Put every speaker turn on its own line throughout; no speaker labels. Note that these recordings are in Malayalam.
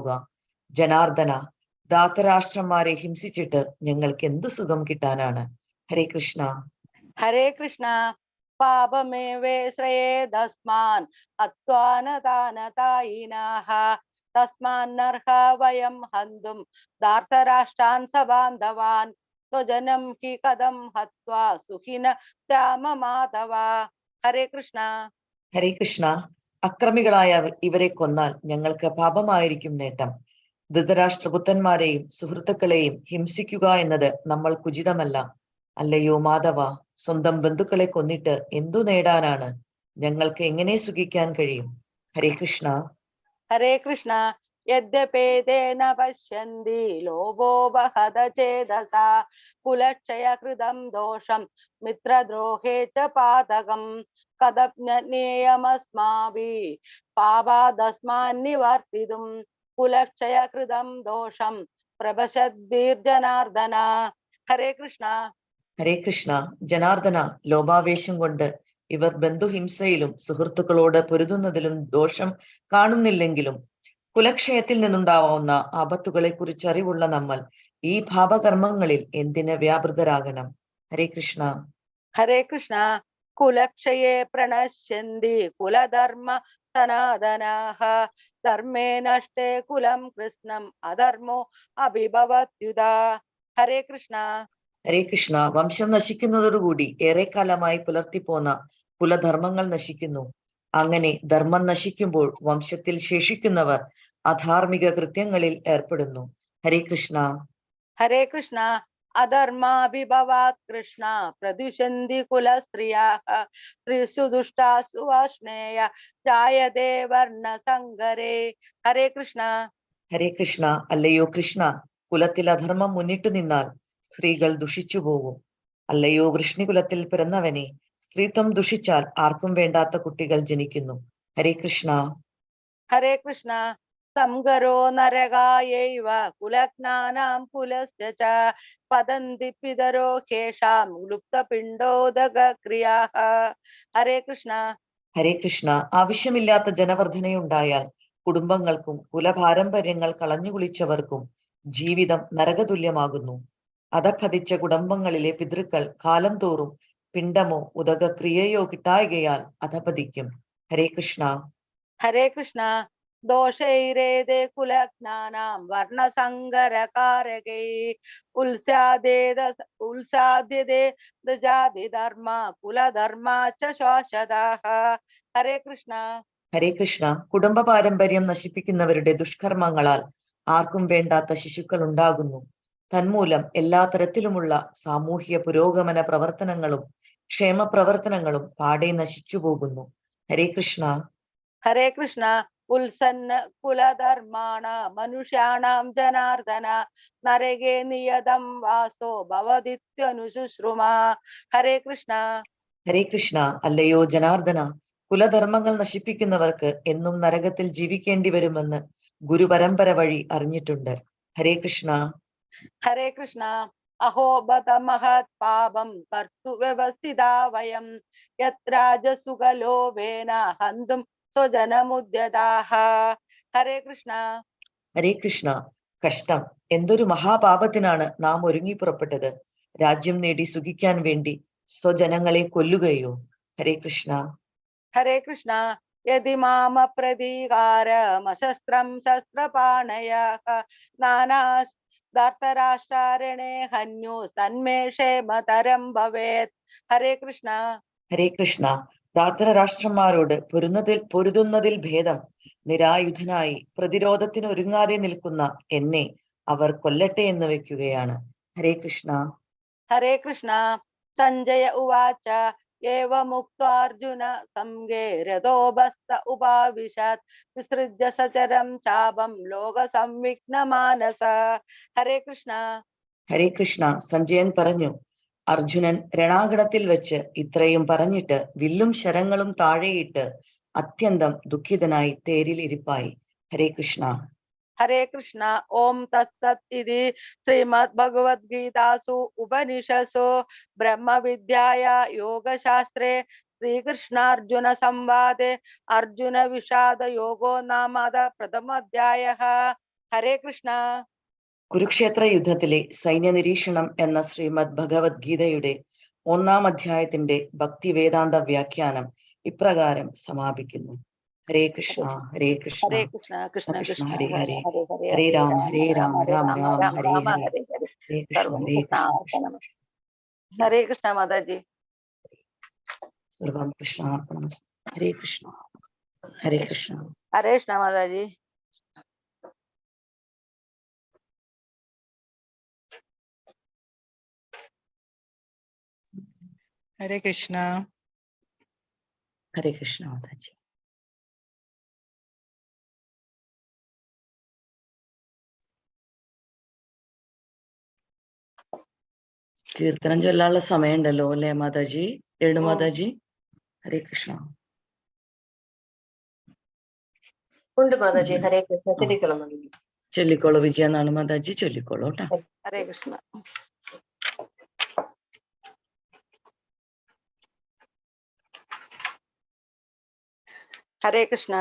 ഉണ്ടാവുക. ജനാർദ്ദന, ധാതരാഷ്ട്രന്മാരെ ഹിംസിച്ചിട്ട് ഞങ്ങൾക്ക് എന്ത് സുഖം കിട്ടാനാണ്? ഹരേ കൃഷ്ണ.
ഹരേ കൃഷ്ണ. പാപമേവേ ശ്രയേദസ്മാൻ അത്വാനതാനതായിനാഃ തസ്മാന്നർഹ വയം ഹന്തും ധാർതരാഷ്ട്രാൻ സബാന്ധവാൻ സ്വജനം ഹി കഥം ഹത്വാ സുഖിന രാമമാധവ. ഹരേ കൃഷ്ണ.
ഹരേ കൃഷ്ണ. അക്രമികളായ ഇവരെ കൊന്നാൽ ഞങ്ങൾക്ക് പാപമായിരിക്കും നേട്ടം. ധൃതരാഷ്ട്രപുത്രന്മാരെയും സുഹൃത്തുക്കളെയും ഹിംസിക്കുക എന്നത് നമ്മൾക്ക് ഉചിതമല്ല. അല്ലയോ മാധവ, സ്വന്തം ബന്ധുക്കളെ കൊന്നിട്ട് എന്തു നേടാനാണ്? ഞങ്ങൾക്ക് എങ്ങനെ സുഖിക്കാൻ കഴിയും? ഹരേ കൃഷ്ണ.
ഹരേ കൃഷ്ണ. യദ്യപേതേന പശ്യന്തി ലോഭോപഹത ചേതസാ കുലക്ഷയകൃതം ദോഷം മിത്രദ്രോഹേ ച പാതകം കഥജ്ഞേയമസ്മാഭിः പാപാദസ്മാൻ നിവർത്തിതും കുലക്ഷയകൃതം ദോഷം പ്രപശ്യദ്ഭിർജനാർദ്ദന. ഹരേ കൃഷ്ണ.
ഹരേ കൃഷ്ണ. ജനാർദ്ദന, ലോഭാവേശം കൊണ്ട് ഇവർ ബന്ധുഹിംസയിലും സുഹൃത്തുക്കളോട് പൊരുതുന്നതിലും ദോഷം കാണുന്നില്ലെങ്കിലും കുലക്ഷയത്തിൽ നിന്നുണ്ടാവുന്ന ആപത്തുകളെ കുറിച്ച് അറിവുള്ള നമ്മൾ ഈ പാപകർമ്മങ്ങളിൽ എന്തിന് വ്യാപൃതരാകണം? ഹരേ കൃഷ്ണ.
ഹരേ കൃഷ്ണ. കുലക്ഷയേ പ്രണശ്യന്തി കുലധർമ്മ സനാതനാഃ ധർമ്മേ നഷ്ടേ കുലം കൃഷ്ണം അധർമ്മോ അഭിഭവത്യുതാ. ഹരേ കൃഷ്ണ.
ഹരേ കൃഷ്ണ. വംശം നശിക്കുന്നതോടുകൂടി ഏറെക്കാലമായി പുലർത്തിപ്പോന്ന കുലധർമ്മങ്ങൾ നശിക്കുന്നു. അങ്ങനെ ധർമ്മം നശിക്കുമ്പോൾ വംശത്തിൽ ശേഷിക്കുന്നവർ അധാർമിക കൃത്യങ്ങളിൽ ഏർപ്പെടുന്നു. ഹരേ കൃഷ്ണ.
ഹരേ കൃഷ്ണ. അധർമാഭിഭവാത് കൃഷ്ണ പ്രദുഷന്തി കുലസ്ത്രീയാഃ സ്ത്രീഷു ദുഷ്ടാസു വാർഷ്ണേയ ജായതേ വർണ്ണസങ്കരേ. ഹരേ കൃഷ്ണ.
ഹരേ കൃഷ്ണ. അല്ലയോ കൃഷ്ണ, കുലത്തിൽ അധർമ്മം മുന്നിട്ടു നിന്നാൽ സ്ത്രീകൾ ദുഷിച്ചു പോകും. അല്ലയോ വൃഷ്ണികുലത്തിൽ പിറന്നവനെ, സ്ത്രീത്വം ദുഷിച്ചാൽ ആർക്കും വേണ്ടാത്ത കുട്ടികൾ ജനിക്കുന്നു. ഹരേ കൃഷ്ണ.
ഹരേ കൃഷ്ണ. സംഗരോ നരകായൈവ കുലജ്ഞാനാം കുലസ്യ ച പതന്തി പിതരോ ഖേഷാം ലുപ്തപിണ്ഡോദക ക്രിയാഃ. ഹരേ കൃഷ്ണ.
ഹരേ കൃഷ്ണ. ആവശ്യമില്ലാത്ത ജനവർദ്ധനയുണ്ടായാൽ കുടുംബങ്ങൾക്കും കുലപാരമ്പര്യങ്ങൾ കളഞ്ഞുകുളിച്ചവർക്കും ജീവിതം നരകതുല്യമാകുന്നു. അധഃപതിച്ച കുടുംബങ്ങളിലെ പിതൃക്കൾ കാലം തോറും പിണ്ടമോ ഉദകക്രിയയോ കിട്ടായകയാൽ അധപതിക്കും. ഹരേ കൃഷ്ണ.
ഹരേ കൃഷ്ണ. ദോഷൈരേതേ കുലജ്ഞാനാം വർണ്ണസങ്കരകാരകൈ ഉത്സാദ്യതേ ജാതിധർമ്മ കുലധർമാ ച ശാശ്വതാഃ. ഹരേ കൃഷ്ണ.
ഹരേ കൃഷ്ണ. കുടുംബ പാരമ്പര്യം നശിപ്പിക്കുന്നവരുടെ ദുഷ്കർമ്മങ്ങളാൽ ആർക്കും വേണ്ടാത്ത ശിശുക്കൾ ഉണ്ടാകുന്നു. തന്മൂലം എല്ലാ തരത്തിലുമുള്ള സാമൂഹ്യ പുരോഗമന പ്രവർത്തനങ്ങളും ക്ഷേമ പ്രവർത്തനങ്ങളും പാടെ നശിച്ചു പോകുന്നു. ഹരേ കൃഷ്ണ.
ഹരേ കൃഷ്ണ. ഉത്സന്ന കുലധർമാണ മനുഷ്യാണാം ജനാർദ്ദന നരകേ നിയതം വാസോ ഭവതിത്യനുശുശ്രുമ. ഹരേ കൃഷ്ണ.
ഹരേ കൃഷ്ണ. അല്ലയോ ജനാർദ്ദന, കുലധർമ്മങ്ങൾ നശിപ്പിക്കുന്നവർക്ക് എന്നും നരകത്തിൽ ജീവിക്കേണ്ടി വരുമെന്ന് ഗുരുപരമ്പര വഴി അറിഞ്ഞിട്ടുണ്ട്. ഹരേ കൃഷ്ണ.
ഹരേ കൃഷ്ണ. അഹോ ബത മഹത് പാപം കർതു വ്യവസ്ഥിതാ വയം യത്രാജസുഖലോഭേന ഹന്തും സ്വജനമുദ്യതാഃ. ഹരേ കൃഷ്ണ.
ഹരേ കൃഷ്ണ. കഷ്ടം! എന്തൊരു മഹാപാപത്തിനാണ് നാം ഒരുങ്ങി പുറപ്പെട്ടത്. രാജ്യം നേടി സുഖിക്കാൻ വേണ്ടി സ്വജനങ്ങളെ കൊല്ലുകയോ? ഹരേ കൃഷ്ണ.
ഹരേ കൃഷ്ണ. യതി മാമ പ്രതീകാരമശസ്ത്രം ശസ്ത്രപാണയഃ നാനാസ് ധാർതരാഷ്ട്രാരണേ ഹന്യു തന്മേ ക്ഷേമതരം ഭവേത്. ഹരേ കൃഷ്ണ.
ഹരേ കൃഷ്ണ. ധാർതരാഷ്ട്രന്മാരോട് പൊരുതുന്നതിൽ ഭേദം നിരായുധനായി പ്രതിരോധത്തിന് ഒരുങ്ങാതെ നിൽക്കുന്ന എന്നെ അവർ കൊല്ലട്ടെ എന്ന് വെക്കുകയാണ്. ഹരേ കൃഷ്ണ.
ഹരേ കൃഷ്ണ. സഞ്ജയ ഉവാച ഏവമുക്ത്വാർജുന സംഗേ രഥോപസ്ഥ ഉപാവിശത് വിസൃജ്യ സചരം ചാപം ലോക സംവിഘ്നമാനസ. ഹരേ കൃഷ്ണ.
ഹരേ കൃഷ്ണ. സഞ്ജയൻ പറഞ്ഞു, അർജുനൻ രണാങ്കണത്തിൽ വെച്ച് ഇത്രയും പറഞ്ഞിട്ട് വില്ലും ശരങ്ങളും താഴെയിട്ട് അത്യന്തം ദുഃഖിതനായി തേരിൽ ഇരിപ്പായി. ഹരേ കൃഷ്ണ.
ഹരേ കൃഷ്ണ. ഓം തത്സത് ഇതി ശ്രീമദ് ഭഗവത് ഗീതാസു ഉപനിഷത്സു ബ്രഹ്മവിദ്യായ യോഗശാസ്ത്രേ ശ്രീകൃഷ്ണാർജുന സംവാദേ അർജുന വിഷാദ യോഗോ നാമ പ്രഥമോധ്യായഃ. ഹരേ കൃഷ്ണ.
കുരുക്ഷേത്ര യുദ്ധത്തിലെ സൈന്യ നിരീക്ഷണം എന്ന ശ്രീമദ് ഭഗവത് ഗീതയുടെ 1-ാം അധ്യായത്തിന്റെ ഭക്തി വേദാന്ത വ്യാഖ്യാനം ഇപ്രകാരം സമാപിക്കുന്നു. ഹരേ കൃഷ്ണ ഹരേ കൃഷ്ണ
ഹരേ കൃഷ്ണ കൃഷ്ണ
കൃഷ്ണ
കൃഷ്ണ
ഹരേ ഹരേ
ഹരേ ഹരേ
ഹരേ രാമ ഹരേ രാമ
ഹരേ
രാമ
രാമ
രാമ
രാമ
ഹരേ
രാമ
ഹരേ
ഹരേ ഹരേ.
ഹരേ കൃഷ്ണ
സർവം
ഹരേ കൃഷ്ണ
കൃഷ്ണാർപ്പണം. ഹരേ കൃഷ്ണ മാതാജി.
സർവം കൃഷ്ണാർപ്പണം. ഹരേ കൃഷ്ണ ഹരേ കൃഷ്ണ.
ഹരേ കൃഷ്ണ മാതാജി.
ഹരേ കൃഷ്ണ.
ഹരേ കൃഷ്ണ മാതാജി. കീർത്തനം ചൊല്ലാനുള്ള സമയമുണ്ടല്ലോ അല്ലേ മാതാജി? രേണു മാതാജി. ഹരേ കൃഷ്ണ.
ഉണ്ട് മാതാജി. ഹരേ കൃഷ്ണ. ചൊല്ലിക്കോളാം മാതാജി.
ചൊല്ലിക്കോളൂ വിജയ എന്നാണ് മാതാജി. ചൊല്ലിക്കോളൂ കേട്ടോ.
ഹരേ കൃഷ്ണ. ഹരേ കൃഷ്ണ.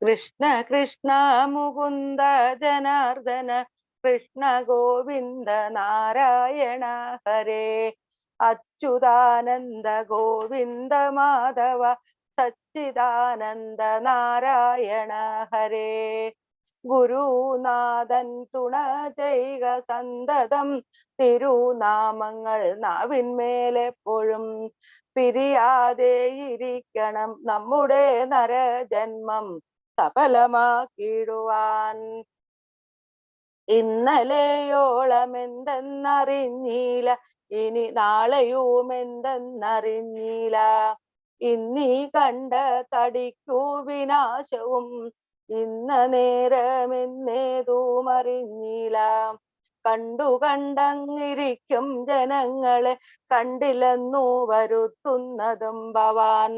കൃഷ്ണ കൃഷ്ണ മുകുന്ദ ജനാർദ്ദന കൃഷ്ണ ഗോവിന്ദ നാരായണ ഹരേ. അച്യുതാനന്ദ ഗോവിന്ദ മാധവ സച്ചിദാനന്ദ നാരായണ ഹരേ. ഗുരുനാഥൻ തുണ ചെയ്യുക സന്തതം തിരുനാമങ്ങൾ നാവിന്മേലെപ്പോഴും. പിരിയാതെ ഇരിക്കണം നമ്മുടെ നരജന്മം സഫലമാക്കിടുവാൻ. ഇന്നലെയോളം എന്തെന്നറിഞ്ഞില്ല, ഇനി നാളെയും എന്തെന്നറിഞ്ഞില്ല. ഇന്നീ കണ്ട തടിക്കു വിനാശവും ഇന്ന നേരമെന്നേതും അറിഞ്ഞില്ല. കണ്ടങ്ങിരിക്കും ജനങ്ങളെ കണ്ടില്ലെന്നു വരുത്തുന്നതും ഭവാൻ.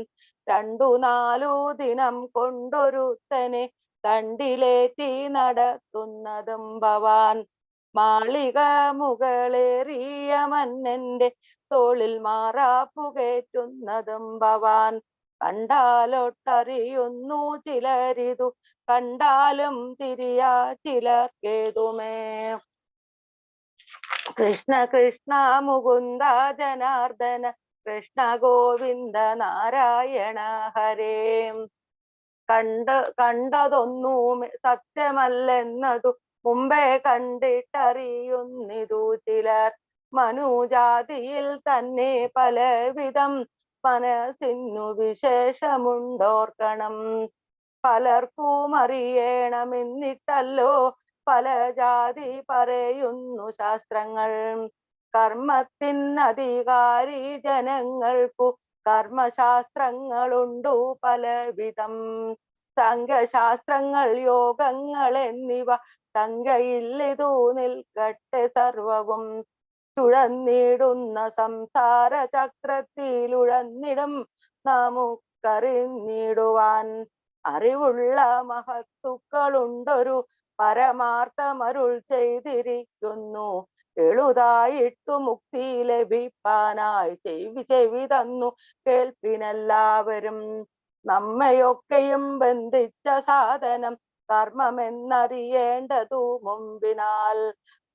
2-4 ദിനം കൊണ്ടൊരുത്തനെ കണ്ടിലേറ്റി നടത്തുന്നതും ഭവാൻ. മാളിക മുകളേറിയ മന്നന്റെ തോളിൽ മാറാപ്പു കയറ്റുന്നതും ഭവാൻ. കണ്ടാലൊട്ടറിയുന്നു ചിലരിതു, കണ്ടാലും തിരിയാ ചിലർക്കേതുമേ. കൃഷ്ണ കൃഷ്ണ മുകുന്ദ ജനാർദ്ദന കൃഷ്ണ ഗോവിന്ദ നാരായണ ഹരേ. കണ്ടതൊന്നും സത്യമല്ലെന്നതു മുമ്പേ കണ്ടിട്ടറിയുന്നിതു ചിലർ. മനുജാതിയിൽ തന്നെ പലവിധം മനസ്സിനു വിശേഷമുണ്ടോർക്കണം. പലർക്കും അറിയണമെന്നിട്ടല്ലോ പല ജാതി പറയുന്നു ശാസ്ത്രങ്ങൾ. കർമ്മത്തിനധികാരി ജനങ്ങൾക്കു കർമ്മശാസ്ത്രങ്ങളുണ്ടു പലവിധം. സംഖ്യശാസ്ത്രങ്ങൾ യോഗങ്ങൾ എന്നിവ സംഖ്യയില്ലിതു നിൽക്കട്ടെ സർവവും. ചുഴന്നിടുന്ന സംസാര ചക്രത്തിലുഴന്നിടും നമുക്കറിഞ്ഞിടുവാൻ. അറിവുള്ള മഹത്തുക്കളുണ്ടൊരു പരമാർത്ഥമരുൾ ചെയ്തിരിക്കുന്നു. എളുതായിട്ടു മുക്തി ലഭിപ്പാനായി ചെവി തന്നു കേൾപ്പിനെല്ലാവരും. നമ്മയൊക്കെയും ബന്ധിച്ച സാധനം കർമ്മമെന്നറിയേണ്ടതു മുമ്പിനാൽ.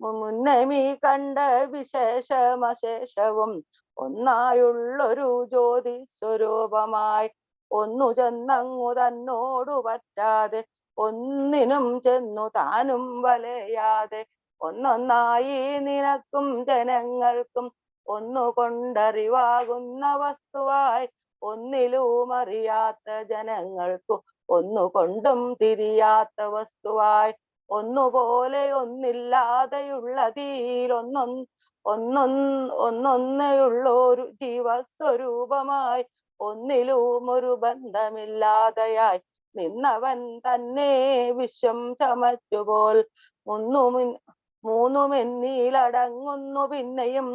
മുന്നമീ കണ്ട വിശേഷമശേഷവും ഒന്നായുള്ളൊരു ജ്യോതി സ്വരൂപമായി. ഒന്നു ചെന്നങ്ങു തന്നോടു പറ്റാതെ ഒന്നിനും ചെന്നു താനും വലയാതെ. ഒന്നൊന്നായി നിനക്കും ജനങ്ങൾക്കും ഒന്നുകൊണ്ടറിവാകുന്ന വസ്തുവായി. ഒന്നിലും അറിയാത്ത ജനങ്ങൾക്കു ഒന്നുകൊണ്ടും തിരിയാത്ത വസ്തുവായി. ഒന്നുപോലെ ഒന്നില്ലാതെയുള്ളതിൽ ഒന്നൊന്നേയുള്ളൊരു ജീവസ്വരൂപമായി. ഒന്നിലും ഒരു ബന്ധമില്ലാതെയായി നിന്നവൻ തന്നെ വിശ്വം ചമച്ചുപോൽ. മൂന്നുമെന്നീലടങ്ങുന്നു പിന്നെയും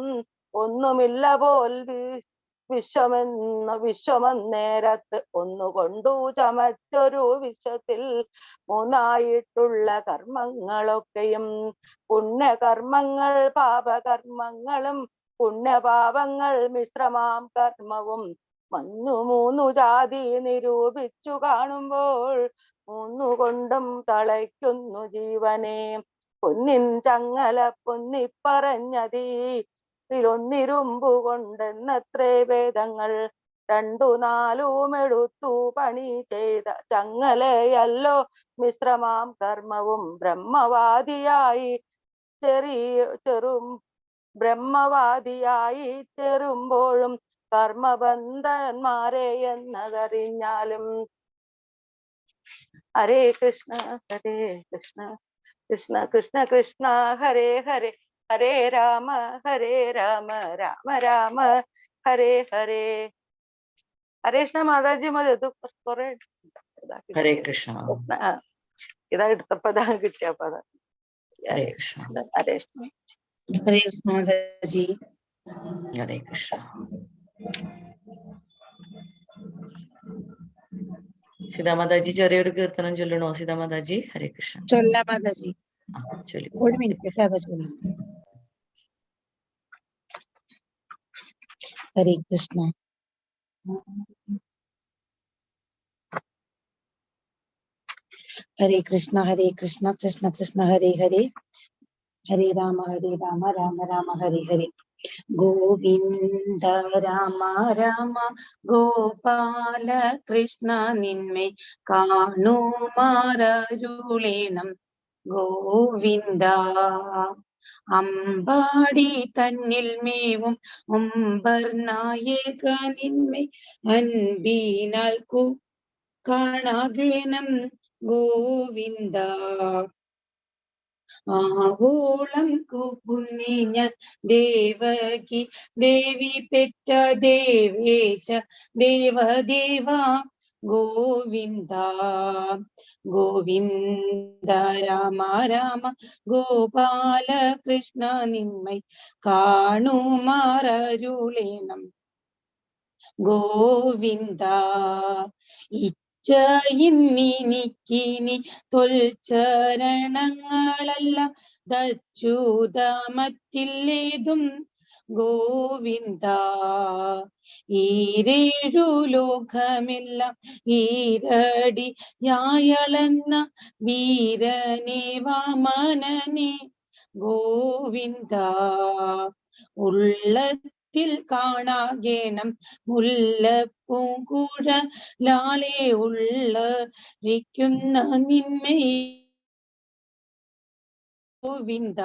ഒന്നുമില്ല പോൽ വിശ്വമെന്നേരത്ത്. ഒന്നുകൊണ്ടു ചമച്ചൊരു വിശ്വത്തിൽ മൂന്നായിട്ടുള്ള കർമ്മങ്ങളൊക്കെയും. പുണ്യകർമ്മങ്ങൾ പാപകർമ്മങ്ങളും പുണ്യപാപങ്ങൾ മിശ്രമാം കർമ്മവും. 3 ജാതി നിരൂപിച്ചു കാണുമ്പോൾ മൂന്നുകൊണ്ടും തളയ്ക്കുന്നു ജീവനെ. പൊന്നിൻ ചങ്ങല പൊന്നിപ്പറഞ്ഞതീ ൊന്നിരുമ്പു കൊണ്ടെന്നത്രേ വേദങ്ങൾ. രണ്ടു നാലുമെടുത്തു പണി ചെയ്ത ചങ്ങലയല്ലോ മിശ്രമാം കർമ്മവും. ബ്രഹ്മവാദിയായി ചെറുമ്പോഴും കർമ്മബന്ധന്മാരെ എന്നതറിഞ്ഞാലും. ഹരേ കൃഷ്ണ കൃഷ്ണ കൃഷ്ണ കൃഷ്ണ ഹരേ ഹരേ, ഹരേ രാമ രാമ രാമ ഹരേ ഹരേ. ഹരേ കൃഷ്ണ മാതാജി മതി. ഇത് കുറെ
ഹരേ കൃഷ്ണ.
ഇതാ എടുത്തപ്പോ ഇതാ കിട്ടിയപ്പോ അതാ.
ഹരേ കൃഷ്ണ.
ഹരേ കൃഷ്ണ.
ഹരേ കൃഷ്ണ മാതാജി.
ഹരേ കൃഷ്ണ. സീതാമാതാജി ചെറിയൊരു കീർത്തനം ചൊല്ലണോ? സീതാമാതാജി ഹരേ കൃഷ്ണ.
ചൊല്ലാം മാതാജി.
ചൊല്ലി.
ഒരു മിനിറ്റ് കഥ ചൊല്ലാം. ഹരേ കൃഷ്ണ. ഹരേ കൃഷ്ണ കൃഷ്ണ കൃഷ്ണ ഹരേ ഹരേ, ഹരേ രാമ രാമ രാമ ഹരേ ഹരേ. ഗോവിന്ദ രാമ രാമ ഗോപാല കൃഷ്ണ നിന്മേ കാണുമാരരുളേണം ഗോവിന്ദ. അമ്പാടി തന്നിൽ മേവും നായക നിന്മേ അൻപിനാൽ കാണാകേണം ഗോവിന്ദ. ആവോളം കൂപ്പുന്നി ഞാൻ ദേവകി ദേവി പെറ്റ ദേവേശ ദേവദേവ ഗോവിന്ദ. ഗോവിന്ദ രാമ രാമ ഗോപാല കൃഷ്ണ നിന്മൈ കാണുമാരരുളേണം ഗോവിന്ദ. ഇനിക്കിനി തൊൽച്ചരണങ്ങളല്ല ദച്യുത മറ്റില്ലേതും ഗോവിന്ദ. ഈരേഴു ലോകമെല്ലാം ഈരടിയായളന്ന വീരനെ വാമനനെ ഗോവിന്ദ. ഉള്ളത്തിൽ കാണാകേണം മുല്ലപ്പൂങ്കുഴലാളെ ഉള്ളരിക്കുന്ന നിന്മേ ഗോവിന്ദ.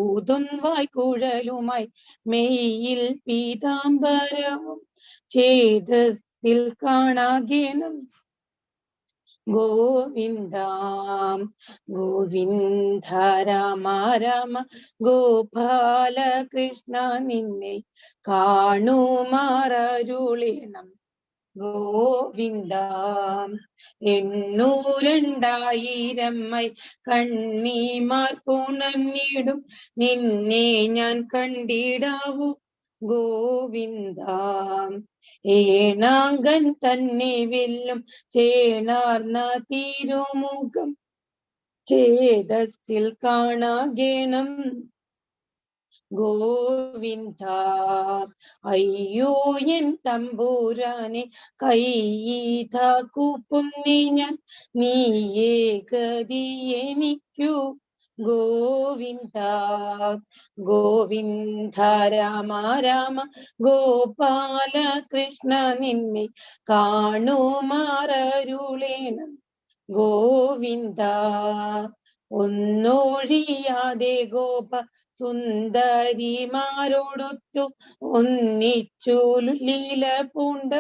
ഊതും വായ്ക്കുഴലുമായി മെയ്യിൽ പീതാംബരവും ചേതത്തിൽ കാണാകേണം ഗോവിന്ദ. ഗോവിന്ദ രാമ രാമ ഗോപാല കൃഷ്ണ നിന്നെ കാണുമാരരുളേണം ഗോവിന്ദ. 800,000 കണ്ണീമാർ പുണർന്നിടും നിന്നെ ഞാൻ കണ്ടിടാവൂ ഗോവിന്ദ. ഏണാങ്കൻ തന്നെ വെല്ലും ചേണാർന്ന തിരുമുഖം ചേതസ്സിൽ കാണാകേണം ഗോവിന്ദ. അയ്യോ എൻ തമ്പൂരാനെ കൈത കൂപ്പുന്നി ഞാൻ നീയേ ഗതി എനിക്കു ഗോവിന്ദ. ഗോവിന്ദ രാമ രാമ ഗോപാല കൃഷ്ണ നിന്നെ കാണുമാരരുളേണം ഗോവിന്ദ. ഒന്നൊഴിയാതെ ഗോപ സുന്ദരിമാരോടൊത്തു ഒന്നിച്ചു ലീല പൂണ്ട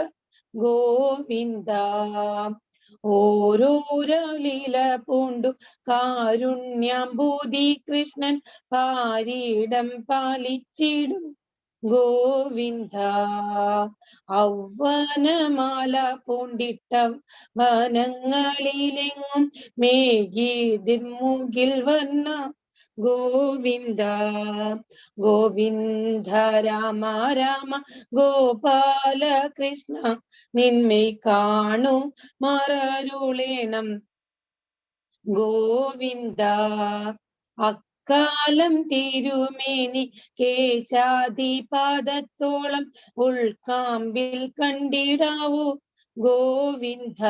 ഗോവിന്ദ. ഓരോരോ ലീല പൂണ്ടു കാരുണ്യാംബൂതി കൃഷ്ണൻ പാരീടം പാലിച്ചിടും ഗോവിന്ദ. ഔവനമാല പൂണ്ടിട്ട വനങ്ങളിലെങ്ങും മേഘിതിർമുകിൽ വർണ്ണ ഗോവിന്ദ. ഗോവിന്ദ രാമ രാമ ഗോപാല കൃഷ്ണ നിന്മേ കാണുമാരരുളേണം ഗോവിന്ദ. കാലം തിരുമേനി കേശാദിപാദത്തോളം ഉൾക്കാമ്പിൽ കണ്ടിടാവൂ ഗോവിന്ദ.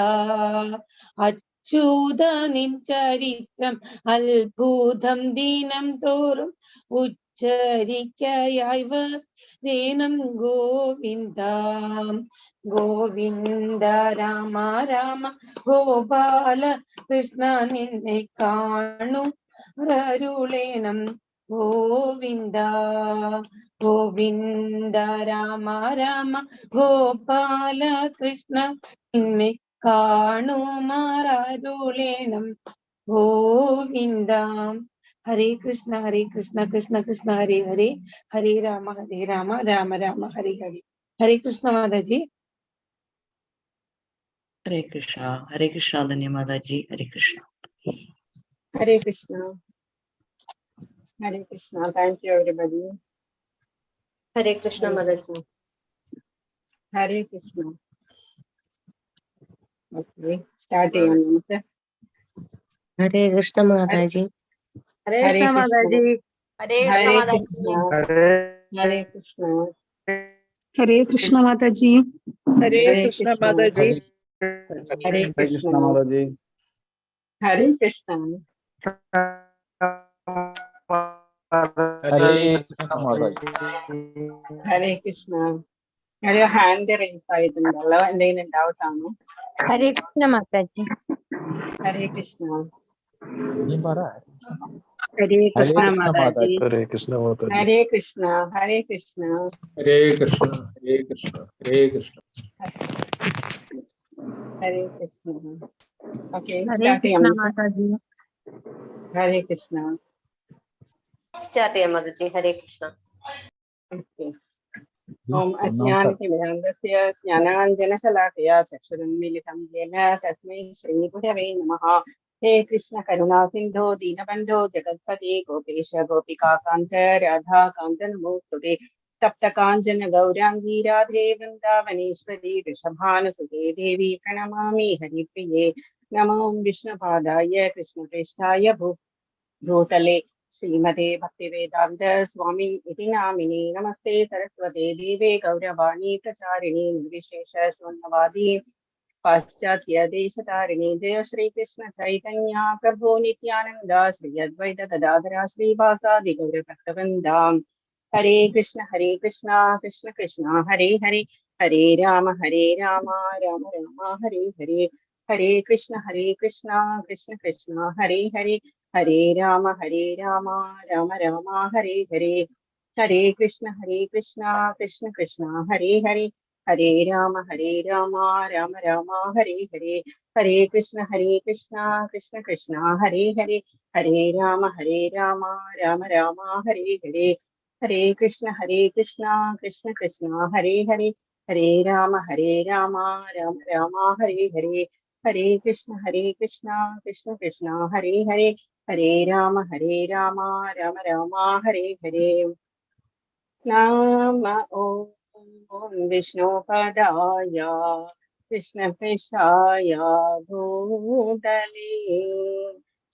ചൂത നിൻ ചരിത്രം അത്ഭുതം ദിനം തോറും ഉച്ചരിക്കയായി വരേണം ഗോവിന്ദ. ഗോവിന്ദ രാമ രാമ ഗോപാല കൃഷ്ണ നിന്നെ കാണും അരുളേണം ഗോവിന്ദ. ഗോവിന്ദ രാമ രാമ ഗോപാല കൃഷ്ണ നിന്നെ കാണുമാറരുളേണം ഗോവിന്ദ. ഹരേ കൃഷ്ണ കൃഷ്ണ കൃഷ്ണ ഹരേ ഹരേ, ഹരേ രാമ രാമ രാമ ഹരേ ഹരേ. ഹരേ കൃഷ്ണ മാതാജി.
ഹരേ കൃഷ്ണ ധന്യമാതാജി. ഹരേ Krishna.
Hare Krishna. Hare Krishna. Thank you, everybody.
Hare Krishna, Mataji.
Hare Krishna. Okay, start again.
Hare Krishna Mataji.
Hare Krishna Mataji. Hare Krishna. Hare Krishna.
Hare Krishna Mataji.
Hare Krishna Mataji. Hare Krishna Mataji. Hare Krishna. Hare Krishna. Have your hand raised ആയിട്ടുണ്ടല്ലോ. എന്തെങ്കിലും ഡൗട്ട് ആണോ?
Hare Krishna Mataji.
Hare Krishna.
Hare Krishna Mataji.
Hare Krishna Mataji.
Hare Krishna. Hare Krishna.
Hare Krishna. Hare Krishna. Hare Krishna.
Hare Krishna. Okay,
Hare
start
Krishna
again.
Mataji.
Hare Krishna.
Start Mataji. Hare Krishna.
Okay. Om Ajnanatimirandasya Jnananjanashalakaya Chakshuranmilitam Yena Tasmai Shri Gurave Namaha. He Krishna Karuna Sindho Dinabandho Jagatpati Gopesha Gopika Kanta Radha Kanta Namostude Tapta Kanjana Gaurangi Radhe Vrindavaneshwari Rishabhana Sute Devi Pranamami Haripriye Namo Vishnupadaya Krishna Krishnaya Bhutale Srimate Bhaktivedanta Swami iti namini Namaste Saraswate Deve Gauravani Pracharini Nirvishesha Shunavadi Paschatya Deshatarini Jaya Shri Krishna Chaitanya Prabhu Nityananda Shri Advaita Gadadhara Shri Vasadi Gaura Bhaktavrinda. Hare Krishna Krishna Krishna Hare Hare, Hare Rama Rama Rama Hare Hare. Hare Krishna Krishna Krishna Hare Hare, Hare Rama Rama Rama Hare Hare. Hare Krishna Krishna Krishna Hare Hare, Hare Rama Rama Rama Hare Hare. Hare Krishna Krishna Krishna Hare Hare, Hare Rama Rama Rama Hare Hare. Hare Krishna Krishna Krishna Hare Hare, Hare Rama Rama Rama Hare Hare. Hare Krishna Krishna Krishna Hare Hare, Hare Rama Rama Rama Hare Hare. Nama Om Vishnu Padaya Krishna Prishaya Bhutale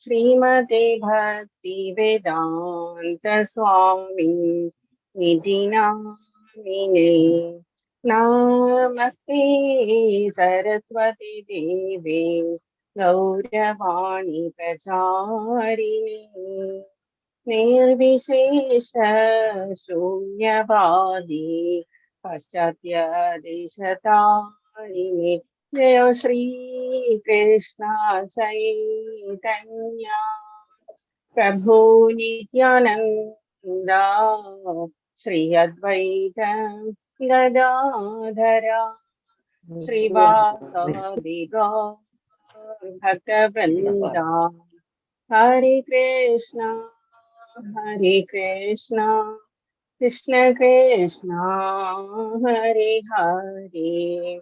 Srimate Bhakti Vedanta Swami Niti Namine. Namaste Saraswati Devi Gauravani Pracharini Nirvishesha Shunyavadi Paschatya Deshatarine. Jaya Shri Krishna Chaitanya Prabhu Nityananda Shri Advaita Gadadhara Shri Vasadi Gaur Bhaktavrinda. Hare Krishna Krishna Krishna Hare Hare,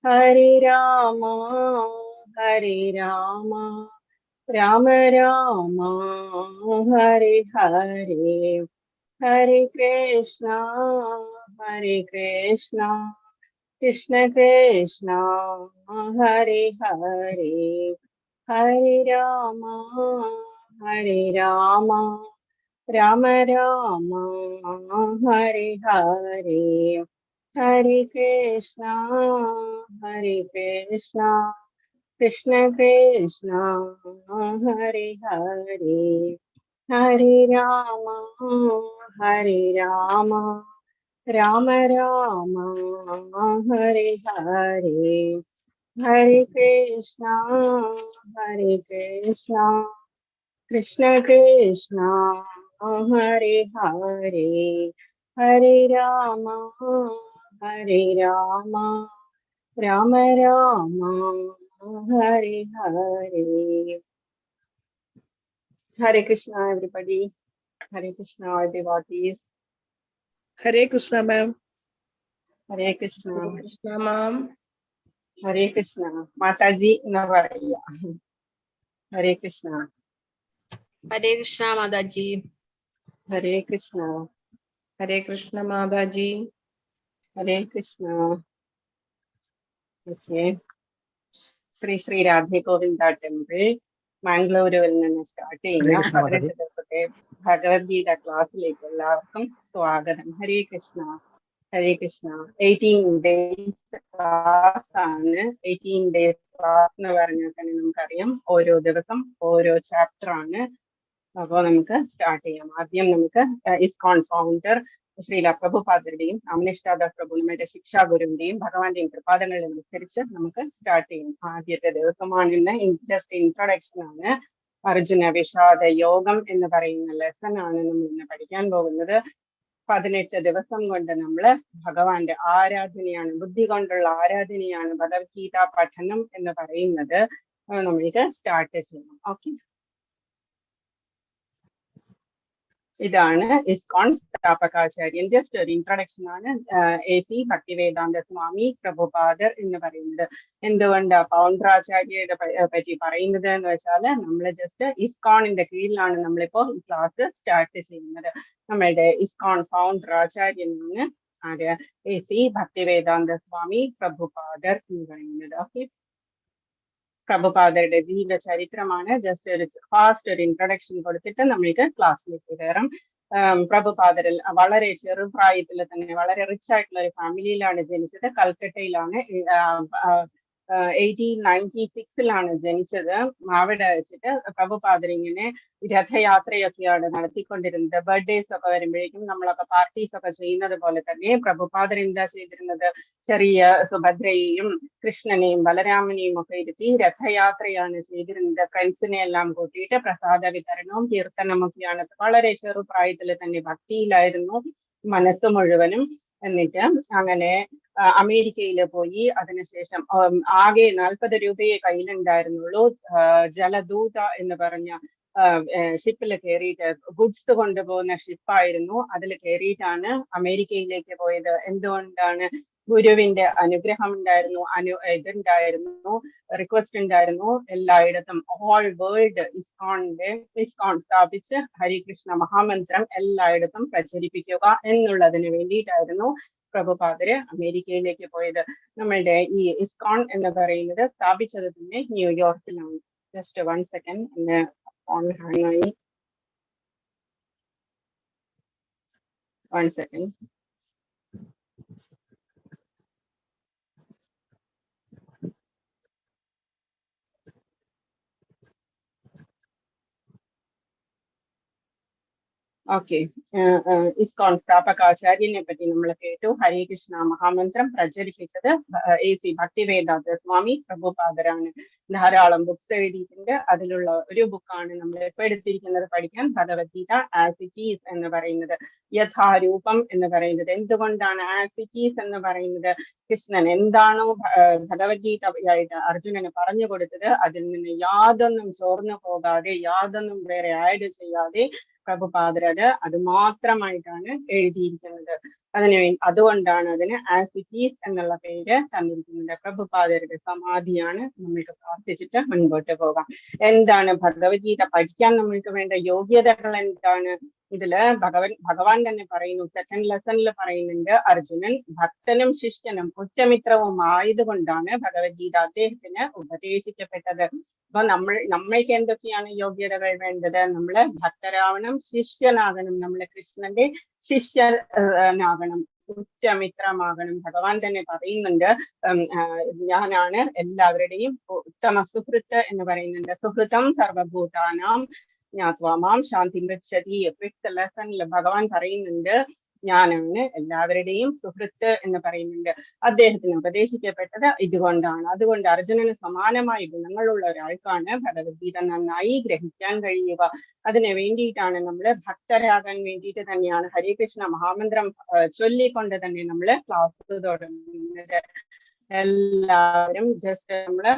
Hare Rama Rama Rama Hare Hare. Hare Krishna Krishna Krishna Hare Hare, Hare Rama Rama Rama Hare Hare. Hare Krishna Krishna Krishna Hare Hare Hare Rama Hare Rama Rama Rama Hare Hare Hare Krishna Krishna Krishna Hare Hare Hare Rama Rama Rama Hare Hare. Hare Krishna, everybody. Hare Krishna, all devotees.
Hare Krishna, ma'am.
Hare Krishna.
Krishna ma'am.
Hare Krishna. Mataji Navariya. Hare Krishna.
Hare Krishna Mataji.
Hare Krishna.
Hare Krishna Mataji.
Hare Krishna. Okay. Sri Sri Radhe Govinda Temple, Mangalore start ചെയ്യുന്ന 18 ദിവസത്തെ ഭഗവത്ഗീത ക്ലാസ്സിലേക്ക് എല്ലാവർക്കും സ്വാഗതം. ഹരേ കൃഷ്ണ. ഹരേ കൃഷ്ണ. 18 days ക്ലാസ് ആണ്. 18 days ക്ലാസ് എന്ന് പറഞ്ഞാൽ തന്നെ നമുക്കറിയാം ഓരോ ദിവസം ഓരോ ചാപ്റ്റർ ആണ്. അപ്പോൾ നമുക്ക് സ്റ്റാർട്ട് ചെയ്യാം. ആദ്യം നമുക്ക് ഇസ്കോൺ ഫൗണ്ടർ ശ്രീല പ്രഭുപാദരുടെയും അമനിഷ്ഠാദാസ് പ്രഭുവിന്റെ ശിക്ഷാഗുരുവിന്റെയും ഭഗവാന്റെയും കൃപാദങ്ങളിൽ അനുസരിച്ച് നമുക്ക് സ്റ്റാർട്ട് ചെയ്യാം. ആദ്യത്തെ ദിവസമാണ് ഇന്ന്. ജസ്റ്റ് ഇൻട്രൊഡക്ഷൻ ആണ്. അർജുന വിഷാദ യോഗം എന്ന് പറയുന്ന ലെസൺ ആണ് നമ്മൾ ഇന്ന് പഠിക്കാൻ പോകുന്നത്. 18 ദിവസം കൊണ്ട് നമ്മള് ഭഗവാന്റെ ആരാധനയാണ്, ബുദ്ധി കൊണ്ടുള്ള ആരാധനയാണ് ഭഗവത്ഗീത പഠനം എന്ന് പറയുന്നത്. നമ്മൾക്ക് സ്റ്റാർട്ട് ചെയ്യണം. ഓക്കെ, ഇതാണ് ഇസ്കോൺ സ്ഥാപകാചാര്യൻ. ജസ്റ്റ് ഒരു ഇൻട്രൊഡക്ഷൻ ആണ്. AC ഭക്തിവേദാന്ത സ്വാമി പ്രഭുപാദർ എന്ന് പറയുന്നത്. എന്തുകൊണ്ട് ഫൗണ്ടറാചാര്യയുടെ പറ്റി പറയുന്നത് എന്ന് വെച്ചാൽ, നമ്മൾ ജസ്റ്റ് ഇസ്കോണിന്റെ കീഴിലാണ് നമ്മളിപ്പോ ഈ ക്ലാസ് സ്റ്റാർട്ട് ചെയ്യുന്നത്. നമ്മളുടെ ഇസ്കോൺ ഫൗണ്ടർ ആചാര്യനാണ് ആര്? AC ഭക്തിവേദാന്ത സ്വാമി പ്രഭുപാദർ എന്ന് പറയുന്നത്. ഓക്കെ, പ്രഭുപാദരുടെ ജീവചരിത്രമാണ്. ജസ്റ്റ് ഒരു ഫാസ്റ്റ് ഒരു ഇൻട്രൊഡക്ഷൻ കൊടുത്തിട്ട് നമ്മൾക്ക് ക്ലാസ്സിലേക്ക് കയറാം. പ്രഭുപാദരിൽ വളരെ ചെറുപ്രായത്തിൽ തന്നെ വളരെ റിച്ച് ആയിട്ടുള്ള ഒരു ഫാമിലിയിലാണ് ജനിച്ചത്. കൽക്കട്ടയിലാണ്. 1896 ജനിച്ചത്. അവിടെ വെച്ചിട്ട് പ്രഭുപാദർ ഇങ്ങനെ രഥയാത്രയൊക്കെയാണ് നടത്തിക്കൊണ്ടിരുന്നത്. ബർത്ത്ഡേസ് ഒക്കെ വരുമ്പോഴേക്കും നമ്മളൊക്കെ പാർട്ടീസ് ഒക്കെ ചെയ്യുന്നത് പോലെ തന്നെ പ്രഭുപാദർ എന്താ ചെയ്തിരുന്നത്? ചെറിയ സുഭദ്രയെയും കൃഷ്ണനെയും ബലരാമനെയും ഒക്കെ ഇരുത്തി രഥയാത്രയാണ് ചെയ്തിരുന്നത്. ഫ്രണ്ട്സിനെ എല്ലാം കൂട്ടിയിട്ട് പ്രസാദ വിതരണവും കീർത്തനമൊക്കെയാണ്. വളരെ ചെറുപ്രായത്തിൽ തന്നെ ഭക്തിയിലായിരുന്നു മനസ്സ് മുഴുവനും. എന്നിട്ട് അങ്ങനെ അമേരിക്കയിൽ പോയി. അതിനുശേഷം ആകെ 40 രൂപയെ കയ്യിലുണ്ടായിരുന്നുള്ളൂ. ജലദൂത എന്ന് പറഞ്ഞ ഷിപ്പിൽ കയറിയിട്ട്, ഗുഡ്സ് കൊണ്ടുപോകുന്ന ഷിപ്പായിരുന്നു. അതിൽ കയറിയിട്ടാണ് അമേരിക്കയിലേക്ക് പോയത്. എന്തുകൊണ്ടാണ്? ഗുരുവിന്റെ അനുഗ്രഹം ഉണ്ടായിരുന്നു, ഇതുണ്ടായിരുന്നു, റിക്വസ്റ്റ് ഉണ്ടായിരുന്നു. എല്ലായിടത്തും ഓൾ വേൾഡ് ഇസ്കോൺ സ്ഥാപിച്ച് ഹരികൃഷ്ണ മഹാമന്ത്രം എല്ലായിടത്തും പ്രചരിപ്പിക്കുക എന്നുള്ളതിന് വേണ്ടിയിട്ടായിരുന്നു പ്രഭുപാദര് അമേരിക്കയിലേക്ക് പോയത്. നമ്മളുടെ ഈ ഇസ്കോൺ എന്ന് പറയുന്നത് സ്ഥാപിച്ചത് തന്നെ ന്യൂയോർക്കിലാണ്. ജസ്റ്റ് 1 second, എന്നെ ഫോൺ ഹാങ് ആയി. 1 second. ഓക്കെ, ഇസ്കോൺ സ്ഥാപകാചാര്യനെ പറ്റി നമ്മൾ കേട്ടു. ഹരേ കൃഷ്ണ മഹാമന്ത്രം പ്രചരിപ്പിച്ചത് AC ഭക്തിവേദാന്ത സ്വാമി പ്രഭുപാദരാണ്. ധാരാളം ബുക്സ് എഴുതിയിട്ടുണ്ട്. അതിലുള്ള ഒരു ബുക്കാണ് നമ്മൾ ഇപ്പൊ എടുത്തിരിക്കുന്നത് പഠിക്കാൻ, ഭഗവത്ഗീത ആസ് ഇറ്റ് ഈസ് എന്ന് പറയുന്നത്, യഥാരൂപം എന്ന് പറയുന്നത്. എന്തുകൊണ്ടാണ് ആസ് ഇറ്റ് ഈസ് എന്ന് പറയുന്നത്? കൃഷ്ണൻ എന്താണോ ഭഗവത്ഗീതയായിട്ട് അർജുനന് പറഞ്ഞു കൊടുത്തത്, അതിൽ നിന്ന് യാതൊന്നും ചോർന്നു പോകാതെ, യാതൊന്നും വേറെ ആഡ് ചെയ്യാതെ പ്രഭുപാദർ അത് മാത്രമായിട്ടാണ് എഴുതിയിരിക്കുന്നത്. അതുകൊണ്ടാണ് അതിന് ആസ് ഇറ്റ് ഈസ് എന്നുള്ള പേര് തന്നിരിക്കുന്നത്. പ്രഭുപാദരുടെ സമാധിയാണ്. നമ്മൾക്ക് പ്രാർത്ഥിച്ചിട്ട് മുൻപോട്ട് പോകാം. എന്താണ് ഭഗവത്ഗീത പഠിക്കാൻ നമ്മൾക്ക് വേണ്ട യോഗ്യതകൾ എന്താണ്? ഇതില് ഭഗവാൻ തന്നെ പറയുന്നു. സെക്കൻഡ് ലെസണിൽ പറയുന്നുണ്ട്, അർജുനൻ ഭക്തനും ശിഷ്യനും ഉറ്റമിത്രവും ആയതുകൊണ്ടാണ് ഭഗവത്ഗീത അദ്ദേഹത്തിന് ഉപദേശിക്കപ്പെട്ടത്. അപ്പൊ നമ്മൾക്ക് എന്തൊക്കെയാണ് യോഗ്യതകൾ വേണ്ടത്? നമ്മള് ഭക്തരാവണം, ശിഷ്യനാകണം, നമ്മള് കൃഷ്ണന്റെ ശിഷ്യനാകണം. ഉറ്റമിത്രമാകണം. ഭഗവാൻ തന്നെ പറയുന്നുണ്ട്, ഞാനാണ് എല്ലാവരുടെയും ഉത്തമ സുഹൃത്ത് എന്ന് പറയുന്നുണ്ട്. സുഹൃതം സർവഭൂതാനാം ജ്ഞാത്വാമാം ശാന്തി മൃച്ഛതി. ഫിഫ്ത്ത് ലെസണിൽ ഭഗവാൻ പറയുന്നുണ്ട്, ഞാനാണ് എല്ലാവരുടെയും സുഹൃത്ത് എന്ന് പറയുന്നുണ്ട്. അദ്ദേഹത്തിന് ഉപദേശിക്കപ്പെട്ടത് ഇതുകൊണ്ടാണ്. അതുകൊണ്ട് അർജുനന് സമാനമായ ഗുണങ്ങളുള്ള ഒരാൾക്കാണ് ഭഗവത്ഗീത നന്നായി ഗ്രഹിക്കാൻ കഴിയുക. അതിന് വേണ്ടിയിട്ടാണ് നമ്മൾ ഭക്തരാകാൻ വേണ്ടിയിട്ട് തന്നെയാണ് ഹരേ കൃഷ്ണ മഹാമന്ത്രം ചൊല്ലിക്കൊണ്ട് തന്നെ നമ്മൾ ക്ലാസ് തുടങ്ങുന്നത്. എല്ലാവരും ജസ്റ്റ് നമ്മള്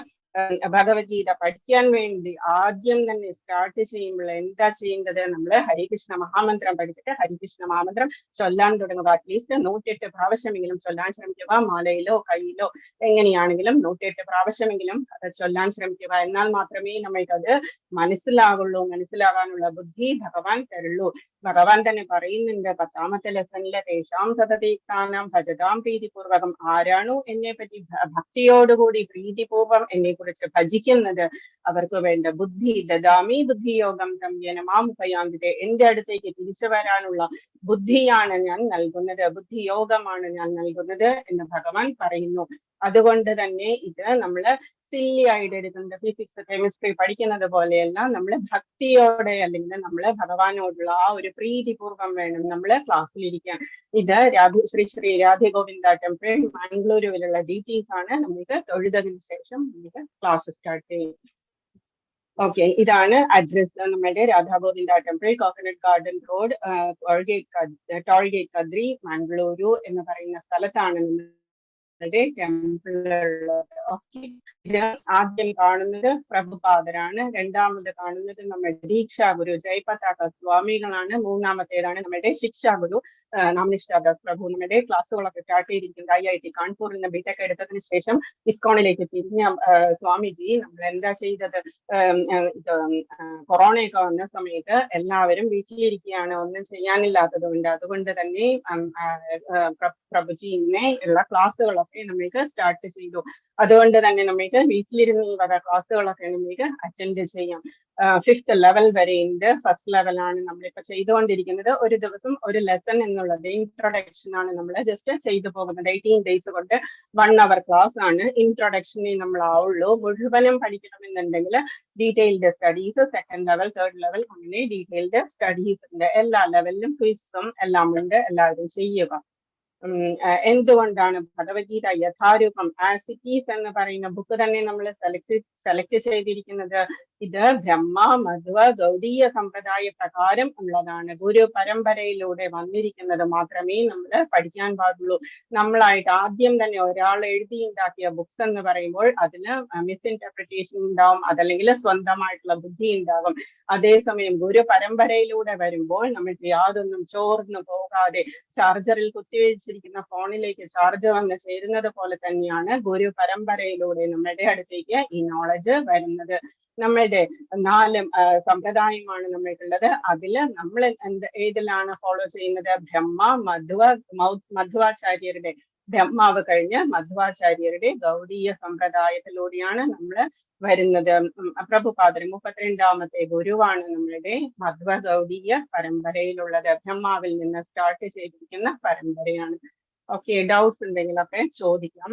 ഭഗവത്ഗീത പഠിക്കാൻ വേണ്ടി ആദ്യം തന്നെ സ്റ്റാർട്ട് ചെയ്യുമ്പോൾ എന്താ ചെയ്യേണ്ടത്? നമ്മൾ ഹരികൃഷ്ണ മഹാമന്ത്രം പഠിച്ചിട്ട് ഹരികൃഷ്ണ മഹാമന്ത്രം ചൊല്ലാൻ തുടങ്ങുക. അറ്റ്ലീസ്റ്റ് 108 പ്രാവശ്യമെങ്കിലും ചൊല്ലാൻ ശ്രമിക്കുക. മാലയിലോ കയ്യിലോ എങ്ങനെയാണെങ്കിലും 108 പ്രാവശ്യമെങ്കിലും ചൊല്ലാൻ ശ്രമിക്കുക. എന്നാൽ മാത്രമേ നമ്മൾക്കത് മനസ്സിലാകുള്ളൂ. മനസ്സിലാകാനുള്ള ബുദ്ധി ഭഗവാൻ തരുള്ളൂ. ഭഗവാൻ തന്നെ പറയുന്നുണ്ട് 10ാമത്തെ ലെസണിലെ തേഷാം സതതീക്താനാം ഭജതാം പ്രീതിപൂർവകം. ആരാണോ എന്നെ പറ്റി ഭക്തിയോടുകൂടി പ്രീതിപൂർവം എന്നെ കുറിച്ച് ഭജിക്കുന്നത് അവർക്ക് വേണ്ട ബുദ്ധി ദദാമി ബുദ്ധിയോഗം തമ്യനമാമുപയാന്തിതെ. എന്റെ അടുത്തേക്ക് തിരിച്ചു വരാനുള്ള ബുദ്ധിയാണ് ഞാൻ നൽകുന്നത്, ബുദ്ധിയോഗമാണ് ഞാൻ നൽകുന്നത് എന്ന് ഭഗവാൻ പറയുന്നു. അതുകൊണ്ട് തന്നെ ഇത് നമ്മള് സില്ലി ആയിട്ട് എടുക്കുന്നത് ഫിസിക്സ് കെമിസ്ട്രി പഠിക്കുന്നത് പോലെയല്ല. നമ്മള് ഭക്തിയോടെ അല്ലെങ്കിൽ നമ്മള് ഭഗവാനോടുള്ള ആ ഒരു പ്രീതിപൂർവം വേണം നമ്മള് ക്ലാസ്സിലിരിക്കാൻ. ഇത് ശ്രീ രാധഗോവിന്ദ ടെമ്പിൾ മംഗളൂരുവിലുള്ള ഡീറ്റെയിൽസ് ആണ്. നമുക്ക് തൊഴുതതിന് ശേഷം നമുക്ക് ക്ലാസ് സ്റ്റാർട്ട് ചെയ്യും. ഓക്കെ, ഇതാണ് അഡ്രസ്. നമ്മുടെ Radhagovinda temple, coconut garden road, tollgate Kadri, Mangaluru എന്ന് പറയുന്ന സ്ഥലത്താണ് ടെമ്പിൾ ഉള്ളത്. ഓക്കെ, ഇത് ആദ്യം കാണുന്നത് പ്രഭുപാദരാണ്. രണ്ടാമത് കാണുന്നത് നമ്മുടെ ദീക്ഷാഗുരു ജയപതാക സ്വാമികളാണ്. മൂന്നാമത്തേതാണ് നമ്മുടെ ശിക്ഷാഗുരു നാമനിഷ്ഠാദാസ് പ്രഭു. നമ്മുടെ ക്ലാസ്സുകളൊക്കെ സ്റ്റാർട്ട് ചെയ്തിരിക്കുന്നത് IIT കാൺപൂരിൽ നിന്ന് ബിടെക് എടുത്തതിന് ശേഷം ഇസ്കോണിലേക്ക് തിരിഞ്ഞ സ്വാമിജി നമ്മൾ എന്താ ചെയ്തത്? കൊറോണയൊക്കെ വന്ന സമയത്ത് എല്ലാവരും വീട്ടിലിരിക്കുകയാണ്, ഒന്നും ചെയ്യാനില്ലാത്തത് കൊണ്ട്. അതുകൊണ്ട് തന്നെ പ്രഭുജി ഇങ്ങനെ ഉള്ള ക്ലാസ്സുകളൊക്കെ നമ്മൾക്ക് സ്റ്റാർട്ട് ചെയ്തു. അതുകൊണ്ട് തന്നെ നമ്മൾക്ക് വീട്ടിലിരുന്ന് ഈ വക ക്ലാസ്സുകളൊക്കെ നമ്മൾക്ക് അറ്റൻഡ് ചെയ്യാം. 5th ലെവൽ വരെ ഉണ്ട്. ഫസ്റ്റ് ലെവലാണ് നമ്മളിപ്പോ ചെയ്തുകൊണ്ടിരിക്കുന്നത്. ഒരു ദിവസം ഒരു ലെസൺ എന്നുള്ളത് ഇൻട്രൊഡക്ഷൻ ആണ് നമ്മൾ ജസ്റ്റ് ചെയ്തു പോകുന്നത്. 18 days കൊണ്ട് 1 hour ക്ലാസ് ആണ്. ഇൻട്രൊഡക്ഷനെ നമ്മൾ ആവുള്ളൂ. മുഴുവനും പഠിക്കണമെന്നുണ്ടെങ്കിൽ detailed studies 2nd level 3rd level അങ്ങനെ ഡീറ്റെയിൽഡ് സ്റ്റഡീസ് ഉണ്ട്. എല്ലാ ലെവലിലും ക്വിസും എല്ലാം ഉണ്ട്. എല്ലാവരും ചെയ്യുക. എന്തുകൊണ്ടാണ് ഭഗവത്ഗീത യഥാരൂപം ആസ് ഇറ്റ് ഈസ് എന്ന് പറയുന്ന ബുക്ക് തന്നെ നമ്മൾ സെലക്ട് ചെയ്തിരിക്കുന്നത്? ഇത് ബ്രഹ്മ മധ്വ ഗൗഡീയ സമ്പ്രദായ പ്രകാരം ഉള്ളതാണ്. ഗുരു പരമ്പരയിലൂടെ വന്നിരിക്കുന്നത് മാത്രമേ നമ്മൾ പഠിക്കാൻ പാടുള്ളൂ. നമ്മളായിട്ട് ആദ്യം തന്നെ ഒരാൾ എഴുതിയുണ്ടാക്കിയ ബുക്സ് എന്ന് പറയുമ്പോൾ അതിന് മിസ്ഇന്റർപ്രിറ്റേഷൻ ഉണ്ടാവും, അതല്ലെങ്കിൽ സ്വന്തമായിട്ടുള്ള ബുദ്ധി ഉണ്ടാകും. അതേസമയം ഗുരു പരമ്പരയിലൂടെ വരുമ്പോൾ നമ്മൾക്ക് യാതൊന്നും ചോർന്നു പോകാതെ ചാർജറിൽ കുത്തിവെച്ചിരിക്കുന്ന ഫോണിലേക്ക് ചാർജ് വന്ന് ചേരുന്നത് പോലെ തന്നെയാണ് ഗുരു പരമ്പരയിലൂടെ നമ്മുടെ അടുത്തേക്ക് ഈ നോളജ് വരുന്നത്. നമ്മളുടെ 4 സമ്പ്രദായമാണ് നമ്മൾക്കുള്ളത്. അതില് നമ്മൾ ഏതിലാണ് ഫോളോ ചെയ്യുന്നത്? ബ്രഹ്മ മധ്വാചാര്യരുടെ ബ്രഹ്മാവ് കഴിഞ്ഞ് മധ്വാചാര്യരുടെ ഗൗഡീയ സമ്പ്രദായത്തിലൂടെയാണ് നമ്മൾ വരുന്നത്. പ്രഭുപാദർ 32ാമത്തെ ഗുരുവാണ് നമ്മളുടെ മധ്വ ഗൗഡീയ പരമ്പരയിലുള്ളത്. ബ്രഹ്മാവിൽ നിന്ന് സ്റ്റാർട്ട് ചെയ്തിരിക്കുന്ന പരമ്പരയാണ്. ഓക്കെ, ഡൗട്ട്സ് എന്തെങ്കിലുമൊക്കെ ചോദിക്കാം.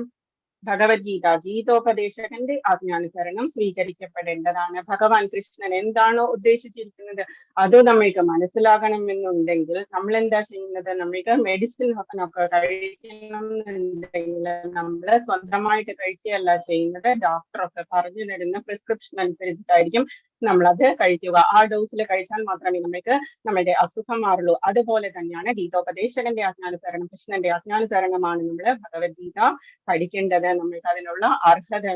ഭഗവത്ഗീത ഗീതോപദേശകന്റെ ആജ്ഞാനുസരണം സ്വീകരിക്കപ്പെടേണ്ടതാണ്. ഭഗവാൻ കൃഷ്ണൻ എന്താണോ ഉദ്ദേശിച്ചിരിക്കുന്നത് അത് നമ്മൾക്ക് മനസ്സിലാകണമെന്നുണ്ടെങ്കിൽ നമ്മൾ എന്താ ചെയ്യുന്നത്? നമ്മൾക്ക് മെഡിസിൻ ഒക്കെ കഴിക്കണം എന്നുണ്ടെങ്കിൽ നമ്മൾ സ്വന്തമായിട്ട് കഴിക്കുകയല്ല ചെയ്യുന്നത്. ഡോക്ടറൊക്കെ പറഞ്ഞു തരുന്ന പ്രിസ്ക്രിപ്ഷൻ അനുസരിച്ചിട്ടായിരിക്കും നമ്മളത് കഴിക്കുക. ആ ഡോസിൽ കഴിച്ചാൽ മാത്രമേ നമുക്ക് നമ്മുടെ അസുഖം മാറുള്ളൂ. അതുപോലെ തന്നെയാണ് ഗീതോപദേശകന്റെ ആജ്ഞാനുസരണം, കൃഷ്ണന്റെ ആജ്ഞാനുസരണമാണ് നമ്മൾ ഭഗവത്ഗീത പഠിക്കേണ്ടത്. നമ്മൾക്ക് അതിനുള്ള അർഹത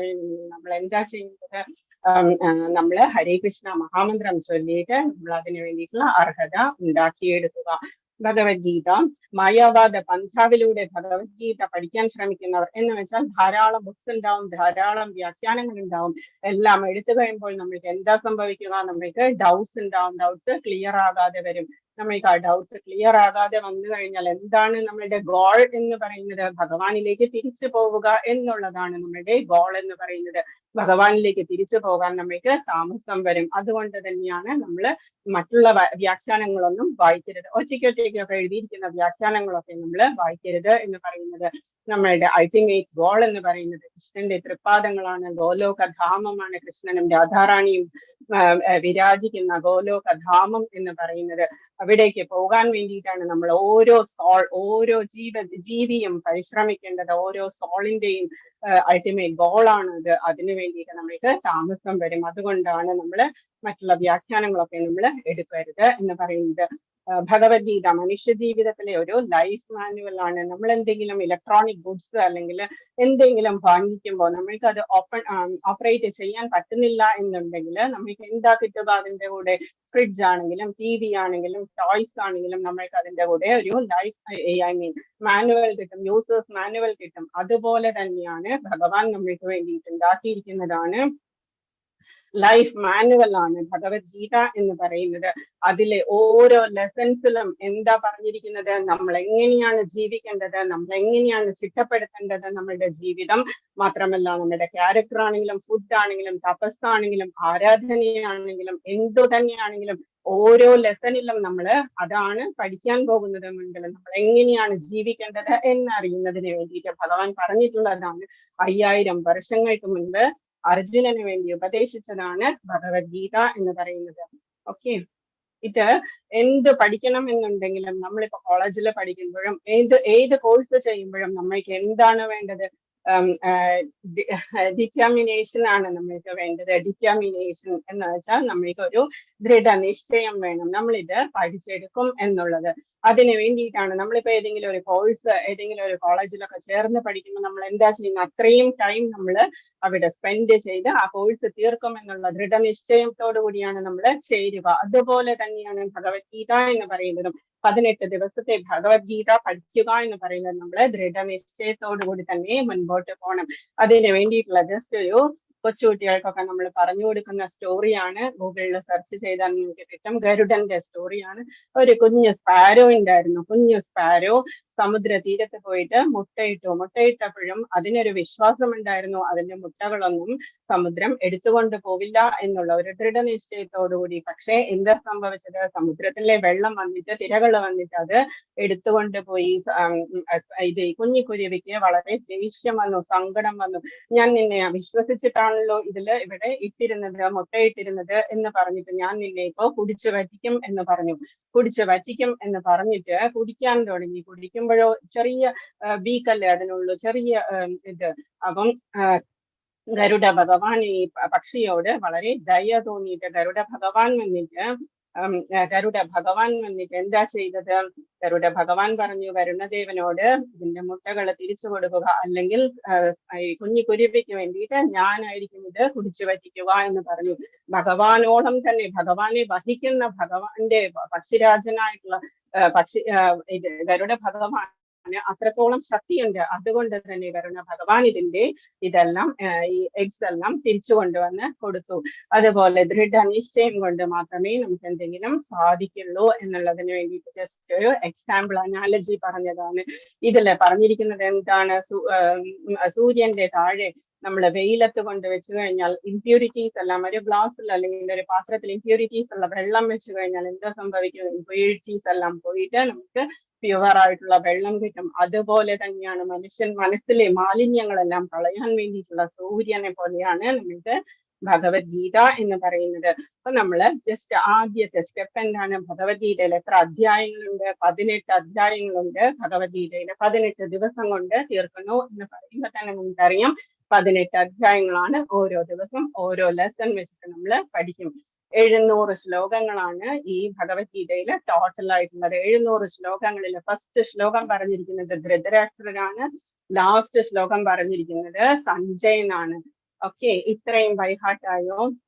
നമ്മൾ എന്താ ചെയ്യുന്നത്? നമ്മള് ഹരേ കൃഷ്ണ മഹാമന്ത്രം ചൊല്ലിയിട്ട് നമ്മൾ അതിനു വേണ്ടിയിട്ടുള്ള അർഹത ഉണ്ടാക്കിയെടുക്കുക. ഭഗവത്ഗീത മായാവാദ പന്ഥാവിലൂടെ ഭഗവത്ഗീത പഠിക്കാൻ ശ്രമിക്കുന്നവർ എന്ന് വെച്ചാൽ ധാരാളം ബുക്സ് ഉണ്ടാവും, ധാരാളം വ്യാഖ്യാനങ്ങൾ ഉണ്ടാവും. എല്ലാം എടുത്തു കഴിയുമ്പോൾ നമ്മൾക്ക് എന്താ സംഭവിക്കുക? നമ്മൾക്ക് ഡൗട്ട്സ് ഉണ്ടാവും, ഡൗട്ട്സ് ക്ലിയർ ആകാതെ വരും. നമ്മൾക്ക് ആ ഡൗട്ട്സ് ക്ലിയർ ആകാതെ വന്നു കഴിഞ്ഞാൽ എന്താണ് നമ്മളുടെ ഗോൾ എന്ന് പറയുന്നത്? ഭഗവാനിലേക്ക് തിരിച്ചു പോവുക എന്നുള്ളതാണ് നമ്മളുടെ ഗോൾ എന്ന് പറയുന്നത്. ഭഗവാനിലേക്ക് തിരിച്ചു പോകാൻ നമ്മൾക്ക് താമസം വരും. അതുകൊണ്ട് തന്നെയാണ് നമ്മൾ മറ്റുള്ള വ്യാഖ്യാനങ്ങളൊന്നും വായിക്കരുത്. ഒറ്റയ്ക്കൊക്കെ എഴുതിയിരിക്കുന്ന വ്യാഖ്യാനങ്ങളൊക്കെ നമ്മൾ വായിക്കരുത് എന്ന് പറയുന്നത്. നമ്മളുടെ അൾട്ടിമേറ്റ് ഗോൾ എന്ന് പറയുന്നത് കൃഷ്ണന്റെ തൃപ്പാദങ്ങളാണ്, ഗോലോകധാമമാണ്. കൃഷ്ണനും രാധാറാണിയും വിരാജിക്കുന്ന ഗോലോകധാമം എന്ന് പറയുന്നത്. അവിടേക്ക് പോകാൻ വേണ്ടിയിട്ടാണ് നമ്മൾ ഓരോ ജീവിയും പരിശ്രമിക്കേണ്ടത്. ഓരോ സോളിന്റെയും അൾട്ടിമേറ്റ് ഗോളാണ് അത്. അതിനു വേണ്ടിയിട്ട് നമ്മൾക്ക് താമസം വരും. അതുകൊണ്ടാണ് നമ്മൾ മറ്റുള്ള വ്യാഖ്യാനങ്ങളൊക്കെ നമ്മൾ എടുക്കരുത് എന്ന് പറയുന്നത്. ഭഗവത്ഗീത മനുഷ്യ ജീവിതത്തിലെ ഒരു ലൈഫ് മാനുവൽ ആണ്. നമ്മൾ എന്തെങ്കിലും ഇലക്ട്രോണിക് ഗുഡ്സ് അല്ലെങ്കിൽ എന്തെങ്കിലും വാങ്ങിക്കുമ്പോൾ നമ്മൾക്ക് അത് ഓപ്പറേറ്റ് ചെയ്യാൻ പറ്റുന്നില്ല എന്നുണ്ടെങ്കിൽ നമ്മൾക്ക് എന്താ കിട്ടുക? അതിന്റെ കൂടെ ഫ്രിഡ്ജ് ആണെങ്കിലും TV ആണെങ്കിലും ടോയ്സ് ആണെങ്കിലും നമ്മൾക്ക് അതിന്റെ കൂടെ ഒരു ലൈഫ് മാനുവൽ കിട്ടും, യൂസേഴ്സ് മാനുവൽ കിട്ടും. അതുപോലെ തന്നെയാണ് ഭഗവാൻ നമ്മൾക്ക് വേണ്ടിയിട്ട് ഉണ്ടാക്കിയിരിക്കുന്നതാണ് ലൈഫ് മാനുവൽ ആണ് ഭഗവത്ഗീത എന്ന് പറയുന്നത്. അതിലെ ഓരോ ലെസൺസിലും എന്താ പറഞ്ഞിരിക്കുന്നത്? നമ്മൾ എങ്ങനെയാണ് ജീവിക്കേണ്ടത്, നമ്മൾ എങ്ങനെയാണ് ചിട്ടപ്പെടുത്തേണ്ടത് നമ്മളുടെ ജീവിതം. മാത്രമല്ല നമ്മുടെ ക്യാരക്ടർ ആണെങ്കിലും ഫുഡ് ആണെങ്കിലും തപസ്സാണെങ്കിലും ആരാധനയാണെങ്കിലും എന്തു തന്നെയാണെങ്കിലും ഓരോ ലെസണിലും നമ്മൾ അതാണ് പഠിക്കാൻ പോകുന്നത്. മുൻപിൽ നമ്മൾ എങ്ങനെയാണ് ജീവിക്കേണ്ടത് എന്നറിയുന്നതിന് വേണ്ടിയിട്ട് ഭഗവാൻ പറഞ്ഞിട്ടുള്ളതാണ്. 5000 വർഷങ്ങൾക്ക് മുൻപ് അർജുനന് വേണ്ടി ഉപദേശിച്ചതാണ് ഭഗവത്ഗീത എന്ന് പറയുന്നത്. ഓക്കെ, ഇത് എന്ത് പഠിക്കണം എന്നുണ്ടെങ്കിലും നമ്മളിപ്പോ കോളേജിൽ പഠിക്കുമ്പോഴും ഏത് കോഴ്സ് ചെയ്യുമ്പോഴും നമ്മൾക്ക് എന്താണ് വേണ്ടത്? ഡിറ്റർമിനേഷൻ ആണ് നമ്മൾക്ക് വേണ്ടത്. ഡിറ്റർമിനേഷൻ എന്ന് വെച്ചാൽ നമ്മൾക്ക് ഒരു ദൃഢനിശ്ചയം വേണം, നമ്മളിത് പഠിച്ചെടുക്കും എന്നുള്ളത്. അതിന് വേണ്ടിയിട്ടാണ് നമ്മളിപ്പോ ഏതെങ്കിലും ഒരു കോഴ്സ് ഏതെങ്കിലും ഒരു കോളേജിലൊക്കെ ചേർന്ന് പഠിക്കുമ്പോൾ നമ്മൾ എന്താ ചെയ്യുന്നത്? അത്രയും ടൈം നമ്മൾ അവിടെ സ്പെൻഡ് ചെയ്ത് ആ കോഴ്സ് തീർക്കും എന്നുള്ള ദൃഢനിശ്ചയത്തോടു കൂടിയാണ് നമ്മൾ ചേരുക. അതുപോലെ തന്നെയാണ് ഭഗവത്ഗീത എന്ന് പറയുന്നതും. 18 ദിവസത്തെ ഭഗവത്ഗീത പഠിക്കുക എന്ന് പറയുന്നത് നമ്മൾ ദൃഢനിശ്ചയത്തോടു കൂടി തന്നെ മുൻപോട്ട് പോകണം. അതിന് വേണ്ടിയിട്ടുള്ള ജസ്റ്റ് ഒരു കൊച്ചുകുട്ടികൾക്കൊക്കെ നമ്മൾ പറഞ്ഞു കൊടുക്കുന്ന സ്റ്റോറിയാണ്. ഗൂഗിളിൽ സെർച്ച് ചെയ്താൽ നിങ്ങൾക്ക് കിട്ടും. ഗരുഡന്റെ സ്റ്റോറിയാണ്. ഒരു കുഞ്ഞു സ്പാരോ ഉണ്ടായിരുന്നു. കുഞ്ഞു സ്പാരോ സമുദ്ര തീരത്ത് പോയിട്ട് മുട്ടയിട്ടപ്പോഴും അതിനൊരു വിശ്വാസം ഉണ്ടായിരുന്നു, അതിന്റെ മുട്ടകളൊന്നും സമുദ്രം എടുത്തുകൊണ്ട് പോവില്ല എന്നുള്ള ഒരു ദൃഢനിശ്ചയത്തോടുകൂടി. പക്ഷെ എന്താ സംഭവിച്ചത്? സമുദ്രത്തിലെ വെള്ളം വന്നിട്ട് തിരകൾ വന്നിട്ട് അത് എടുത്തുകൊണ്ട് പോയി. ഇത് കുഞ്ഞിക്കുരുവിക്ക് വളരെ ദേഷ്യം വന്നു, സങ്കടം വന്നു. ഞാൻ നിന്നെ വിശ്വസിച്ചിട്ടാണല്ലോ ഇവിടെ മുട്ടയിട്ടിരുന്നത് എന്ന് പറഞ്ഞിട്ട് ഞാൻ നിന്നെ ഇപ്പോ കുടിച്ചു വറ്റിക്കും എന്ന് പറഞ്ഞു. കുടിക്കാൻ തുടങ്ങി. കുടിക്കുമ്പോഴോ ചെറിയ ബീക്കല്ലേ അതിനുള്ളൂ, ചെറിയ ഇത്. അപ്പം ഗരുഡ ഭഗവാൻ ഈ പക്ഷിയോട് വളരെ ദയ തോന്നിയിട്ട് ഗരുഡ ഭഗവാൻ വന്നിട്ട് എന്താ ചെയ്തത്? ഗരുഡ ഭഗവാൻ പറഞ്ഞു വരുണദേവനോട് ഇതിന്റെ മുട്ടകൾ തിരിച്ചു കൊടുക്കുക, അല്ലെങ്കിൽ ഈ കുഞ്ഞിക്കുരുവിക്ക് വേണ്ടിയിട്ട് ഞാനായിരിക്കും ഇത് കുടിച്ചു വറ്റിക്കുക എന്ന് പറഞ്ഞു. ഭഗവാനോളം തന്നെ ഭഗവാനെ വഹിക്കുന്ന ഭഗവാന്റെ പക്ഷിരാജനായിട്ടുള്ള ഗരുഡ ഭഗവാൻ അത്രത്തോളം ശക്തിയുണ്ട്. അതുകൊണ്ട് തന്നെ വരുണ ഭഗവാൻ ഇതെല്ലാം ഈ എഗ്സ് എല്ലാം തിരിച്ചു കൊണ്ടുവന്ന് കൊടുത്തു. അതുപോലെ ദൃഢനിശ്ചയം കൊണ്ട് മാത്രമേ നമുക്ക് എന്തെങ്കിലും സാധിക്കുള്ളൂ എന്നുള്ളതിന് വേണ്ടിയിട്ട് ജസ്റ്റ് ഒരു എക്സാമ്പിൾ അനാലജി പറഞ്ഞതാണ്. ഇതില് പറഞ്ഞിരിക്കുന്നത് എന്താണ്? സൂര്യന്റെ താഴെ നമ്മൾ വെയിലത്ത് കൊണ്ട് വെച്ച് കഴിഞ്ഞാൽ ഇംപ്യൂരിറ്റീസ് എല്ലാം ഒരു ഗ്ലാസ്സിൽ അല്ലെങ്കിൽ ഒരു പാത്രത്തിൽ ഇംപ്യൂരിറ്റീസ് ഉള്ള വെള്ളം വെച്ച് കഴിഞ്ഞാൽ എന്താ സംഭവിക്കും? ഇംപ്യൂരിറ്റീസ് എല്ലാം പോയിട്ട് നമുക്ക് പ്യുവർ ആയിട്ടുള്ള വെള്ളം കിട്ടും. അതുപോലെ തന്നെയാണ് മനസ്സിലെ മാലിന്യങ്ങളെല്ലാം കളയാൻ വേണ്ടിയിട്ടുള്ള സൂര്യനെ പോലെയാണ് നമുക്ക് ഭഗവത്ഗീത എന്ന് പറയുന്നത്. അപ്പൊ നമ്മള് ജസ്റ്റ് ആദ്യത്തെ സ്റ്റെപ്പ് എന്താണ്? ഭഗവത്ഗീതയിൽ എത്ര അധ്യായങ്ങളുണ്ട്? 18 അധ്യായങ്ങളുണ്ട് ഭഗവത്ഗീതയിൽ. 18 ദിവസം കൊണ്ട് തീർക്കുന്നു എന്ന് പറയുമ്പോൾ തന്നെ നമുക്കറിയാം 18 അധ്യായങ്ങളാണ്. ഓരോ ദിവസം ഓരോ ലെസൺ വെച്ചിട്ട് നമ്മൾ പഠിക്കും. 700 ശ്ലോകങ്ങളാണ് ഈ ഭഗവത്ഗീതയിൽ ടോട്ടൽ ആയിട്ടുള്ളത്. 700 ശ്ലോകങ്ങളിൽ ഫസ്റ്റ് ശ്ലോകം പറഞ്ഞിരിക്കുന്നത് ധൃതരാഷ്ട്രനാണ്, ലാസ്റ്റ് ശ്ലോകം പറഞ്ഞിരിക്കുന്നത് സഞ്ജയനാണ്. ഓക്കെ, ഇത്രയും ബൈഹാർട്ടായോ?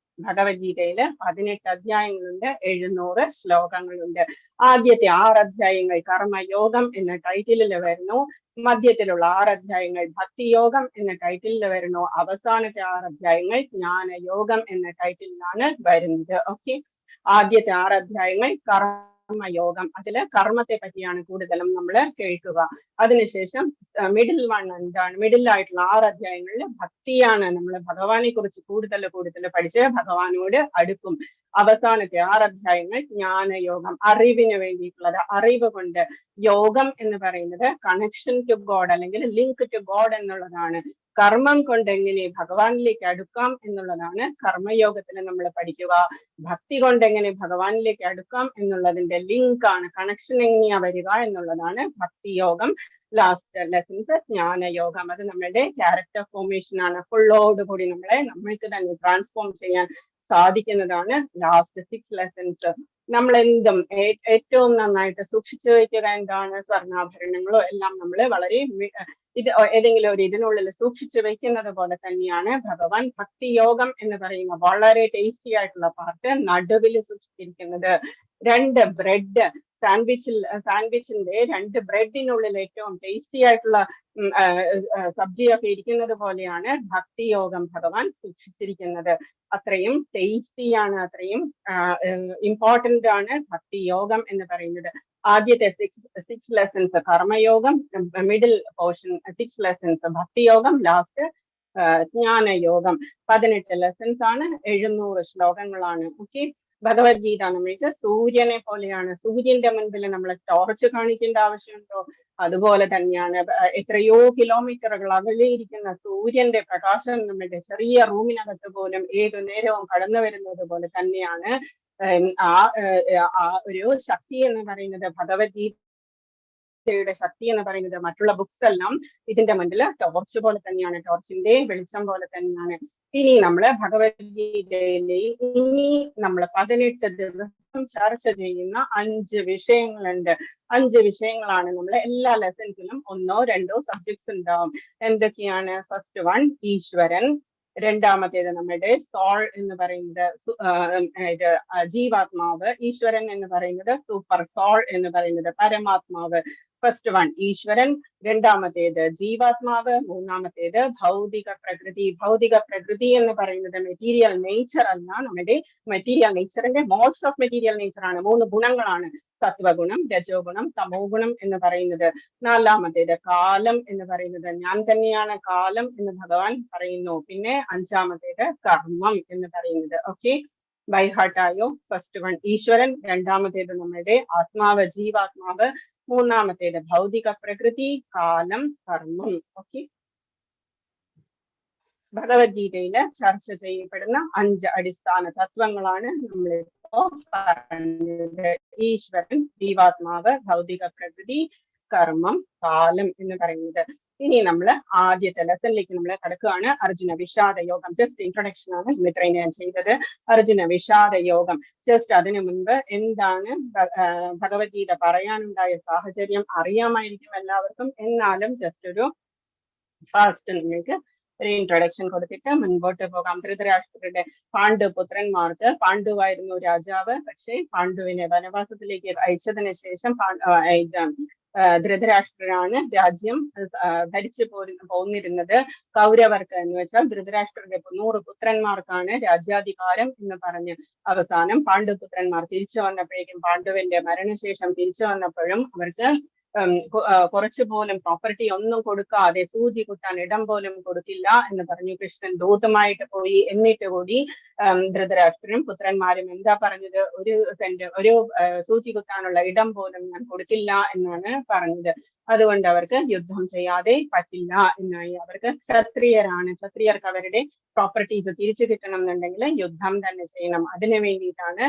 ഭഗവത്ഗീതയിൽ 18 അധ്യായങ്ങളുണ്ട്, 700 ശ്ലോകങ്ങളുണ്ട്. ആദ്യത്തെ 6 അധ്യായങ്ങൾ കർമ്മയോഗം എന്ന ടൈറ്റിലിൽ വരുന്നു. മധ്യത്തിലുള്ള 6 അധ്യായങ്ങൾ ഭക്തിയോഗം എന്ന ടൈറ്റിലിൽ വരുന്നു. അവസാനത്തെ 6 അധ്യായങ്ങൾ ജ്ഞാനയോഗം എന്ന ടൈറ്റിലാണ് വരുന്നത്. ഓക്കെ, ആദ്യത്തെ 6 അധ്യായങ്ങൾ കർമ്മയോഗം. അതില് കർമ്മത്തെ പറ്റിയാണ് കൂടുതലും നമ്മൾ കേൾക്കുക. അതിനുശേഷം മിഡിൽ വൺ എന്താണ്, മിഡിലായിട്ടുള്ള 6 അധ്യായങ്ങളിൽ ഭക്തിയാണ്. നമ്മൾ ഭഗവാനെ കുറിച്ച് കൂടുതൽ പഠിച്ച് ഭഗവാനോട് അടുക്കും. അവസാനത്തെ 6 അധ്യായങ്ങൾ ജ്ഞാനയോഗം, അറിവിന് വേണ്ടിയിട്ടുള്ളത്. അറിവ് കൊണ്ട് യോഗം എന്ന് പറയുന്നത് കണക്ഷൻ ടു ഗോഡ് അല്ലെങ്കിൽ ലിങ്ക് ടു ഗോഡ് എന്നുള്ളതാണ്. കർമ്മം കൊണ്ട് എങ്ങനെ ഭഗവാനിലേക്ക് അടുക്കാം എന്നുള്ളതാണ് കർമ്മയോഗത്തിൽ നമ്മൾ പഠിക്കുക. ഭക്തി കൊണ്ട് എങ്ങനെ ഭഗവാനിലേക്ക് അടുക്കാം എന്നുള്ളതിന്റെ ലിങ്ക് ആണ്, കണക്ഷൻ എങ്ങനെയാ വരിക എന്നുള്ളതാണ് ഭക്തിയോഗം. Last lessons ജ്ഞാനയോഗം. അത് നമ്മളുടെ ക്യാരക്ടർ ഫോർമേഷൻ ആണ്. ഫുള്ളോടുകൂടി നമ്മൾക്ക് തന്നെ ട്രാൻസ്ഫോം ചെയ്യാൻ സാധിക്കുന്നതാണ് ലാസ്റ്റ് 6 ലെസൺസ്. നമ്മൾ എന്തും ഏറ്റവും നന്നായിട്ട് സൂക്ഷിച്ചു വയ്ക്കുക എന്താണ്, സ്വർണ്ണാഭരണങ്ങളോ എല്ലാം നമ്മൾ വളരെ ഏതെങ്കിലും ഒരു ഇതിനുള്ളിൽ സൂക്ഷിച്ചു വെക്കുന്നത് പോലെ തന്നെയാണ് ഭഗവാൻ ഭക്തിയോഗം എന്ന് പറയുന്ന വളരെ ടേസ്റ്റി ആയിട്ടുള്ള പാർട്ട് നടുവിൽ സൂക്ഷിച്ചിരിക്കുന്നത്. 2 ബ്രെഡ് സാൻഡ്വിച്ചിന്റെ 2 ബ്രെഡിനുള്ളിൽ ഏറ്റവും ടേസ്റ്റി ആയിട്ടുള്ള സബ്ജിയൊക്കെ ഇരിക്കുന്നത് പോലെയാണ് ഭക്തിയോഗം ഭഗവാൻ സൂക്ഷിച്ചിരിക്കുന്നത്. അത്രയും ടേസ്റ്റിയാണ്, അത്രയും ഇമ്പോർട്ടന്റ് ആണ് ഭക്തിയോഗം എന്ന് പറയുന്നത്. ആദ്യത്തെ 6 ലെസൺസ് കർമ്മയോഗം, മിഡിൽ പോർഷൻ 6 ലെസൺസ് ഭക്തിയോഗം, ലാസ്റ്റ് ജ്ഞാനയോഗം. 18 ലെസൺസ് ആണ്, 700 ശ്ലോകങ്ങളാണ്. ഓക്കെ. ഭഗവത്ഗീത നമ്മൾക്ക് സൂര്യനെ പോലെയാണ്. സൂര്യന്റെ മുൻപിൽ നമ്മൾ ടോർച്ച് കാണിക്കേണ്ട ആവശ്യമുണ്ടോ? അതുപോലെ തന്നെയാണ്. എത്രയോ കിലോമീറ്ററുകൾ അകലെയിരിക്കുന്ന സൂര്യന്റെ പ്രകാശം നമ്മുടെ ചെറിയ റൂമിനകത്ത് പോലും ഏതു നേരവും കടന്നു വരുന്നത് പോലെ തന്നെയാണ് ആ ഒരു ശക്തി എന്ന് പറയുന്നത്. ഭഗവത്ഗീതയുടെ ശക്തി എന്ന് പറയുന്നത് മറ്റുള്ള ബുക്സ് എല്ലാം ഇതിന്റെ മുന്നിൽ ടോർച്ച് പോലെ തന്നെയാണ്, ടോർച്ചിന്റെ വെളിച്ചം പോലെ തന്നെയാണ്. ഇനി നമ്മള് ഭഗവത്ഗീതയിലെ ഇനി നമ്മൾ 18 ദിവസം ചർച്ച ചെയ്യുന്ന 5 വിഷയങ്ങളുണ്ട്. 5 വിഷയങ്ങളാണ്. നമ്മൾ എല്ലാ ലെസൺസിലും 1ഓ 2ഓ സബ്ജക്ട്സ് ഉണ്ടാവും. എന്തൊക്കെയാണ്? ഫസ്റ്റ് വൺ ഈശ്വരൻ, രണ്ടാമത്തേത് നമ്മുടെ സോൾ എന്ന് പറയുന്നത് ജീവാത്മാവ്, ഈശ്വരൻ എന്ന് പറയുന്നത് സൂപ്പർ സോൾ എന്ന് പറയുന്നത് പരമാത്മാവ്. ഫസ്റ്റ് വൺ ഈശ്വരൻ, രണ്ടാമത്തേത് ജീവാത്മാവ്, മൂന്നാമത്തേത് ഭൗതിക പ്രകൃതി. ഭൗതിക പ്രകൃതി എന്ന് പറയുന്നത് മെറ്റീരിയൽ നേച്ചർ അല്ല, നമ്മുടെ മെറ്റീരിയൽ നേച്ചറിന്റെ മോഡ്സ് ഓഫ് മെറ്റീരിയൽ നേച്ചർ ആണ്. 3 ഗുണങ്ങളാണ്, സത്വഗുണം, രജോ ഗുണം, തമോ ഗുണം എന്ന് പറയുന്നത്. നാലാമത്തേത് കാലം എന്ന് പറയുന്നത് ഞാൻ തന്നെയാണ് കാലം എന്ന് ഭഗവാൻ പറയുന്നു. പിന്നെ 5ാമത്തേത് കർമ്മം എന്ന് പറയുന്നത്. ഓക്കെ, ബൈ ഹാർട്ടായോ? ഫസ്റ്റ് വൺ ഈശ്വരൻ, രണ്ടാമത്തേത് നമ്മുടെ ആത്മാവ് ജീവാത്മാവ്, മൂന്നാമത്തേത് ഭൗതിക പ്രകൃതി, കാലം, കർമ്മം. ഓക്കെ, ഭഗവത്ഗീതയില് ചർച്ച ചെയ്യപ്പെടുന്ന 5 അടിസ്ഥാന തത്വങ്ങളാണ് നമ്മളിപ്പോ പറഞ്ഞത്. ഈശ്വരൻ, ജീവാത്മാവ്, ഭൗതിക പ്രകൃതി, കർമ്മം, കാലം എന്ന് പറയുന്നത്. ഇനി നമ്മൾ ആദ്യത്തെ ലെസണിലേക്ക് നമ്മൾ കടക്കുകയാണ്. അർജുന വിഷാദ യോഗം. ജസ്റ്റ് ഇൻട്രൊഡക്ഷൻ ആണ് ഇത്രയും ഞാൻ ചെയ്തത്. അർജുന വിഷാദ യോഗം. ജസ്റ്റ് അതിനു മുൻപ് എന്താണ് ഭഗവത്ഗീത പറയാനുണ്ടായ സാഹചര്യം അറിയാമായിരിക്കും എല്ലാവർക്കും. എന്നാലും ജസ്റ്റ് ഒരു ഫാസ്റ്റ് നിങ്ങൾക്ക് ഒരു ഇൻട്രൊഡക്ഷൻ കൊടുത്തിട്ട് മുൻപോട്ട് പോകാം. ധൃതരാഷ്ട്രരുടെ പാണ്ഡുപുത്രന്മാർക്ക്, പാണ്ഡുവായിരുന്നു രാജാവ്. പക്ഷേ പാണ്ഡുവിനെ വനവാസത്തിലേക്ക് അയച്ചതിന് ശേഷം ധൃതരാഷ്ട്രനാണ് രാജ്യം ഭരിച്ചു പോന്നിരുന്നത്. കൗരവർക്ക് എന്ന് വെച്ചാൽ ധൃതരാഷ്ട്രരുടെ 100 പുത്രന്മാർക്കാണ് രാജ്യാധികാരം എന്ന് പറഞ്ഞ് അവസാനം പാണ്ഡുപുത്രന്മാർ തിരിച്ചു വന്നപ്പോഴേക്കും, പാണ്ഡുവിന്റെ മരണശേഷം തിരിച്ചു വന്നപ്പോഴും അവർക്ക് കുറച്ചു പോലും പ്രോപ്പർട്ടി ഒന്നും കൊടുക്കാതെ സൂചി കുത്താൻ ഇടം പോലും കൊടുക്കില്ല എന്ന് പറഞ്ഞു. കൃഷ്ണൻ ദൂതമായിട്ട് പോയി. എന്നിട്ട് കൂടി ധൃതരാഷ്ട്രനും പുത്രന്മാരും എന്താ പറഞ്ഞത്? ഒരു സൂചി കുത്താനുള്ള ഇടം പോലും ഞാൻ കൊടുക്കില്ല എന്നാണ് പറഞ്ഞത്. അതുകൊണ്ട് അവർക്ക് യുദ്ധം ചെയ്യാതെ പറ്റില്ല എന്നായി. അവർക്ക് ക്ഷത്രിയർക്ക് അവരുടെ പ്രോപ്പർട്ടീസ് തിരിച്ചു കിട്ടണം എന്നുണ്ടെങ്കിൽ യുദ്ധം തന്നെ ചെയ്യണം. അതിനു വേണ്ടിയിട്ടാണ്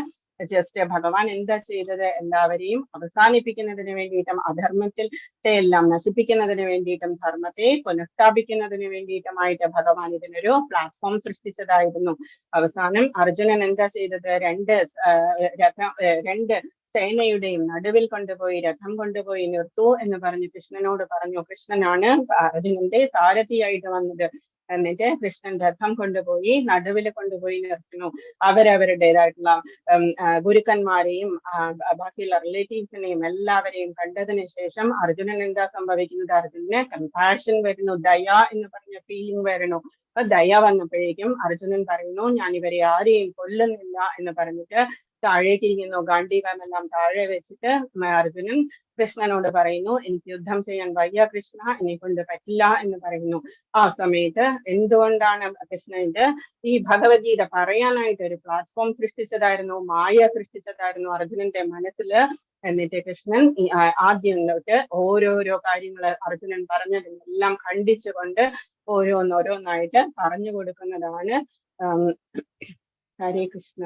ജസ്റ്റ് ഭഗവാൻ എന്താ ചെയ്തത്? എല്ലാവരെയും അവസാനിപ്പിക്കുന്നതിന് വേണ്ടിയിട്ടും അധർമ്മത്തെ എല്ലാം നശിപ്പിക്കുന്നതിന് വേണ്ടിയിട്ടും ധർമ്മത്തെ പുനഃസ്ഥാപിക്കുന്നതിന് വേണ്ടിയിട്ടുമായിട്ട് ഭഗവാൻ ഇതിനൊരു പ്ലാറ്റ്ഫോം സൃഷ്ടിച്ചതായിരുന്നു. അവസാനം അർജുനൻ എന്താ ചെയ്തത്? രണ്ട് സേനയുടെയും നടുവിൽ കൊണ്ടുപോയി രഥം കൊണ്ടുപോയി നിർത്തൂ എന്ന് പറഞ്ഞ് കൃഷ്ണനോട് പറഞ്ഞു. കൃഷ്ണനാണ് അർജുനന്റെ സാരഥിയായിട്ട് വന്നത്. എന്നിട്ട് കൃഷ്ണൻ രഥം കൊണ്ടുപോയി നടുവിൽ കൊണ്ടുപോയി നിർത്തുന്നു. അവരവരുടേതായിട്ടുള്ള ഗുരുക്കന്മാരെയും ബാക്കിയുള്ള റിലേറ്റീവ്സിനെയും എല്ലാവരെയും കണ്ടതിന് ശേഷം അർജുനൻ എന്താ സംഭവിക്കുന്നത്? അർജുനന് കമ്പാഷൻ വരുന്നു, ദയ എന്ന് പറഞ്ഞ ഫീലിംഗ് വരുന്നു. ദയ വന്നപ്പോഴേക്കും അർജുനൻ പറയുന്നു, ഞാൻ ഇവരെ ആരെയും കൊല്ലുന്നില്ല എന്ന് പറഞ്ഞിട്ട് താഴേക്കിരിക്കുന്നു. ഗാന്ഡീവമെല്ലാം താഴെ വെച്ചിട്ട് അർജുനൻ കൃഷ്ണനോട് പറയുന്നു, എനിക്ക് യുദ്ധം ചെയ്യാൻ വയ്യ കൃഷ്ണ, എന്നെ കൊണ്ട് പറ്റില്ല എന്ന് പറയുന്നു. ആ സമയത്ത് എന്തുകൊണ്ടാണ് കൃഷ്ണന്റെ ഈ ഭഗവത്ഗീത പറയാനായിട്ട് ഒരു പ്ലാറ്റ്ഫോം സൃഷ്ടിച്ചതായിരുന്നു, മായ സൃഷ്ടിച്ചതായിരുന്നു അർജുനന്റെ മനസ്സില്. എന്നിട്ട് കൃഷ്ണൻ ആദ്യം തൊട്ട് ഓരോരോ കാര്യങ്ങള് അർജുനൻ പറഞ്ഞതെല്ലാം ഖണ്ഡിച്ചുകൊണ്ട് ഓരോന്നോരോന്നായിട്ട് പറഞ്ഞു കൊടുക്കുന്നതാണ്. ഹരേ കൃഷ്ണ.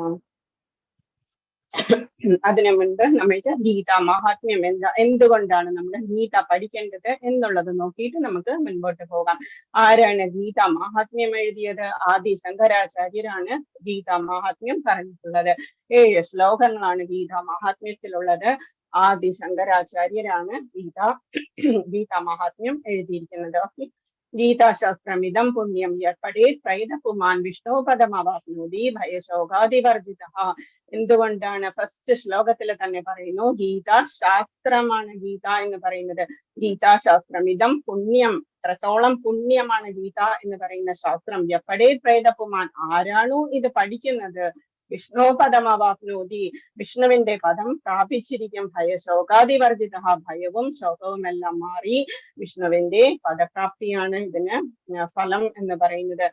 അതിനു മുൻപ് നമ്മൾക്ക് ഗീത മഹാത്മ്യം എന്തുകൊണ്ടാണ് നമ്മൾ ഗീത പഠിക്കേണ്ടത് എന്നുള്ളത് നോക്കിയിട്ട് നമുക്ക് മുൻപോട്ട് പോകാം. ആരാണ് ഗീത മഹാത്മ്യം എഴുതിയത്? ആദി ശങ്കരാചാര്യരാണ് ഗീത മഹാത്മ്യം പറഞ്ഞിട്ടുള്ളത്. 7 ശ്ലോകങ്ങളാണ് ഗീത മഹാത്മ്യത്തിലുള്ളത്. ആദി ശങ്കരാചാര്യരാണ് ഗീത മഹാത്മ്യം എഴുതിയിരിക്കുന്നത്. ഓക്കെ. ഗീതാശാസ്ത്രമിതം പുണ്യം യത്പഠേത് പ്രൈതപുമാൻ വിഷ്ണോപദമവാപ്നോതി ഭയശോകാദിവർജിതഃ. എന്തുകൊണ്ടാണ്? ഫസ്റ്റ് ശ്ലോകത്തിൽ തന്നെ പറയുന്നു, ഗീതാശാസ്ത്രമാണ് ഗീത എന്ന് പറയുന്നത്. ഗീതാശാസ്ത്രമിതം പുണ്യം, എത്രത്തോളം പുണ്യമാണ് ഗീത എന്ന് പറയുന്ന ശാസ്ത്രം. യത്പഠേത് പ്രൈതപുമാൻ, ആരാണോ ഇത് പഠിക്കുന്നത്, വിഷ്ണോപദമവാപ്നോതി, വിഷ്ണുവിന്റെ പദം പ്രാപിച്ചിരിക്കും. ഭയശോകാദിവർജിത, ഭയവും ശോകവും എല്ലാം മാറി വിഷ്ണുവിന്റെ പദപ്രാപ്തിയാണ് ഇതിന് ഫലം എന്ന് പറയുന്നത്.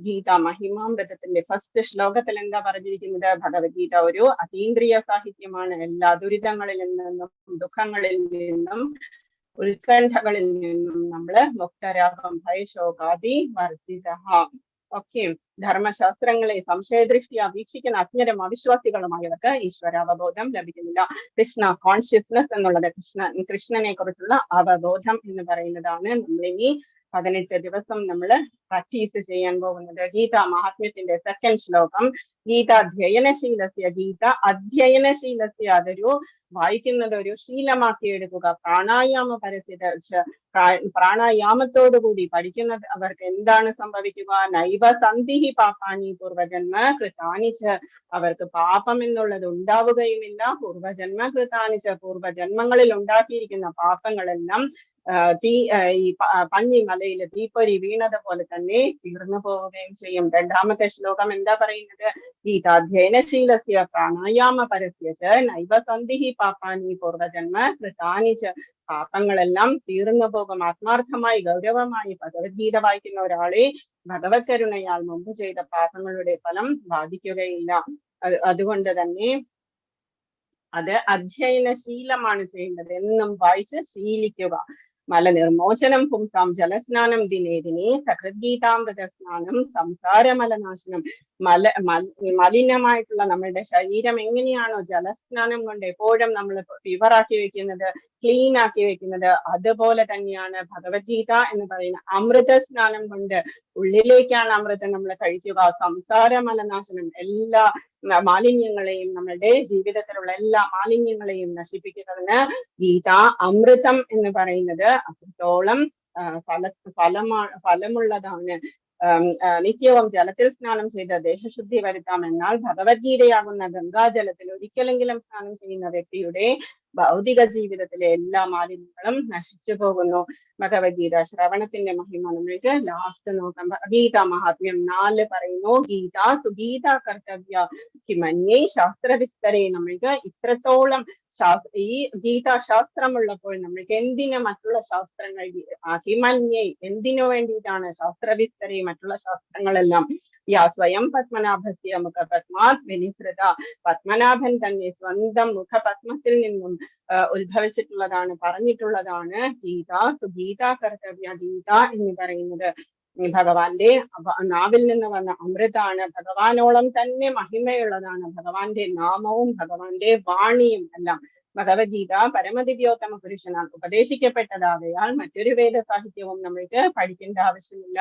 ഗീത മഹിമാമൃതത്തിന്റെ ഫസ്റ്റ് ശ്ലോകത്തിൽ എന്താ പറഞ്ഞിരിക്കുന്നത്? ഭഗവത്ഗീത ഒരു അതീന്ദ്രിയ സാഹിത്യമാണ്. എല്ലാ ദുരിതങ്ങളിൽ നിന്നും ദുഃഖങ്ങളിൽ നിന്നും ഉത്കണ്ഠകളിൽ നിന്നും നമ്മള് മുക്തരാകും. ഭയശോകാദി വർജിത. ഓക്കെ. ധർമ്മശാസ്ത്രങ്ങളെ സംശയദൃഷ്ടിയ വീക്ഷിക്കുന്ന അജ്ഞരും അവിശ്വാസികളുമായവർക്ക് ഈശ്വരാവബോധം ലഭിക്കുന്നില്ല. കൃഷ്ണ കോൺഷ്യസ്നസ് എന്നുള്ളത്, കൃഷ്ണനെ കുറിച്ചുള്ള അവബോധം എന്ന് പറയുന്നതാണ് നമ്മളിനി 18 ദിവസം നമ്മൾ പ്രാക്ടീസ് ചെയ്യാൻ പോകുന്നത്. ഗീതാ മഹാത്മ്യത്തിന്റെ സെക്കൻഡ് ശ്ലോകം, ഗീതാധ്യയനശീലസ്യ, ഗീത അധ്യയനശീലസ്യ, അതൊരു വായിക്കുന്നത് ഒരു ശീലമാക്കി എടുക്കുക. പ്രാണായാമത്തോടുകൂടി പഠിക്കുന്നത് അവർക്ക് എന്താണ് സംഭവിക്കുക? നൈവ സന്ധിഹി പാപാനി പൂർവജന്മ കൃതാനിച്ച്, അവർക്ക് പാപം എന്നുള്ളത് ഉണ്ടാവുകയുമില്ല. പൂർവജന്മ കൃതാനിച്ച്, പൂർവജന്മങ്ങളിൽ ഉണ്ടാക്കിയിരിക്കുന്ന പാപങ്ങളെല്ലാം ഈ പഞ്ഞിമലയിൽ തീപ്പൊരി വീണത് പോലെ തന്നെ തീർന്നു പോവുകയും ചെയ്യും. രണ്ടാമത്തെ ശ്ലോകം എന്താ പറയുന്നത്? ഗീതാധ്യയനശീലസ്യ പ്രാണായാമ പരസ്യ നൈവ സന്ധിഹി പാപാനി പൂർവജന്മ കൃതാനിച്ച്, പാപങ്ങളെല്ലാം തീർന്നു പോകും. ആത്മാർത്ഥമായി ഗൗരവമായി ഭഗവത്ഗീത വായിക്കുന്ന ഒരാളെ ഭഗവത് കരുണയാൽ മുമ്പ് ചെയ്ത പാപങ്ങളുടെ ഫലം ബാധിക്കുകയില്ല. അതുകൊണ്ട് തന്നെ അത് അധ്യയനശീലമാണ് ചെയ്യേണ്ടത്. എന്നും വായിച്ച് ശീലിക്കുക. മലനിർമോചനം പുംസാം ജലസ്നാനം ദിനേ ദിനേ സകൃദ്ഗീതാമൃത സ്നാനം സംസാരമലനാശനം. മലിനമായിട്ടുള്ള നമ്മളുടെ ശരീരം എങ്ങനെയാണോ ജലസ്നാനം കൊണ്ട് എപ്പോഴും നമ്മൾ പ്യുവറാക്കി വെക്കുന്നത്, ക്ലീൻ ആക്കി വെക്കുന്നത്, അതുപോലെ തന്നെയാണ് ഭഗവത്ഗീത എന്ന് പറയുന്ന അമൃത സ്നാനം കൊണ്ട് ഉള്ളിലേക്കാണ് അമൃതം നമ്മൾ കഴിക്കുക. സംസാരമലനാശനം, എല്ലാ മാലിന്യങ്ങളെയും, നമ്മളുടെ ജീവിതത്തിലുള്ള എല്ലാ മാലിന്യങ്ങളെയും നശിപ്പിക്കുന്നതിന് ഗീത അമൃതം എന്ന് പറയുന്നത് അത്രത്തോളം ഫലമുള്ളതാണ്. നിത്യവും ജലത്തിൽ സ്നാനം ചെയ്ത് ദേഹശുദ്ധി വരുത്താം. എന്നാൽ ഭഗവത്ഗീതയാകുന്ന ഗംഗാജലത്തിൽ ഒരിക്കലെങ്കിലും സ്നാനം ചെയ്യുന്ന വ്യക്തിയുടെ ഭൗതിക ജീവിതത്തിലെ എല്ലാ മാലിന്യങ്ങളും നശിച്ചു പോകുന്നു. ഭഗവത്ഗീത ശ്രവണത്തിന്റെ മഹിമ നമ്മൾക്ക് ലാസ്റ്റ് നോക്കാം. ഗീത മഹാത്മ്യം 4 പറയുന്നു, ഗീത സുഗീത കർത്തവ്യ ഹിമന്യേ ശാസ്ത്രവിസ്തരേ. നമ്മൾക്ക് ഇത്രത്തോളം ഈ ഗീതാശാസ്ത്രമുള്ളപ്പോൾ നമ്മൾക്ക് എന്തിനു മറ്റുള്ള ശാസ്ത്രങ്ങൾ? ഹിമന്യേ, എന്തിനു വേണ്ടിയിട്ടാണ്? ശാസ്ത്രവിസ്തരേ, മറ്റുള്ള ശാസ്ത്രങ്ങളെല്ലാം. യാ സ്വയം പത്മനാഭസ്യ മുഖപത്മാത് വിനിസൃത, പത്മനാഭൻ തന്നെ സ്വന്തം മുഖപത്മത്തിൽ നിന്നും ഉത്ഭവിച്ചിട്ടുള്ളതാണ്, പറഞ്ഞിട്ടുള്ളതാണ് ഗീത. സുഗീത കർത്തവ്യ, ഗീത എന്ന് പറയുന്നത് ഭഗവാന്റെ നാവിൽ നിന്ന് വന്ന അമൃതാണ്. ഭഗവാനോളം തന്നെ മഹിമയുള്ളതാണ് ഭഗവാന്റെ നാമവും ഭഗവാന്റെ വാണിയും എല്ലാം. ഭഗവത്ഗീത പരമദിവ്യോത്തമ പുരുഷനാൽ ഉപദേശിക്കപ്പെട്ടതാകയാൽ മറ്റൊരു വേദ സാഹിത്യവും നമ്മൾക്ക് പഠിക്കേണ്ട ആവശ്യമില്ല.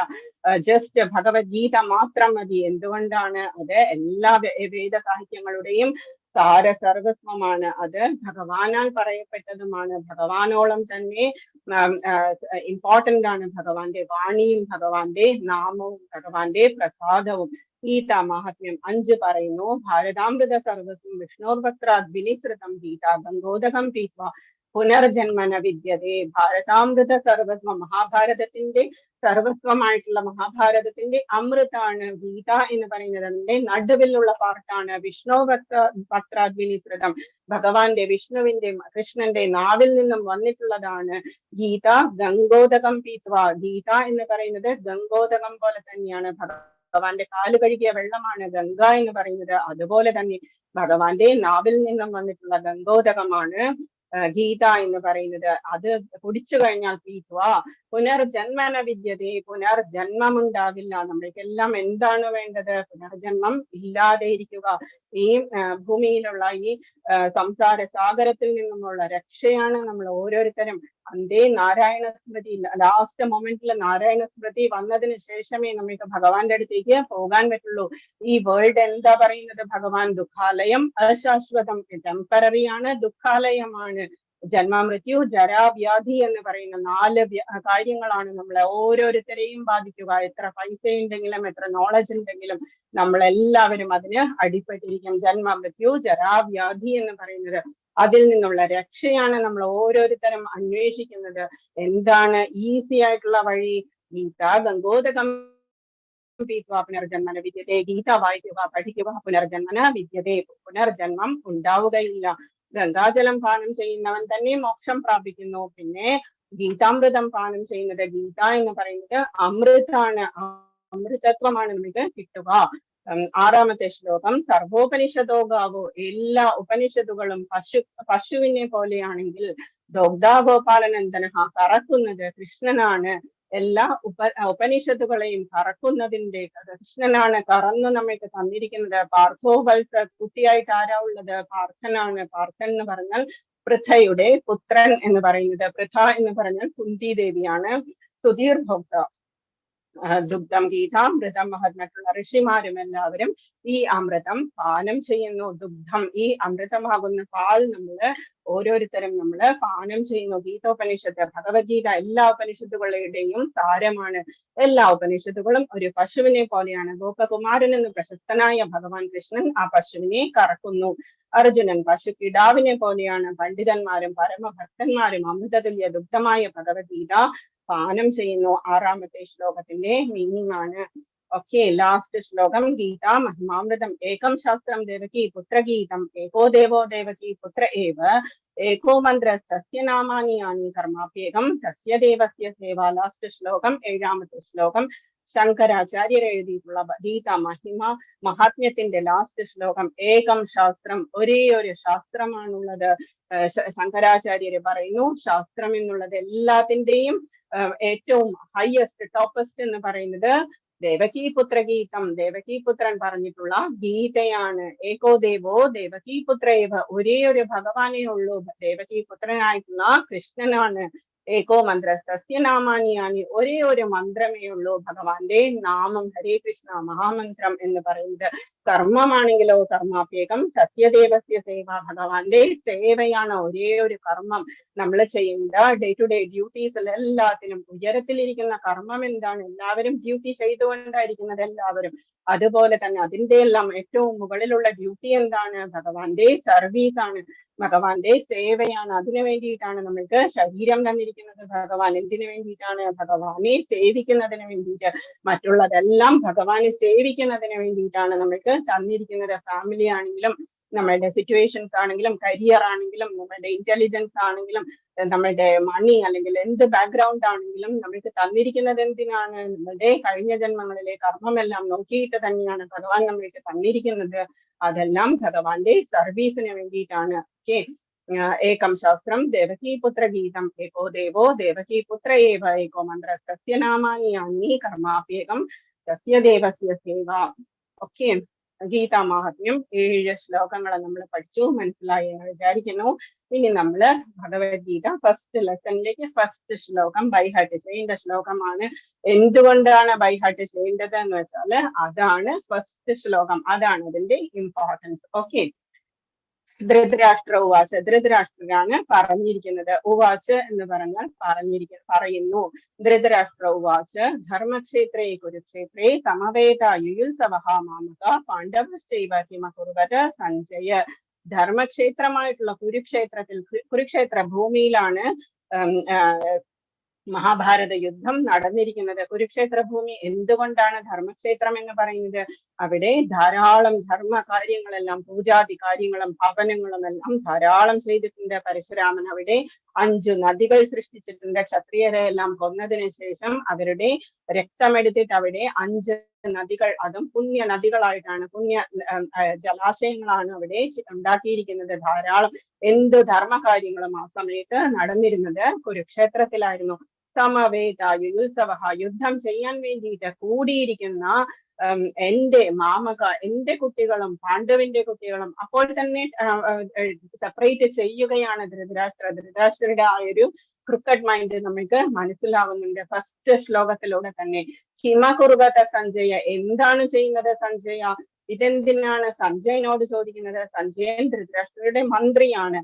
ജസ്റ്റ് ഭഗവത്ഗീത മാത്രം മതി. എന്തുകൊണ്ടാണ്? അത് എല്ലാ വേദ സാഹിത്യങ്ങളുടെയും സാരസർവസ്വമാണ്. അത് ഭഗവാനാൽ പറയപ്പെട്ടതുമാണ്. ഭഗവാനോളം തന്നെ ഇമ്പോർട്ടന്റ് ആണ് ഭഗവാന്റെ വാണിയും ഭഗവാന്റെ നാമവും ഭഗവാന്റെ പ്രസാദവും. ഗീത മഹാത്മ്യം 5 പറയുന്നു, ഭാരതാമൃത സർവസ്വം വിഷ്ണോർവക്രാത് വിനിസൃതം ഗീത ഗംഗോദകം പീത്വ പുനർജന്മന വിദ്യതേ. ഭാരതാമൃത സർവസ്വം, മഹാഭാരതത്തിന്റെ സർവസ്വമായിട്ടുള്ള മഹാഭാരതത്തിന്റെ അമൃതാണ് ഗീത എന്ന് പറയുന്നത്. അതിന്റെ നടുവിലുള്ള പാർട്ടാണ്. വിഷ്ണു പത്രാദ്വിനിസൃതം, ഭഗവാന്റെ വിഷ്ണുവിന്റെ കൃഷ്ണന്റെ നാവിൽ നിന്നും വന്നിട്ടുള്ളതാണ് ഗീത. ഗംഗോദകം പീത്വ, ഗീത എന്ന് പറയുന്നത് ഗംഗോദകം പോലെ തന്നെയാണ്. ഭഗവാന്റെ കാല് കഴുകിയ വെള്ളമാണ് ഗംഗ എന്ന് പറയുന്നത്. അതുപോലെ തന്നെ ഭഗവാന്റെ നാവിൽ നിന്നും വന്നിട്ടുള്ള ഗംഗോദകമാണ് ഗീത എന്ന് പറയുന്നത്. അത് കുടിച്ചു കഴിഞ്ഞാൽ പീത്വ പുനർജന്മന വിദ്യതേ, പുനർജന്മമുണ്ടാകില്ല. നമ്മൾക്കെല്ലാം എന്താണ് വേണ്ടത്? പുനർജന്മം ഇല്ലാതെ ഇരിക്കുക. ഈ ഭൂമിയിലുള്ള ഈ സംസാര സാഗരത്തിൽ നിന്നുമുള്ള രക്ഷയാണ് നമ്മൾ ഓരോരുത്തരും. അന്തേ നാരായണ സ്മൃതി, ലാസ്റ്റ് മൊമെന്റിൽ നാരായണ സ്മൃതി വന്നതിന് ശേഷമേ നമുക്ക് ഭഗവാന്റെ അടുത്തേക്ക് പോകാൻ പറ്റുള്ളൂ. ഈ വേൾഡ് എന്താ പറയുന്നത്? ഭഗവാൻ ദുഃഖാലയം, അശാശ്വതം, ടെമ്പററിയാണ്, ദുഃഖാലയമാണ്. ജന്മമൃത്യു ജരാവ്യാധി എന്ന് പറയുന്ന 4 കാര്യങ്ങളാണ് നമ്മളെ ഓരോരുത്തരെയും ബാധിക്കുക. എത്ര പൈസ ഉണ്ടെങ്കിലും എത്ര നോളജ് ഉണ്ടെങ്കിലും നമ്മളെല്ലാവരും അതിന് അടിപ്പെട്ടിരിക്കും. ജന്മമൃത്യു ജരാവ്യാധി എന്ന് പറയുന്നത്, അതിൽ നിന്നുള്ള രക്ഷയാണ് നമ്മൾ ഓരോരുത്തരും അന്വേഷിക്കുന്നത്. എന്താണ് ഈസി ആയിട്ടുള്ള വഴി? ഗീത ഗംഗോദകം പീത്വ പുനർജന്മന വിദ്യതേ. ഗീത വായിക്കുക, പഠിക്കുക, പുനർജന്മന വിദ്യതേ. പുനർജന്മം ഉണ്ടാവുകയില്ല. ഗംഗാജലം പാനം ചെയ്യുന്നവൻ തന്നെ മോക്ഷം പ്രാപിക്കുന്നു. പിന്നെ ഗീതാമൃതം പാനം ചെയ്യുന്നത്, ഗീത എന്ന് പറയുന്നത് അമൃതാണ്, അമൃതത്വമാണ് നമുക്ക് കിട്ടുക. 6ാമത്തെ ശ്ലോകം, സർവോപനിഷദോ ഗാവോ, എല്ലാ ഉപനിഷത്തുകളും പശുവിനെ പോലെയാണെങ്കിൽ ദോഗ്ധാഗോപാലനന്ദന, കറക്കുന്നത് കൃഷ്ണനാണ്. എല്ലാ ഉപനിഷത്തുകളെയും കറക്കുന്നതിന്റെ കൃഷ്ണനാണ് കറന്ന് നമ്മൾക്ക് തന്നിരിക്കുന്നത്. പാർത്ഥോ വത്സ, കുട്ടിയായിട്ട് ആരാ ഉള്ളത്? പാർത്ഥനാണ്. പാർത്ഥൻ എന്ന് പറഞ്ഞാൽ പൃഥയുടെ പുത്രൻ എന്ന് പറയുന്നത്. പൃഥ എന്ന് പറഞ്ഞാൽ കുന്തി ദേവിയാണ്. സുധീർ ഭോക്ത ദുഗ്ധം ഗീതാമൃതം മഹത്, മറ്റുള്ള ഋഷിമാരും എല്ലാവരും ഈ അമൃതം പാനം ചെയ്യുന്നു. ദുഗ്ധം, ഈ അമൃതമാകുന്ന പാൽ ഓരോരുത്തരും പാനം ചെയ്യുന്നു. ഗീതോപനിഷത്ത്, ഭഗവത്ഗീത എല്ലാ ഉപനിഷത്തുകളുടെയും സാരമാണ്. എല്ലാ ഉപനിഷത്തുകളും ഒരു പശുവിനെ പോലെയാണ്. ഗോപകുമാരൻ എന്ന് പ്രശസ്തനായ ഭഗവാൻ കൃഷ്ണൻ ആ പശുവിനെ കറക്കുന്നു. അർജുനൻ പശുക്കിടാവിനെ പോലെയാണ്. പണ്ഡിതന്മാരും പരമഭക്തന്മാരും അമൃതതുല്യ ദുഗ്ധമായ ഭഗവത്ഗീത പാനം ചെയ്യുന്നു. 6ാമത്തെ ശ്ലോകത്തിന്റെ മീനിങ് ആണ്. ഓക്കെ, ലാസ്റ്റ് ശ്ലോകം, ഗീത മഹിമാമൃതം ഏകം ശാസ്ത്രം ദേവകി പുത്രഗീതം ഏകോ ദേവോ ദേവകി പുത്ര ഏവ ഏകോ മന്ത്ര തസ്യ നാമാനി യാനി കർമാപ്യേകം തസ്യ ദേവസ്യ സേവ. ലാസ്റ്റ് ശ്ലോകം, 7ാമത്തെ ശ്ലോകം, ശങ്കരാചാര്യർ എഴുതിയിട്ടുള്ള ഗീത മഹാത്മ്യത്തിന്റെ ലാസ്റ്റ് ശ്ലോകം. ഏകം ശാസ്ത്രം, ഒരേ ഒരു ശാസ്ത്രമാണുള്ളത്. ശങ്കരാചാര്യര് പറയുന്നു, ശാസ്ത്രം എന്നുള്ളത് എല്ലാത്തിന്റെയും ഏറ്റവും ഹയസ്റ്റ് ടോപ്പസ്റ്റ് എന്ന് പറയുന്നത് ദേവകീ പുത്രഗീതം, ദേവകീ പുത്രൻ പറഞ്ഞിട്ടുള്ള ഗീതയാണ്. ഏകോ ദേവോ ദേവകീ പുത്രേവ, ഒരേ ഒരു ഭഗവാനേ ഉള്ളൂ. ദേവകീ പുത്രനായിട്ടുള്ള കൃഷ്ണനാണ്. ഏകോ മന്ത്ര തസ്യ നാമാനിയാനി, ഒരേ ഒരു മന്ത്രമേ ഉള്ളൂ ഭഗവാന്റെ നാമം. ഹരേ കൃഷ്ണ മഹാമന്ത്രം എന്ന് പറയുന്നത്. കർമ്മമാണെങ്കിലോ കർമാപ്യേകം സത്യദേവസ്യ സേവ, ഭഗവാന്റെ സേവയാണ് ഒരേ ഒരു കർമ്മം. നമ്മൾ ചെയ്യേണ്ട ഡേ ടു ഡേ ഡ്യൂട്ടീസിൽ എല്ലാത്തിനും ഉയരത്തിലിരിക്കുന്ന കർമ്മം എന്താണ്? എല്ലാവരും ഡ്യൂട്ടി ചെയ്തുകൊണ്ടായിരിക്കുന്നത് എല്ലാവരും. അതുപോലെ തന്നെ അതിന്റെ എല്ലാം ഏറ്റവും മുകളിലുള്ള ഡ്യൂട്ടി എന്താണ്? ഭഗവാന്റെ സർവീസ് ആണ്, ഭഗവാന്റെ സേവയാണ്. അതിനു വേണ്ടിയിട്ടാണ് നമ്മൾക്ക് ശരീരം തന്നിരിക്കുന്നത്. ഭഗവാൻ എന്തിനു വേണ്ടിയിട്ടാണ്? ഭഗവാനെ സേവിക്കുന്നതിന് വേണ്ടിയിട്ട്. മറ്റുള്ളതെല്ലാം ഭഗവാനെ സേവിക്കുന്നതിന് വേണ്ടിയിട്ടാണ് നമ്മൾക്ക് തന്നിരിക്കുന്നത്. ഫാമിലി ആണെങ്കിലും നമ്മളുടെ സിറ്റുവേഷൻസ് ആണെങ്കിലും കരിയർ ആണെങ്കിലും നമ്മളുടെ ഇന്റലിജൻസ് ആണെങ്കിലും നമ്മളുടെ മണി അല്ലെങ്കിൽ എന്ത് ബാക്ക്ഗ്രൗണ്ട് ആണെങ്കിലും നമ്മൾക്ക് തന്നിരിക്കുന്നത് എന്തിനാണ്? നമ്മളുടെ കഴിഞ്ഞ ജന്മങ്ങളിലെ കർമ്മമെല്ലാം നോക്കിയിട്ട് തന്നെയാണ് ഭഗവാൻ നമ്മൾക്ക് തന്നിരിക്കുന്നത്. അതെല്ലാം ഭഗവാന്റെ സർവീസിന് വേണ്ടിയിട്ടാണ്. ഓക്കെ, ഏകം ശാസ്ത്രം ദേവകീ പുത്രഗീതം ഏകോ ദേവോ ദേവകീ പുത്ര ഏവ ഏകോ മന്ത്ര തസ്യ നാമാനി യാനി കർമാപ്യേകം തസ്യ ദേവസ്യ സേവ. ഓക്കെ, ഗീതാ മഹാത്മ്യം 7 ശ്ലോകങ്ങൾ നമ്മൾ പഠിച്ചു, മനസ്സിലായി എന്ന് വിചാരിക്കുന്നു. ഇനി നമ്മള് ഭഗവത്ഗീത ഫസ്റ്റ് ലെസണിലേക്ക് ഫസ്റ്റ് ശ്ലോകം ബൈഹാർട്ട് ചെയ്യേണ്ട ശ്ലോകമാണ്. എന്തുകൊണ്ടാണ് ബൈഹാർട്ട് ചെയ്യേണ്ടത് എന്ന് വെച്ചാല് അതാണ് ഫസ്റ്റ് ശ്ലോകം, അതാണ് അതിന്റെ ഇമ്പോർട്ടൻസ്. ഓക്കെ, ധൃതരാഷ്ട്ര ഉവാച, ധൃതരാഷ്ട്രനാണ് പറഞ്ഞിരിക്കുന്നത്. ഉവാച്ച് എന്ന് പറഞ്ഞാൽ പറയുന്നു. ധൃതരാഷ്ട്ര ഉവാച്ച് ധർമ്മക്ഷേത്രേ കുരുക്ഷേത്രേ സമവേത യുയുത്സവഃ മാമക പാണ്ഡവശ്ചൈവ കിമകുർവത സഞ്ജയ. ധർമ്മക്ഷേത്രമായിട്ടുള്ള കുരുക്ഷേത്ര ഭൂമിയിലാണ് മഹാഭാരത യുദ്ധം നടന്നിരിക്കുന്നത്. കുരുക്ഷേത്ര ഭൂമി എന്തുകൊണ്ടാണ് ധർമ്മക്ഷേത്രം എന്ന് പറയുന്നത്? അവിടെ ധാരാളം ധർമ്മ കാര്യങ്ങളെല്ലാം, പൂജാതി കാര്യങ്ങളും ഭവനങ്ങളും എല്ലാം ധാരാളം ചെയ്തിട്ടുണ്ട് പരശുരാമൻ. അവിടെ 5 നദികൾ സൃഷ്ടിച്ചിട്ടുണ്ട്. ക്ഷത്രിയരെ എല്ലാം കൊന്നതിന് ശേഷം അവരുടെ രക്തമെടുത്തിട്ട് അവിടെ 5 നദികൾ, അതും പുണ്യ നദികളായിട്ടാണ്, പുണ്യ ജലാശയങ്ങളാണ് അവിടെ ഉണ്ടാക്കിയിരിക്കുന്നത്. ധാരാളം എന്ത് ധർമ്മകാര്യങ്ങളും ആ സമയത്ത് നടന്നിരുന്നത് കുരുക്ഷേത്രത്തിലായിരുന്നു. സമവേത യുയുത്സവ, യുദ്ധം ചെയ്യാൻ വേണ്ടിയിട്ട് കൂടിയിരിക്കുന്ന എന്റെ മാമക, എന്റെ കുട്ടികളും പാണ്ഡവിന്റെ കുട്ടികളും അപ്പോൾ തന്നെ സെപ്പറേറ്റ് ചെയ്യുകയാണ് ധൃതരാഷ്ട്രയുടെ ആ ഒരു ക്രിക്കറ്റ് മൈൻഡ് നമുക്ക് മനസ്സിലാവുന്നുണ്ട് ഫസ്റ്റ് ശ്ലോകത്തിലൂടെ തന്നെ. ഹിമകുർവത സഞ്ജയ, എന്താണ് ചെയ്യുന്നത് സഞ്ജയ? ഇതെന്തിനാണ് സഞ്ജയനോട് ചോദിക്കുന്നത്? സഞ്ജയൻ ധൃതരാഷ്ട്രയുടെ മന്ത്രിയാണ്.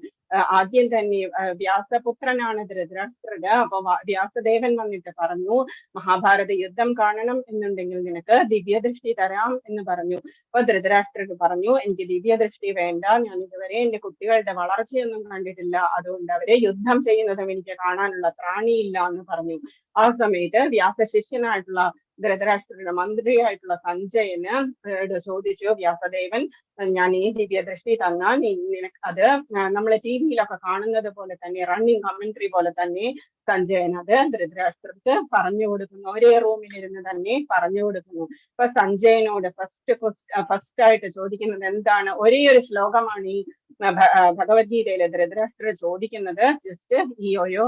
ആദ്യം തന്നെ വ്യാസപുത്രനാണ് ധൃതരാഷ്ട്രയുടെ. അപ്പൊ വ്യാസദേവൻ വന്നിട്ട് പറഞ്ഞു, മഹാഭാരത യുദ്ധം കാണണം എന്നുണ്ടെങ്കിൽ നിനക്ക് ദിവ്യദൃഷ്ടി തരാം എന്ന് പറഞ്ഞു. അപ്പൊ ധൃതരാഷ്ട്രർ പറഞ്ഞു, എനിക്ക് ദിവ്യദൃഷ്ടി വേണ്ട, ഞാൻ ഇതുവരെ എന്റെ കുട്ടികളുടെ വളർച്ചയൊന്നും കണ്ടിട്ടില്ല, അതുകൊണ്ട് അവരെ യുദ്ധം ചെയ്യുന്നതും എനിക്ക് കാണാനുള്ള ത്രാണിയില്ല എന്ന് പറഞ്ഞു. ആ സമയത്ത് വ്യാസശിഷ്യനായിട്ടുള്ള ധൃതരാഷ്ട്രയുടെ മന്ത്രിയായിട്ടുള്ള സഞ്ജയന് ചോദിച്ചു വ്യാസദേവൻ, ഞാൻ ഈ ദിവ്യദൃഷ്ടി തന്നാൽ നിനക്ക് അത് നമ്മളെ ടിവിയിലൊക്കെ കാണുന്നത് പോലെ തന്നെ, റണ്ണിങ് കമന്ററി പോലെ തന്നെ സഞ്ജയൻ അത് ധൃതരാഷ്ട്രർക്ക് പറഞ്ഞു കൊടുക്കുന്നു. ഒരേ റൂമിലിരുന്ന് തന്നെ പറഞ്ഞു കൊടുക്കുന്നു. അപ്പൊ സഞ്ജയനോട് ഫസ്റ്റ് ആയിട്ട് ചോദിക്കുന്നത് എന്താണ്? ഒരേ ഒരു ശ്ലോകമാണ് ഈ ഭഗവത്ഗീതയിലെ ധൃതരാഷ്ട്രർ ചോദിക്കുന്നത്. ജസ്റ്റ് ഈ ഒരു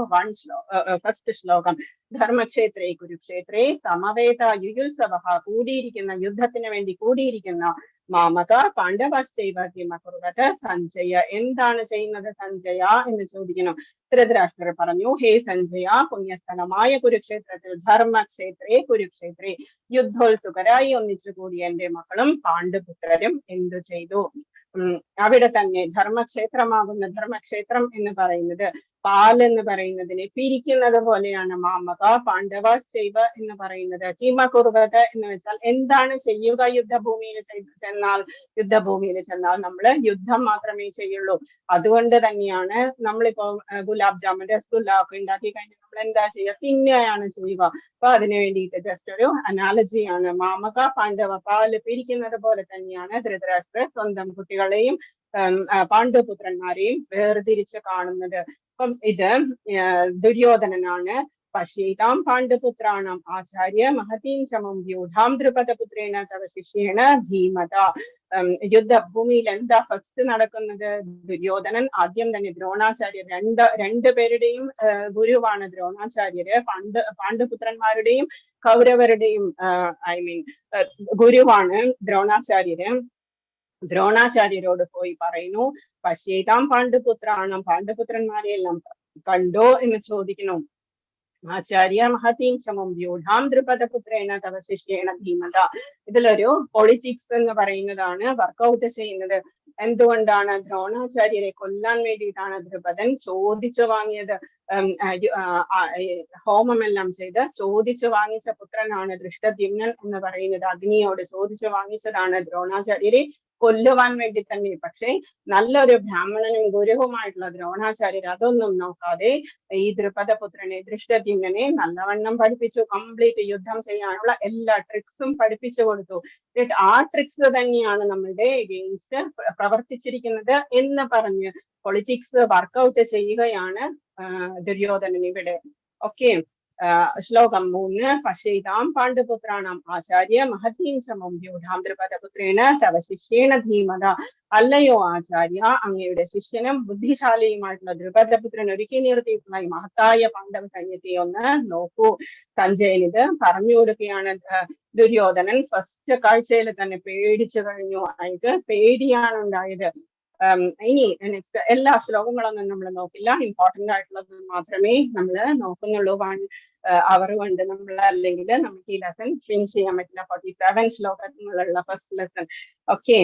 ഫസ്റ്റ് ശ്ലോകം, ധർമ്മക്ഷേത്രേ കുരുക്ഷേത്രേ സമവേത യുയുത്സവ, കൂടിയിരിക്കുന്ന, യുദ്ധത്തിന് വേണ്ടി കൂടിയിരിക്കുന്ന മാമക പാണ്ഡവശ്ചൈവ കിമകുർവത സഞ്ജയ, എന്താണ് ചെയ്യുന്നത് സഞ്ജയ എന്ന് ചോദിക്കുന്നു. ധൃതരാഷ്ട്രർ പറഞ്ഞു, ഹേ സഞ്ജയ, പുണ്യസ്ഥലമായ കുരുക്ഷേത്രത്തിൽ, ധർമ്മക്ഷേത്രേ കുരുക്ഷേത്രേ, യുദ്ധോത്സുകരായി ഒന്നിച്ചുകൂടി എന്റെ മക്കളും പാണ്ഡുപുത്രരും എന്തു ചെയ്തു? അവിടെ തന്നെ ധർമ്മക്ഷേത്രമാകുന്ന, ധർമ്മക്ഷേത്രം എന്ന് പറയുന്നത് പാൽ എന്ന് പറയുന്നതിനെ പിരിക്കുന്നത് പോലെയാണ്. മാമക പാണ്ഡവശ്ചൈവ എന്ന് പറയുന്നത്. കിമകുർവത എന്ന് വെച്ചാൽ എന്താണ് ചെയ്യുക? യുദ്ധഭൂമിയിൽ ചെന്നാൽ നമ്മൾ യുദ്ധം മാത്രമേ ചെയ്യുള്ളൂ. അതുകൊണ്ട് തന്നെയാണ് നമ്മളിപ്പോ ഗുലാബ് ജാമുൻ, രസഗുല്ല ഒക്കെ ഉണ്ടാക്കി കഴിഞ്ഞാൽ നമ്മൾ എന്താ ചെയ്യുക? തിന്നുകയാണ് ചെയ്യുക. അപ്പൊ അതിനു വേണ്ടിയിട്ട് ജസ്റ്റ് ഒരു അനാലജിയാണ്. മാമക പാണ്ഡവ, പാല് പിരിക്കുന്നത് പോലെ തന്നെയാണ് ധൃതരാഷ്ട്രർ സ്വന്തം കുട്ടികളെയും പാണ്ഡുപുത്രന്മാരെയും വേർതിരിച്ച് കാണുന്നത്. അപ്പം ഇത് ദുര്യോധനനാണ്. പശ്യേതാം പാണ്ഡുപുത്രാണാം ആചാര്യ മഹതീം ചമം വ്യൂഢാം ദ്രുപദപുത്രേണ തവ ശിഷ്യേണ ധീമത. യുദ്ധഭൂമിയിൽ എന്താ ഫസ്റ്റ് നടക്കുന്നത്? ദുര്യോധനൻ ആദ്യം തന്നെ ദ്രോണാചാര്യർ, രണ്ടുപേരുടെയും ഗുരുവാണ് ദ്രോണാചാര്യര്. പാണ്ഡുപുത്രന്മാരുടെയും കൗരവരുടെയും ഗുരുവാണ് ദ്രോണാചാര്യര്. ദ്രോണാചാര്യരോട് പോയി പറയുന്നു, പശ്യേതാം പാണ്ഡുപുത്രാണം, പാണ്ഡുപുത്രന്മാരെയെല്ലാം കണ്ടോ എന്ന് ചോദിക്കുന്നു. ആചാര്യ മഹതീം ക്ഷമം വ്യൂഢാം ദ്രുപദപുത്രേണ തവ ശിഷ്യേണ ധീമത. ഇതിലൊരു പൊളിറ്റിക്സ് എന്ന് പറയുന്നതാണ് വർക്ക്ഔട്ട് ചെയ്യുന്നത്. എന്തുകൊണ്ടാണ്? ദ്രോണാചാര്യരെ കൊല്ലാൻ വേണ്ടിയിട്ടാണ് ദ്രുപദൻ ചോദിച്ചു വാങ്ങിയത്. ഹോമമെല്ലാം ചെയ്ത് ചോദിച്ചു വാങ്ങിച്ച പുത്രനാണ് ദൃഷ്ടദ്യുമ്നൻ എന്ന് പറയുന്നത്. അഗ്നിയോട് ചോദിച്ചു വാങ്ങിച്ചതാണ് ദ്രോണാചാര്യരെ കൊല്ലുവാൻ വേണ്ടി തന്നെ. പക്ഷെ നല്ലൊരു ബ്രാഹ്മണനും ഗുരുവുമായിട്ടുള്ള ദ്രോണാചാര്യർ അതൊന്നും നോക്കാതെ ഈ ദ്രുപദപുത്രനെ, ദൃഷ്ടദ്യുമ്നനെ നല്ലവണ്ണം പഠിപ്പിച്ചു. കംപ്ലീറ്റ് യുദ്ധം ചെയ്യാനുള്ള എല്ലാ ട്രിക്സും പഠിപ്പിച്ചു കൊടുത്തു. ആ ട്രിക്സ് തന്നെയാണ് നമ്മളുടെ എഗെയിൻസ്റ്റ് പ്രവർത്തിച്ചിരിക്കുന്നത് എന്ന് പറഞ്ഞ് പൊളിറ്റിക്സ് വർക്ക്ഔട്ട് ചെയ്യുകയാണ് ദുര്യോധനൻ ഇവിടെ. ഓക്കെ, ശ്ലോകം 3. പശ്യേതാം പാണ്ഡുപുത്രാണാം ആചാര്യ മഹതീം സമം വ്യൂഢാം ദ്രുപദപുത്രേണ തവ ശിഷ്യേണ ധീമത. അല്ലയോ ആചാര്യ, അങ്ങയുടെ ശിഷ്യനും ബുദ്ധിശാലിയുമായിട്ടുള്ള ദ്രുപദപുത്രൻ ഒരുക്കി നിർത്തിയിട്ടുള്ള ഈ മഹത്തായ പാണ്ഡവ സൈന്യത്തെ ഒന്ന് നോക്കൂ. സഞ്ജയൻ ഇത് പറഞ്ഞു കൊടുക്കുകയാണ്. ദുര്യോധനൻ ഫസ്റ്റ് കാഴ്ചയിൽ തന്നെ പേടിച്ചു കഴിഞ്ഞു. അയാൾക്ക് പേടിയാണ് ഉണ്ടായത്. ഇനി നെക്സ്റ്റ് എല്ലാ ശ്ലോകങ്ങളൊന്നും നമ്മൾ നോക്കില്ല, ഇമ്പോർട്ടന്റ് ആയിട്ടുള്ളത് മാത്രമേ നമ്മൾ നോക്കുന്നുള്ളൂ. 1 hour കൊണ്ട് നമ്മൾ, അല്ലെങ്കിൽ നമുക്ക് ഈ ലെസൺ ഫിനിഷ് ചെയ്യാൻ പറ്റില്ല. 47 ശ്ലോകങ്ങളുള്ള ഫസ്റ്റ് ലെസൺ. ഓക്കെ,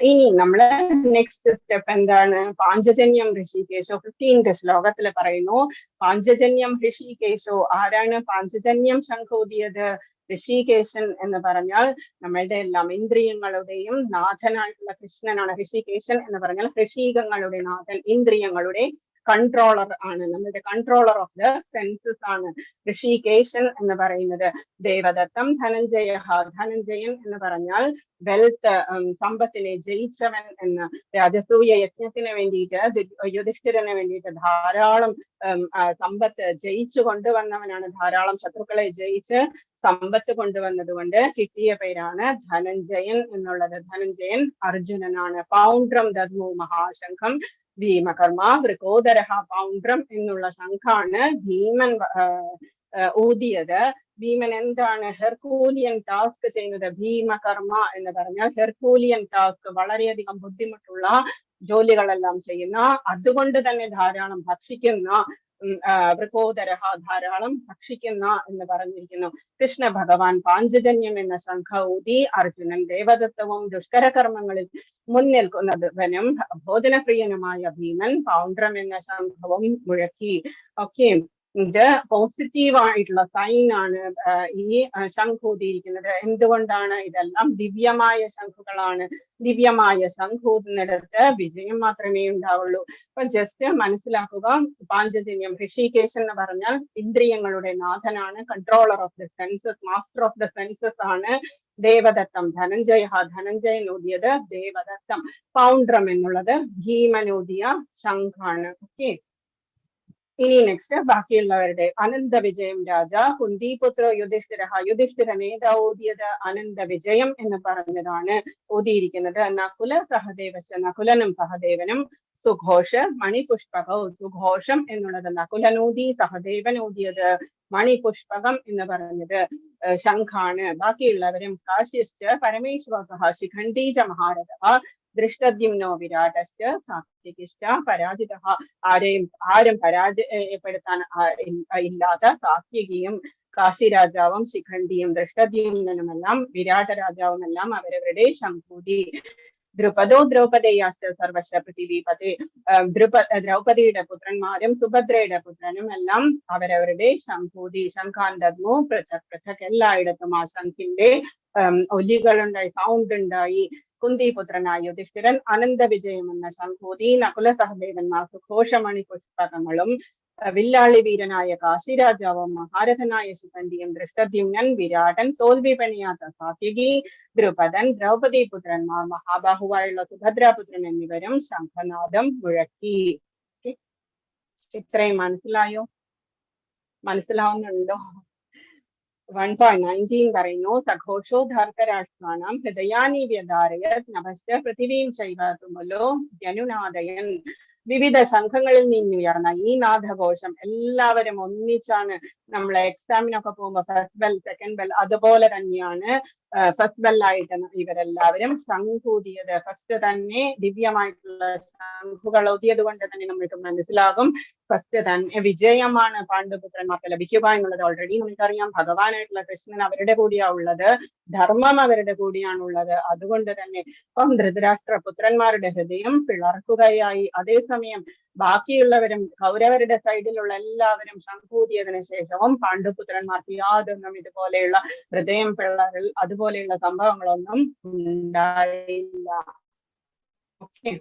ഇനി നമ്മള് നെക്സ്റ്റ് സ്റ്റെപ്പ് എന്താണ്? പാഞ്ചജന്യം ഋഷികേശോ 15th ശ്ലോകത്തിൽ പറയുന്നു. പാഞ്ചജന്യം ഋഷികേശോ, ആരാണ് പാഞ്ചജന്യം ശംഖൂതിയത്? ഋഷികേശൻ എന്ന് പറഞ്ഞാൽ നമ്മളുടെ എല്ലാം ഇന്ദ്രിയങ്ങളുടെയും നാഥനായിട്ടുള്ള കൃഷ്ണനാണ്. ഋഷികേശൻ എന്ന് പറഞ്ഞാൽ ഋഷീകങ്ങളുടെ നാഥൻ, ഇന്ദ്രിയങ്ങളുടെ കൺട്രോളർ ആണ്, നമ്മുടെ കൺട്രോളർ ഓഫ് ദ സെൻസസ് ആണ് ഋഷികേശൻ എന്ന് പറയുന്നത്. ദേവദത്തം ധനഞ്ജയ, ധനഞ്ജയൻ എന്ന് പറഞ്ഞാൽ വെൽത്ത്, സമ്പത്തിനെ ജയിച്ചവൻ എന്ന്. രാജസൂയ യജ്ഞത്തിന് വേണ്ടിയിട്ട് യുധിഷ്ഠിരന് വേണ്ടിയിട്ട് ധാരാളം സമ്പത്ത് ജയിച്ചു കൊണ്ടുവന്നവനാണ്. ധാരാളം ശത്രുക്കളെ ജയിച്ച് സമ്പത്ത് കൊണ്ടുവന്നത് കൊണ്ട് കിട്ടിയ പേരാണ് ധനഞ്ജയൻ എന്നുള്ളത്. ധനഞ്ജയൻ അർജുനനാണ്. പൗണ്ട്രം ദദ്മു മഹാശംഖം ഭീമകർമ്മ വൃക്കോദരഹ. പൗണ്ട്രം എന്നുള്ള ശംഖാണ് ഭീമൻ ഊതിയത്. ഭീമൻ എന്താണ് ഹെർക്കൂലിയൻ ടാസ്ക് ചെയ്യുന്നത്? ഭീമകർമ്മ എന്ന് പറഞ്ഞാൽ ഹെർക്കൂലിയൻ ടാസ്ക്, വളരെയധികം ബുദ്ധിമുട്ടുള്ള ജോലികളെല്ലാം ചെയ്യുന്ന, അതുകൊണ്ട് തന്നെ ധാരാളം ഭക്ഷിക്കുന്ന, വൃക്കോദരഹ ധാരാളം ഭക്ഷിക്കുന്ന എന്ന് പറഞ്ഞിരിക്കുന്നു. കൃഷ്ണ ഭഗവാൻ പാഞ്ചജന്യം എന്ന ശംഖ ഊതി അർജുനൻ ദേവദത്തവും ദുഷ്കരകർമ്മങ്ങളിൽ മുൻനിൽക്കുന്നവനും ഭോജനപ്രിയനുമായ ഭീമൻ പൗണ്ട്രം എന്ന ശംഖവും മുഴക്കി. ഓക്കെ, ഇത് പോസിറ്റീവ് ആയിട്ടുള്ള സൈൻ ആണ് ഈ ശംഖൂതിയിരിക്കുന്നത്. എന്തുകൊണ്ടാണ്? ഇതെല്ലാം ദിവ്യമായ ശംഖുകളാണ്. ദിവ്യമായ ശംഖൂതിനടുത്ത് വിജയം മാത്രമേ ഉണ്ടാവുള്ളൂ. അപ്പൊ ജസ്റ്റ് മനസ്സിലാക്കുക, പാഞ്ചജന്യം ഋഷികേശൻ എന്ന് പറഞ്ഞാൽ ഇന്ദ്രിയങ്ങളുടെ നാഥനാണ്, controller of the senses, master of the senses ആണ്. ദേവദത്തം ധനഞ്ജയ, ധനഞ്ജയൻ ഊതിയത് ദേവദത്തം. പൗണ്ട്രം എന്നുള്ളത് ഭീമനൂതിയ ശംഖാണ്. ഓക്കെ, ഇനി നെക്സ്റ്റ് ബാക്കിയുള്ളവരുടെ. അനന്ത വിജയം രാജ കുന്തിപുത്ര യുധിഷ്ഠിര, യുധിഷ്ഠിരൻ ഏതാ ഊതിയത്? അനന്ത വിജയം എന്ന് പറഞ്ഞതാണ് ഊതിയിരിക്കുന്നത്. നകുല സഹദേവശ, നകുലനും സഹദേവനും. സുഘോഷ മണിപുഷ്പകവും, സുഘോഷം എന്നുള്ളത് നകുലനൂതി, സഹദേവൻ ഊതിയത് മണിപുഷ്പകം എന്ന് പറഞ്ഞത് ശംഖാണ്. ബാക്കിയുള്ളവരും കാശ്യശ്ച പരമേശ്വര ശിഖണ്ഡീജ മഹാരഥ ദൃഷ്ടദ്യുമ്നോ വിരാടശ്ച സാത്വികിശ്ച പരാജിത. ആരും പരാജയപ്പെടുത്താൻ ഇല്ലാത്ത സാത്വികിയും കാശി രാജാവും ശിഖണ്ഡിയും ദൃഷ്ടദ്യുമ്നനുമെല്ലാം വിരാട രാജാവുമെല്ലാം അവരവരുടെ ശംഖൂതി. ദ്രുപദോ ദ്രൗപദേയാശ്ച സർവശ പൃഥിവീപതി. ദ്രൗപദിയുടെ പുത്രന്മാരും സുഭദ്രയുടെ പുത്രനും എല്ലാം അവരവരുടെ ശംഖൂതി. ശംഖാന്തദ്മു പൃഥക് പൃഥക്, എല്ലായിടത്തും ആ ശംഖിന്റെ ഒലികളുണ്ടായി, സൗണ്ട് ഉണ്ടായി. കുന്തിപുത്രനായ യുധിഷ്ഠിരൻ അനന്ത വിജയം എന്ന ശംഖൂതി. നകുല സഹദേവന്മാർ സുഘോഷമണി പുഷ്പകങ്ങളും. വില്ലാളി വീരനായ കാശിരാജാവും മഹാരഥനായ ശിഖണ്ഡിയും. ദൃഷ്ടദ്യുമ്നൻ വിരാടൻ, തോൽവി പണിയാത്ത സാത്വികി. ദ്രുപദൻ, ദ്രൗപദി പുത്രന്മാർ, മഹാബാഹുവായുള്ള സുഭദ്രാപുത്രൻ എന്നിവരും ശംഖനാദം മുഴക്കി. ഇത്രയും മനസ്സിലായോ? മനസ്സിലാവുന്നുണ്ടോ? 1.19 പറയുന്നു. സഘോഷോ ധാർത്തരാഷ്ട്രാണാം ഹൃദയാനി വ്യധാരയത് നഭശ്ച പൃഥിവീം ചൈവ തുമുലോ ജനുനാദയൻ. വിവിധ ശംഖങ്ങളിൽ നിന്നുയർന്ന ഈ നാദഘോഷം എല്ലാവരും ഒന്നിച്ചാണ്. നമ്മളെ എക്സാമിനൊക്കെ പോകുമ്പോൾ ഫസ്റ്റ് ബെൽ, സെക്കൻഡ് ബെൽ, അതുപോലെ തന്നെയാണ് ഫസ്റ്റ് ബെല്ലായിട്ട് ഇവരെല്ലാവരും ശംഖൂതിയത്. ഫസ്റ്റ് തന്നെ ദിവ്യമായിട്ടുള്ള ശംഖുകൾ ഊതിയത് കൊണ്ട് തന്നെ നമ്മൾക്ക് മനസ്സിലാകും ഫസ്റ്റ് തന്നെ വിജയമാണ് പാണ്ഡുപുത്രന്മാർക്ക് ലഭിക്കുക എന്നുള്ളത്. ഓൾറെഡി നമുക്കറിയാം, ഭഗവാനായിട്ടുള്ള കൃഷ്ണൻ അവരുടെ കൂടിയാ ഉള്ളത്, ധർമ്മം അവരുടെ കൂടിയാണുള്ളത്. അതുകൊണ്ട് തന്നെ ഇപ്പം ധൃതരാഷ്ട്ര പുത്രന്മാരുടെ ഹൃദയം പിളർക്കുകയായി. അതേസമയം ബാക്കിയുള്ളവരും കൗരവരുടെ സൈഡിലുള്ള എല്ലാവരും ശംഖൂതിയതിനു ശേഷവും പാണ്ഡുപുത്രന്മാർക്ക് യാതൊന്നും ഇതുപോലെയുള്ള ഹൃദയം പിളറൽ അതുപോലെയുള്ള സംഭവങ്ങളൊന്നും ഉണ്ടായില്ല. ഓക്കെ,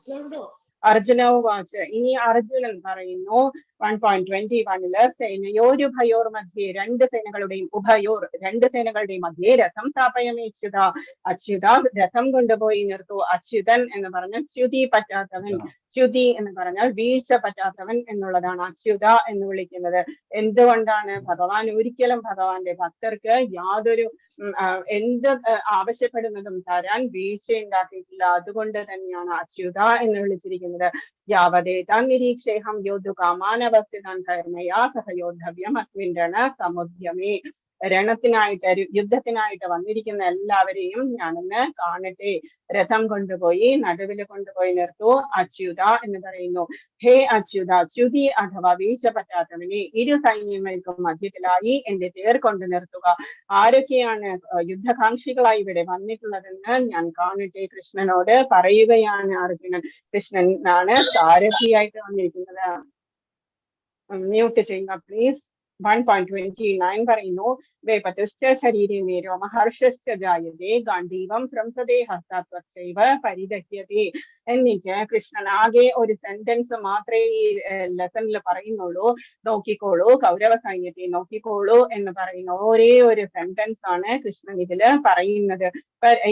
അർജുനവാച്ച്. ഇനി അർജുനൻ പറയുന്നു 1.21 സേനയോരുഭയോർ മധ്യേ, രണ്ട് സേനകളുടെയും ഉഭയോർ, രണ്ട് സേനകളുടെയും മധ്യേ രഥം സ്ഥാപയമേച്യുത. അച്യുത, രഥം കൊണ്ടുപോയി നിർത്തു. അച്യുതൻ എന്ന് പറഞ്ഞാൽ ച്യുതി പറ്റാത്തവൻ. ച്യുതി എന്ന് പറഞ്ഞാൽ വീഴ്ച പറ്റാത്തവൻ എന്നുള്ളതാണ് അച്യുത എന്ന് വിളിക്കുന്നത്. എന്തുകൊണ്ടാണ്? ഭഗവാൻ ഒരിക്കലും ഭഗവാന്റെ ഭക്തർക്ക് യാതൊരു എന്ത് ആവശ്യപ്പെടുന്നതും തരാൻ വീഴ്ചയുണ്ടാക്കിയിട്ടില്ല. അതുകൊണ്ട് തന്നെയാണ് അച്യുത എന്ന് വിളിച്ചിരിക്കുന്നത്. യാവദേതാൻ നിരീക്ഷേഹം യോദ്ധു കാമാനവസ്ഥിതാൻ കർമ്മയാ സഹയോദ്ധവ്യം അസ്മിൻ രണ സമുദ്യമേ. രണത്തിനായിട്ട് യുദ്ധത്തിനായിട്ട് വന്നിരിക്കുന്ന എല്ലാവരെയും ഞാനൊന്ന് കാണട്ടെ. രഥം കൊണ്ടുപോയി നടുവിൽ കൊണ്ടുപോയി നിർത്തു. അച്യുത എന്ന് പറയുന്നു. ഹേ അച്യുത, ച്യുതി അഥവാ വീഴ്ച പറ്റാത്തവനെ, ഇരു സൈന്യങ്ങൾക്കും മധ്യത്തിലായി എന്റെ തേർ കൊണ്ട് നിർത്തുക. ആരൊക്കെയാണ് യുദ്ധകാംക്ഷികളായി ഇവിടെ വന്നിട്ടുള്ളതെന്ന് ഞാൻ കാണട്ടെ. കൃഷ്ണനോട് പറയുകയാണ് അർജുനൻ. കൃഷ്ണൻ ആണ് സാരഥിയായിട്ട് വന്നിരിക്കുന്നത്. മ്യൂട്ട് ചെയ്യുക പ്ലീസ്. 1.29 പറയുന്നു, വേപതുശ്ച ശരീരേ മേ രോമഹർഷശ്ച ജായതേ ഗാന്ധീവം സംസദേ ഹസ്താത്വച്ചൈവ പരിദഹ്യതേ. എന്നിട്ട് കൃഷ്ണൻ ആകെ ഒരു സെന്റൻസ് മാത്രമേ ഈ ലെസണിൽ പറയുന്നുള്ളൂ. നോക്കിക്കോളൂ, കൗരവ സൈന്യത്തെ നോക്കിക്കോളൂ എന്ന് പറയുന്ന ഒരേ ഒരു സെന്റൻസ് ആണ് കൃഷ്ണൻ ഇതില് പറയുന്നത്.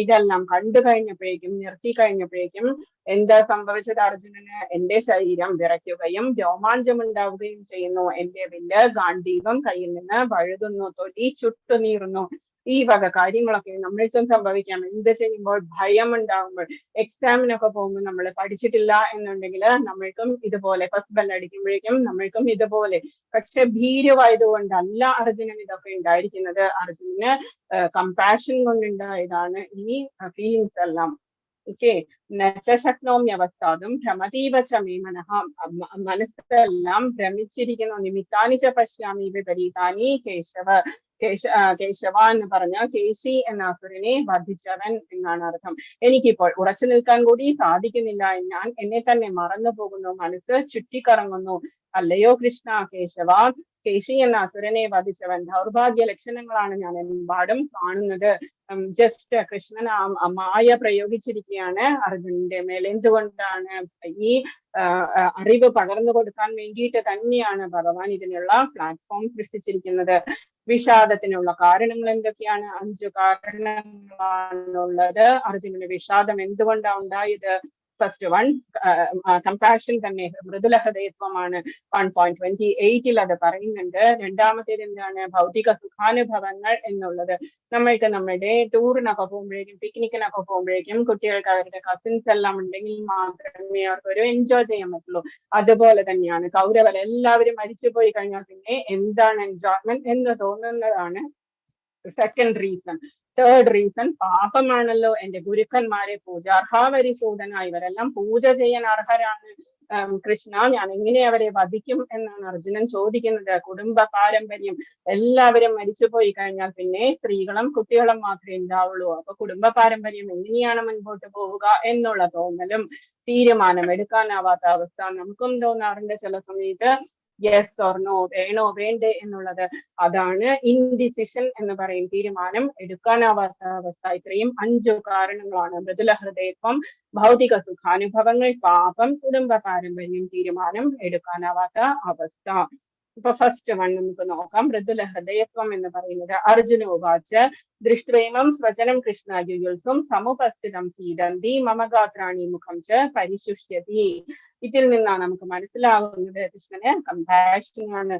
ഇതെല്ലാം കണ്ടു കഴിഞ്ഞപ്പോഴേക്കും, നിർത്തി കഴിഞ്ഞപ്പോഴേക്കും എന്താ സംഭവിച്ചത് അർജുനന്? എന്റെ ശരീരം വിറയ്ക്കുകയും രോമാഞ്ചമുണ്ടാവുകയും ചെയ്യുന്നു. എന്റെ വില്ല് ഗാന്ധീവം കയ്യിൽ നിന്ന് വഴുകുന്നു, തൊലി ചുട്ടുനീറുന്നു. ഈ വക കാര്യങ്ങളൊക്കെ നമ്മൾക്കും സംഭവിക്കാം. എന്ത് ചെയ്യുമ്പോൾ ഭയം ഉണ്ടാകുമ്പോൾ, എക്സാമിനൊക്കെ പോകുമ്പോൾ നമ്മൾ പഠിച്ചിട്ടില്ല എന്നുണ്ടെങ്കിൽ നമ്മൾക്കും ഇതുപോലെ ഫസ്റ്റ് ബെൽ അടിക്കുമ്പോഴേക്കും നമ്മൾക്കും ഇതുപോലെ. പക്ഷെ ഭീരുവായതുകൊണ്ടല്ല അർജുനൻ ഇതൊക്കെ ഉണ്ടായിരിക്കുന്നത്. അർജുനന് കമ്പാഷൻ കൊണ്ടുണ്ടായതാണ് ഈ ഫീലിങ്സ് എല്ലാം. Okay, നശക്നോമ്യവസ്ഥാതും ഭ്രമതീവച may മനഃ, മനസ്സെല്ലാം ഭ്രമിച്ചിരിക്കുന്നു. നിമിത്താനിച്ച പശ്യാമി വിപരീതാനി കേശവ. കേശവ എന്ന് പറഞ്ഞ കേശി എന്ന അസുരനെ വധിച്ചവൻ എന്നാണ് അർത്ഥം. എനിക്കിപ്പോൾ ഉറച്ചു നിൽക്കാൻ കൂടി സാധിക്കുന്നില്ല. ഞാൻ എന്നെ തന്നെ മറന്നു പോകുന്നു, മനസ്സ് ചുറ്റിക്കറങ്ങുന്നു. അല്ലയോ കൃഷ്ണ, കേശവ, കേശി എന്ന അസുരനെ വധിച്ചവൻ. ദൗർഭാഗ്യ ലക്ഷണങ്ങളാണ് ഞാൻ എമ്പാടും കാണുന്നത്. ജസ്റ്റ് കൃഷ്ണൻ മായ പ്രയോഗിച്ചിരിക്കുകയാണ് അർജുനന്റെ മേൽ. എന്തുകൊണ്ടാണ്? ഈ അറിവ് പകർന്നു കൊടുക്കാൻ വേണ്ടിയിട്ട് തന്നെയാണ് ഭഗവാൻ ഇതിനുള്ള പ്ലാറ്റ്ഫോം സൃഷ്ടിച്ചിരിക്കുന്നത്. വിഷാദത്തിനുള്ള കാരണങ്ങൾ എന്തൊക്കെയാണ്? 5 കാരണങ്ങളാണുള്ളത്. അർജുനന് വിഷാദം എന്തുകൊണ്ടാണ് ഉണ്ടായത്? ഫസ്റ്റ് വൺ, കമ്പാഷൻ തന്നെ, മൃദുല ഹൃദയത്വമാണ്. 1.28 അത് പറയുന്നുണ്ട്. രണ്ടാമത്തേത് എന്താണ്? ഭൗതിക സുഖാനുഭവങ്ങൾ എന്നുള്ളത്. നമ്മൾക്ക് നമ്മുടെ ടൂറിനൊക്കെ പോകുമ്പോഴേക്കും, പിക്നിക്കിനൊക്കെ പോകുമ്പോഴേക്കും കുട്ടികൾക്ക് അവരുടെ കസിൻസ് എല്ലാം ഉണ്ടെങ്കിൽ മാത്രമേ അവർക്ക് ഒരു എൻജോയ് ചെയ്യാൻ പറ്റുള്ളൂ. അതുപോലെ തന്നെയാണ് കൗരവർ എല്ലാവരും മരിച്ചുപോയി കഴിഞ്ഞാൽ പിന്നെ എന്താണ് എൻജോയ്മെന്റ് എന്ന് തോന്നുന്നതാണ് സെക്കൻഡ് റീസൺ. തേർഡ് റീസൺ, പാപമാണല്ലോ. എന്റെ ഗുരുക്കന്മാരെ പൂജാർഹാവരിചൂതന, ഇവരെല്ലാം പൂജ ചെയ്യാൻ അർഹരാണ്. കൃഷ്ണ, ഞാൻ എങ്ങനെ അവരെ വധിക്കും എന്നാണ് അർജുനൻ ചോദിക്കുന്നത്. കുടുംബ പാരമ്പര്യം, എല്ലാവരും മരിച്ചുപോയി കഴിഞ്ഞാൽ പിന്നെ സ്ത്രീകളും കുട്ടികളും മാത്രമേ ഉണ്ടാവുള്ളൂ. അപ്പൊ കുടുംബ പാരമ്പര്യം എങ്ങനെയാണ് മുൻപോട്ട് പോവുക എന്നുള്ള തോന്നലും തീരുമാനം എടുക്കാനാവാത്ത അവസ്ഥ നമുക്കും തോന്നാറുണ്ട് ചില സമയത്ത്. യെസ് ഓർ നോ, വേണോ വേണ്ടേ എന്നുള്ളത്. അതാണ് ഇൻഡിസിഷൻ എന്ന് പറയും, തീരുമാനം എടുക്കാനാവാത്ത അവസ്ഥ. ഇത്രയും 5 കാരണങ്ങളാണ്. മൃദുല ഹൃദയത്വം, ഭൗതിക സുഖാനുഭവങ്ങൾ, പാപം, കുടുംബ പാരമ്പര്യം, തീരുമാനം എടുക്കാനാവാത്ത അവസ്ഥ. ഇപ്പൊ ഫസ്റ്റ് വൺ നമുക്ക് നോക്കാം. മൃദുല ഹൃദയത്വം എന്ന് പറയുന്നത്. അർജുന ഉവാച ദൃഷ്ട്വേമം സ്വജനം കൃഷ്ണ യുയുത്സും സമുപസ്ഥിതം സീദന്തി മമ ഗാത്രാണി മുഖം ച പരിശുഷ്യതി. ഇതിൽ നിന്നാണ് നമുക്ക് മനസ്സിലാകുന്നത് കൃഷ്ണന് കമ്പാഷനാണ്.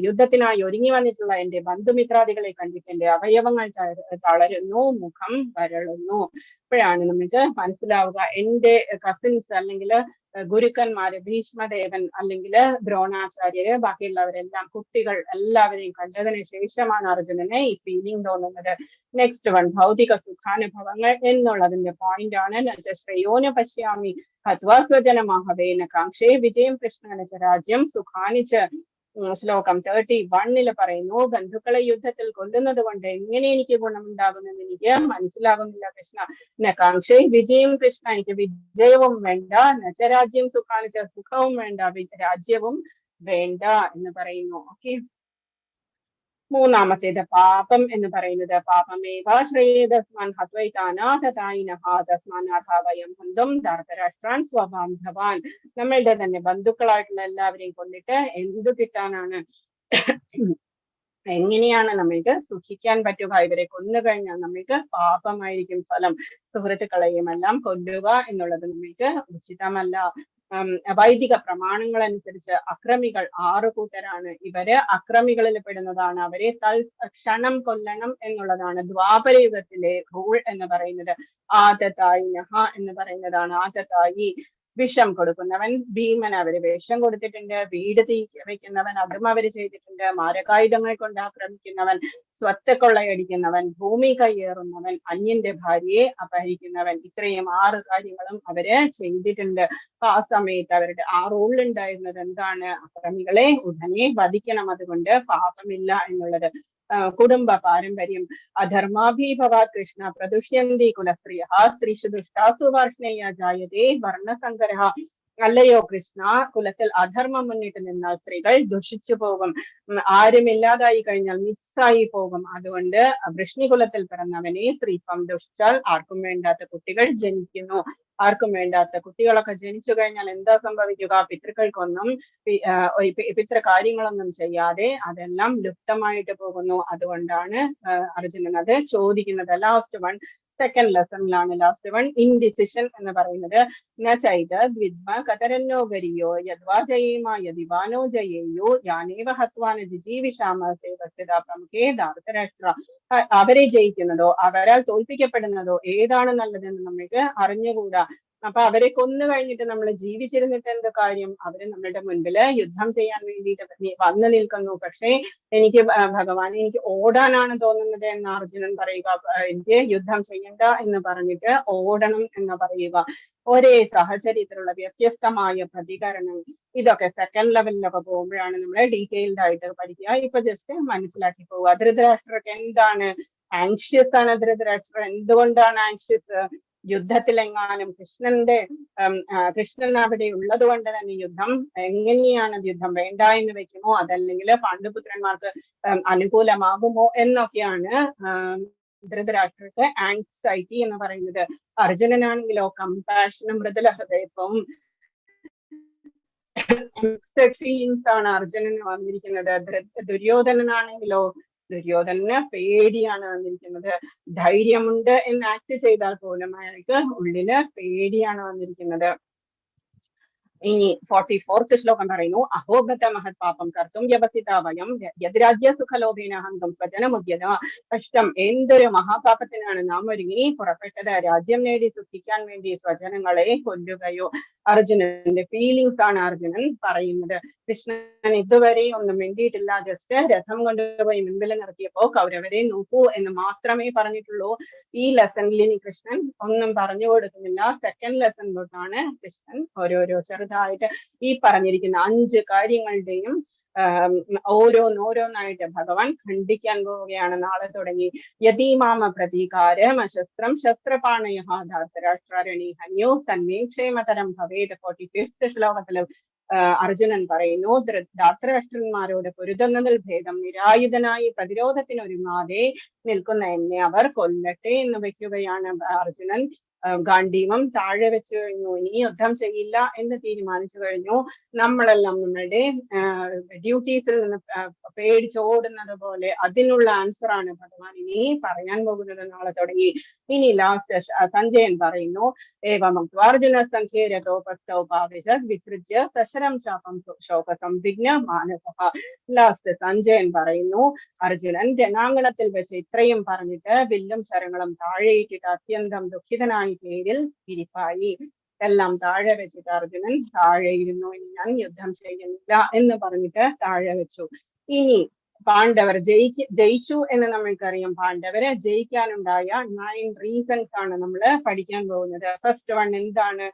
യുദ്ധത്തിനായി ഒരുങ്ങി വന്നിട്ടുള്ള എന്റെ ബന്ധുമിത്രാദികളെ കണ്ടിട്ട് എന്റെ അവയവങ്ങൾ തളരുന്നു, മുഖം വരളുന്നു. ഇപ്പോഴാണ് നമുക്ക് മനസ്സിലാവുക എന്റെ കസിൻസ് അല്ലെങ്കിൽ ഗുരുക്കന്മാര്, ഭീഷ്മദേവൻ അല്ലെങ്കിൽ ദ്രോണാചാര്യര്, ബാക്കിയുള്ളവരെല്ലാം, കുട്ടികൾ എല്ലാവരെയും കണ്ടതിന് ശേഷമാണ് അർജുനന് ഈ ഫീലിംഗ് തോന്നുന്നത്. നെക്സ്റ്റ് വൺ, ഭൗതിക സുഖാനുഭവങ്ങൾ എന്നുള്ളതിന്റെ പോയിന്റ് ആണ്. ശ്രേയോന പശ്യാമി ഹത്വാ സ്വജനമാഹവേന കാക്ഷേ വിജയം കൃഷ്ണനച്ച രാജ്യം സുഖാനിച്ച. ശ്ലോകം 31 പറയുന്നു, ബന്ധുക്കളെ യുദ്ധത്തിൽ കൊല്ലുന്നത് കൊണ്ട് എങ്ങനെ എനിക്ക് ഗുണമുണ്ടാകുമെന്ന് എനിക്ക് മനസ്സിലാകുന്നില്ല കൃഷ്ണ. നകാംക്ഷേ വിജയം കൃഷ്ണ, എനിക്ക് വിജയവും വേണ്ട. നചരാജ്യം സുഖാനിച്ച, സുഖവും വേണ്ട, രാജ്യവും വേണ്ട എന്ന് പറയുന്നു. ഓക്കെ, മൂന്നാമത്തേത് പാപം എന്ന് പറയുന്നത്. പാപമേവ ശ്രേയതസ്മാൻ ഹത്വൈതാനാഥതായിനഹാതസ്മാനാഭാവയം ബന്ധും ധാർത്തരാഷ്ട്രാൻ സ്വബാന്ധവാൻ. നമ്മളുടെ തന്നെ ബന്ധുക്കളായിട്ടുള്ള എല്ലാവരെയും കൊണ്ടിട്ട് എന്ത് കിട്ടാനാണ്? എങ്ങനെയാണ് നമ്മൾക്ക് സുഖിക്കാൻ പറ്റുക? ഇവരെ കൊന്നു കഴിഞ്ഞാൽ നമ്മൾക്ക് പാപമായിരിക്കും ഫലം. സുഹൃത്തുക്കളെയും എല്ലാം കൊല്ലുക എന്നുള്ളത് നമ്മൾക്ക് ഉചിതമല്ല. വൈദിക പ്രമാണങ്ങൾ അനുസരിച്ച് അക്രമികൾ 6 കൂട്ടരാണ്. ഇവര് അക്രമികളിൽ പെടുന്നതാണ്. അവരെ ക്ഷണം കൊല്ലണം എന്നുള്ളതാണ് ദ്വാപര യുഗത്തിലെ റൂൾ എന്ന് പറയുന്നത്. ആദതായി നഹ എന്ന് പറയുന്നതാണ്. ആദതായി വിഷം കൊടുക്കുന്നവൻ, ഭീമൻ അവര് വിഷം കൊടുത്തിട്ടുണ്ട്, വീട് തീ വെക്കുന്നവൻ അതും അവര് ചെയ്തിട്ടുണ്ട്, മാരകായുധങ്ങൾ കൊണ്ട് ആക്രമിക്കുന്നവൻ, സ്വത്ത് കൊള്ളയടിക്കുന്നവൻ, ഭൂമി കയ്യേറുന്നവൻ, അന്യന്റെ ഭാര്യയെ അപഹരിക്കുന്നവൻ, ഇത്രയും 6 കാര്യങ്ങളും അവര് ചെയ്തിട്ടുണ്ട്. അപ്പൊ ആ സമയത്ത് അവരുടെ ആ റൂളിലുണ്ടായിരുന്നത് എന്താണ്? അക്രമികളെ ഉടനെ വധിക്കണം, അതുകൊണ്ട് പാപമില്ല എന്നുള്ളത്. കുടുംബ പാരമ്പര്യം. അധർമാഭീഭവാ കൃഷ്ണ പ്രദുഷ്യന്തി കുലസ്ത്രീയ സ്ത്രീഷു ദുഷ്ടാസു വാർഷ്ണേയ ജായതേ വർണ്ണസങ്കരഃ. അല്ലയോ കൃഷ്ണ, കുലത്തിൽ അധർമ്മം മുന്നിട്ട് നിന്നാൽ സ്ത്രീകൾ ദുഷിച്ചു പോകും, ആരുമില്ലാതായി കഴിഞ്ഞാൽ മിക്സായി പോകും. അതുകൊണ്ട് വൃഷ്ണികുലത്തിൽ പിറന്നവനെ സ്ത്രീത്വം ദുഷിച്ചാൽ ആർക്കും വേണ്ടാത്ത കുട്ടികൾ ജനിക്കുന്നു. ആർക്കും വേണ്ടാത്ത കുട്ടികളൊക്കെ ജനിച്ചു കഴിഞ്ഞാൽ എന്താ സംഭവിക്കുക? പിതൃക്കൾക്കൊന്നും പിതൃ കാര്യങ്ങളൊന്നും ചെയ്യാതെ അതെല്ലാം ലുപ്തമായിട്ട് പോകുന്നു. അതുകൊണ്ടാണ് അർജുനൻ അത് ചോദിക്കുന്നത്. ലാസ്റ്റ് വൺ, സെക്കൻഡ് ലെസണിലാണ് ലാസ്റ്റ് വൺ, ഇൻഡിസിഷൻ എന്ന് പറയുന്നത്. കതരന്നോ ഗരിയോ യദ്വാ ജയേമ യദിവാനോ ജയേയോ യാനേവ ഹത്വാന ജിജീവിഷാമസേ വസ്തുതാ പ്രമുഖേ ധാർത്തരാഷ്ട്ര. അവരെ ജയിക്കുന്നതോ അവരാൽ തോൽപ്പിക്കപ്പെടുന്നതോ ഏതാണ് നല്ലതെന്ന് നമുക്ക് അറിഞ്ഞുകൂടാ. അപ്പൊ അവരെ കൊന്നു കഴിഞ്ഞിട്ട് നമ്മൾ ജീവിച്ചിരുന്നിട്ട് എന്ത് കാര്യം? അവര് നമ്മളുടെ മുൻപില് യുദ്ധം ചെയ്യാൻ വേണ്ടിയിട്ട് വന്നു നിൽക്കുന്നു. പക്ഷേ എനിക്ക് ഭഗവാൻ, എനിക്ക് ഓടാനാണ് തോന്നുന്നത് എന്ന് അർജുനൻ പറയുക. എനിക്ക് യുദ്ധം ചെയ്യണ്ട എന്ന് പറഞ്ഞിട്ട് ഓടണം എന്ന് പറയുക. ഒരേ സാഹചര്യത്തിലുള്ള വ്യത്യസ്തമായ പ്രതികരണം. ഇതൊക്കെ സെക്കൻഡ് ലെവലിലൊക്കെ പോകുമ്പോഴാണ് നമ്മൾ ഡീറ്റെയിൽഡ് ആയിട്ട് പഠിക്കുക. ഇപ്പൊ ജസ്റ്റ് മനസ്സിലാക്കി പോവുക. ധൃതരാഷ്ട്രക്ക് എന്താണ് ആൻഷ്യസ് ആണ്? ധൃതരാഷ്ട്രം എന്തുകൊണ്ടാണ് ആൻഷ്യസ്? യുദ്ധത്തിലെങ്ങാനും കൃഷ്ണൻ അവിടെ ഉള്ളത് കൊണ്ട് തന്നെ യുദ്ധം എങ്ങനെയാണ്? യുദ്ധം വേണ്ട എന്ന് വെക്കുമോ, അതല്ലെങ്കിൽ പാണ്ഡുപുത്രന്മാർക്ക് അനുകൂലമാകുമോ എന്നൊക്കെയാണ് ധൃതരാഷ്ട്രക്ക് ആങ്സൈറ്റി എന്ന് പറയുന്നത്. അർജുനനാണെങ്കിലോ കമ്പാഷനും മൃദുല ഹൃദയത്വവും ഫീലിങ്സ് ആണ് അർജുനന് വന്നിരിക്കുന്നത്. ദുര്യോധനനാണെങ്കിലോ ദുര്യോധനന് പേടിയാണ് വന്നിരിക്കുന്നത്. ധൈര്യമുണ്ട് എന്ന് ആക്ട് ചെയ്താൽ പോലും അയാൾക്ക് ഉള്ളില് പേടിയാണ് വന്നിരിക്കുന്നത്. ഇനി 44th ശ്ലോകം പറയുന്നു, അഹോബത മഹത് പാപം കർത്തും വ്യവസിത വയം യദ്രാജ്യ സുഖലോഭേന ഹന്തം സ്വജനമുദ്യത. കഷ്ടം, എന്തൊരു മഹാപാപത്തിനാണ് നാം ഒരുങ്ങി പുറപ്പെട്ടത്. രാജ്യം നേടി സുഖിക്കാൻ വേണ്ടി സ്വജനങ്ങളെ കൊല്ലുകയോ. അർജുനന്റെ ഫീലിങ്സ് ആണ് അർജുനൻ പറയുന്നത്. കൃഷ്ണൻ ഇതുവരെ ഒന്നും വേണ്ടിയിട്ടില്ല. ജസ്റ്റ് രഥം കൊണ്ടുപോയി മുൻപിൽ നിർത്തിയപ്പോ കൗരവരെ നോക്കൂ എന്ന് മാത്രമേ പറഞ്ഞിട്ടുള്ളൂ. ഈ ലെസണിൽ ഇനി കൃഷ്ണൻ ഒന്നും പറഞ്ഞു കൊടുക്കുന്നില്ല. സെക്കൻഡ് ലെസൺ തൊട്ടാണ് കൃഷ്ണൻ ഓരോരോ ചെറുതായിട്ട് ഈ പറഞ്ഞിരിക്കുന്ന 5 കാര്യങ്ങളുടെയും ഓരോന്നായിട്ട് ഭഗവാൻ ഖണ്ഡിക്കാൻ പോവുകയാണ്. നാളെ തുടങ്ങി. യതീമാമ പ്രതീകാരം അശസ്ത്രം ശസ്ത്രപാണയ ധാർത്തരാഷ്ട്രണി ഹന്യോ തന്മേ ക്ഷേമതരം ഭവേത്. 45th ശ്ലോകത്തില് അർജുനൻ പറയുന്നു, ധാർത്തരാഷ്ട്രന്മാരോട് പൊരുതുന്നതിൽ ഭേദം നിരായുധനായി പ്രതിരോധത്തിനൊരുങ്ങാതെ നിൽക്കുന്ന എന്നെ അവർ കൊല്ലട്ടെ എന്ന് വെക്കുകയാണ് അർജുനൻ. ഗാന്ധീവം താഴെ വെച്ചു കഴിഞ്ഞു. ഇനി യുദ്ധം ചെയ്യില്ല എന്ന് തീരുമാനിച്ചു കഴിഞ്ഞു. നമ്മളെല്ലാം നമ്മളുടെ ഡ്യൂട്ടീസിൽ നിന്ന് പേടിച്ചോടുന്നത് പോലെ അതിനുള്ള ആൻസർ ആണ് ഭഗവാൻ ഇനി പറയാൻ പോകുന്നത്. നാളെ തുടങ്ങി. ഇനി ലാസ്റ്റ് സഞ്ജയൻ പറയുന്നു, ഏവമർജുന വിസൃജ്യ സശരം ശാപം ശോകസംവിഘ്ന മാനസ. ലാസ്റ്റ് സഞ്ജയൻ പറയുന്നു, അർജുനൻ രണാങ്കണത്തിൽ വെച്ച് ഇത്രയും പറഞ്ഞിട്ട് വില്ലും ശരങ്ങളും താഴെയിട്ടിട്ട് അത്യന്തം ദുഃഖിതനായി പേരിൽ ഇരിപ്പായി. എല്ലാം താഴെ വെച്ചിട്ട് അർജുനൻ താഴെ ഇരുന്നു. ഇനി ഞാൻ യുദ്ധം ചെയ്യുന്നില്ല എന്ന് പറഞ്ഞിട്ട് താഴെ വെച്ചു. ഇനി പാണ്ഡവർ ജയിച്ചു എന്ന് നമ്മൾക്കറിയാം. പാണ്ഡവരെ ജയിക്കാനുണ്ടായ 9 റീസൺസ് ആണ് നമ്മൾ പഠിക്കാൻ പോകുന്നത്. ഫസ്റ്റ് വൺ എന്താണ്?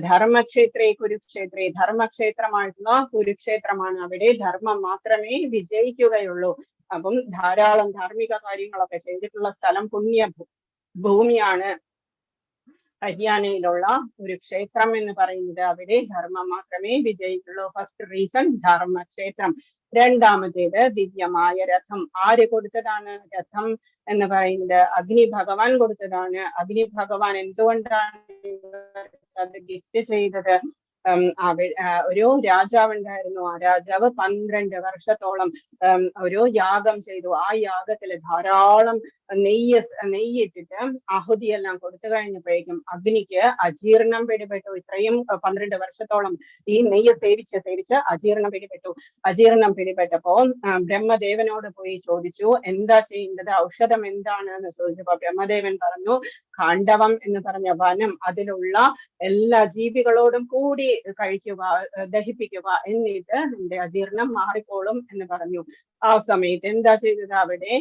ധർമ്മക്ഷേത്രേ കുരുക്ഷേത്രേ. ധർമ്മക്ഷേത്രമായിട്ടുള്ള കുരുക്ഷേത്രമാണ്. അവിടെ ധർമ്മം മാത്രമേ വിജയിക്കുകയുള്ളൂ. അപ്പം ധാരാളം ധാർമ്മിക കാര്യങ്ങളൊക്കെ ചെയ്തിട്ടുള്ള സ്ഥലം, പുണ്യ ഭൂമിയാണ് ഹരിയാനയിലുള്ള ഒരു ക്ഷേത്രം എന്ന് പറയുന്നത്. അവിടെ ധർമ്മം മാത്രമേ വിജയിക്കുള്ളൂ. First reason ധർമ്മക്ഷേത്രം. രണ്ടാമത്തേത് ദിവ്യമായ രഥം. ആര് കൊടുത്തതാണ് രഥം എന്ന് പറയുന്നത്? അഗ്നി ഭഗവാൻ കൊടുത്തതാണ്. അഗ്നി ഭഗവാൻ എന്തുകൊണ്ടാണ് അത് ഗിഫ്റ്റ് ചെയ്തത്? ഒരു രാജാവ് ഉണ്ടായിരുന്നു. ആ രാജാവ് 12 വർഷത്തോളം ഒരു യാഗം ചെയ്തു. ആ യാഗത്തില് ധാരാളം നെയ്യിട്ടിട്ട് ആഹുതിയെല്ലാം കൊടുത്തു കഴിഞ്ഞപ്പോഴേക്കും അഗ്നിക്ക് അജീർണം പിടിപെട്ടു. ഇത്രയും 12 വർഷത്തോളം ഈ നെയ്യ് സേവിച്ച് അജീർണം പിടിപെട്ടപ്പോ ബ്രഹ്മദേവനോട് പോയി ചോദിച്ചു, എന്താ ചെയ്യേണ്ടത്, ഔഷധം എന്താണ് എന്ന് ചോദിച്ചപ്പോ ബ്രഹ്മദേവൻ പറഞ്ഞു, ഖാണ്ഡവം എന്ന് പറഞ്ഞ വനം, അതിലുള്ള എല്ലാ ജീവികളോടും കൂടി കഴിക്കുക, ദഹിപ്പിക്കുക, എന്നിട്ട് നിന്റെ അജീർണം മാറിക്കോളും എന്ന് പറഞ്ഞു. ആ സമയത്ത് എന്താ ചെയ്തത്, അവിടെ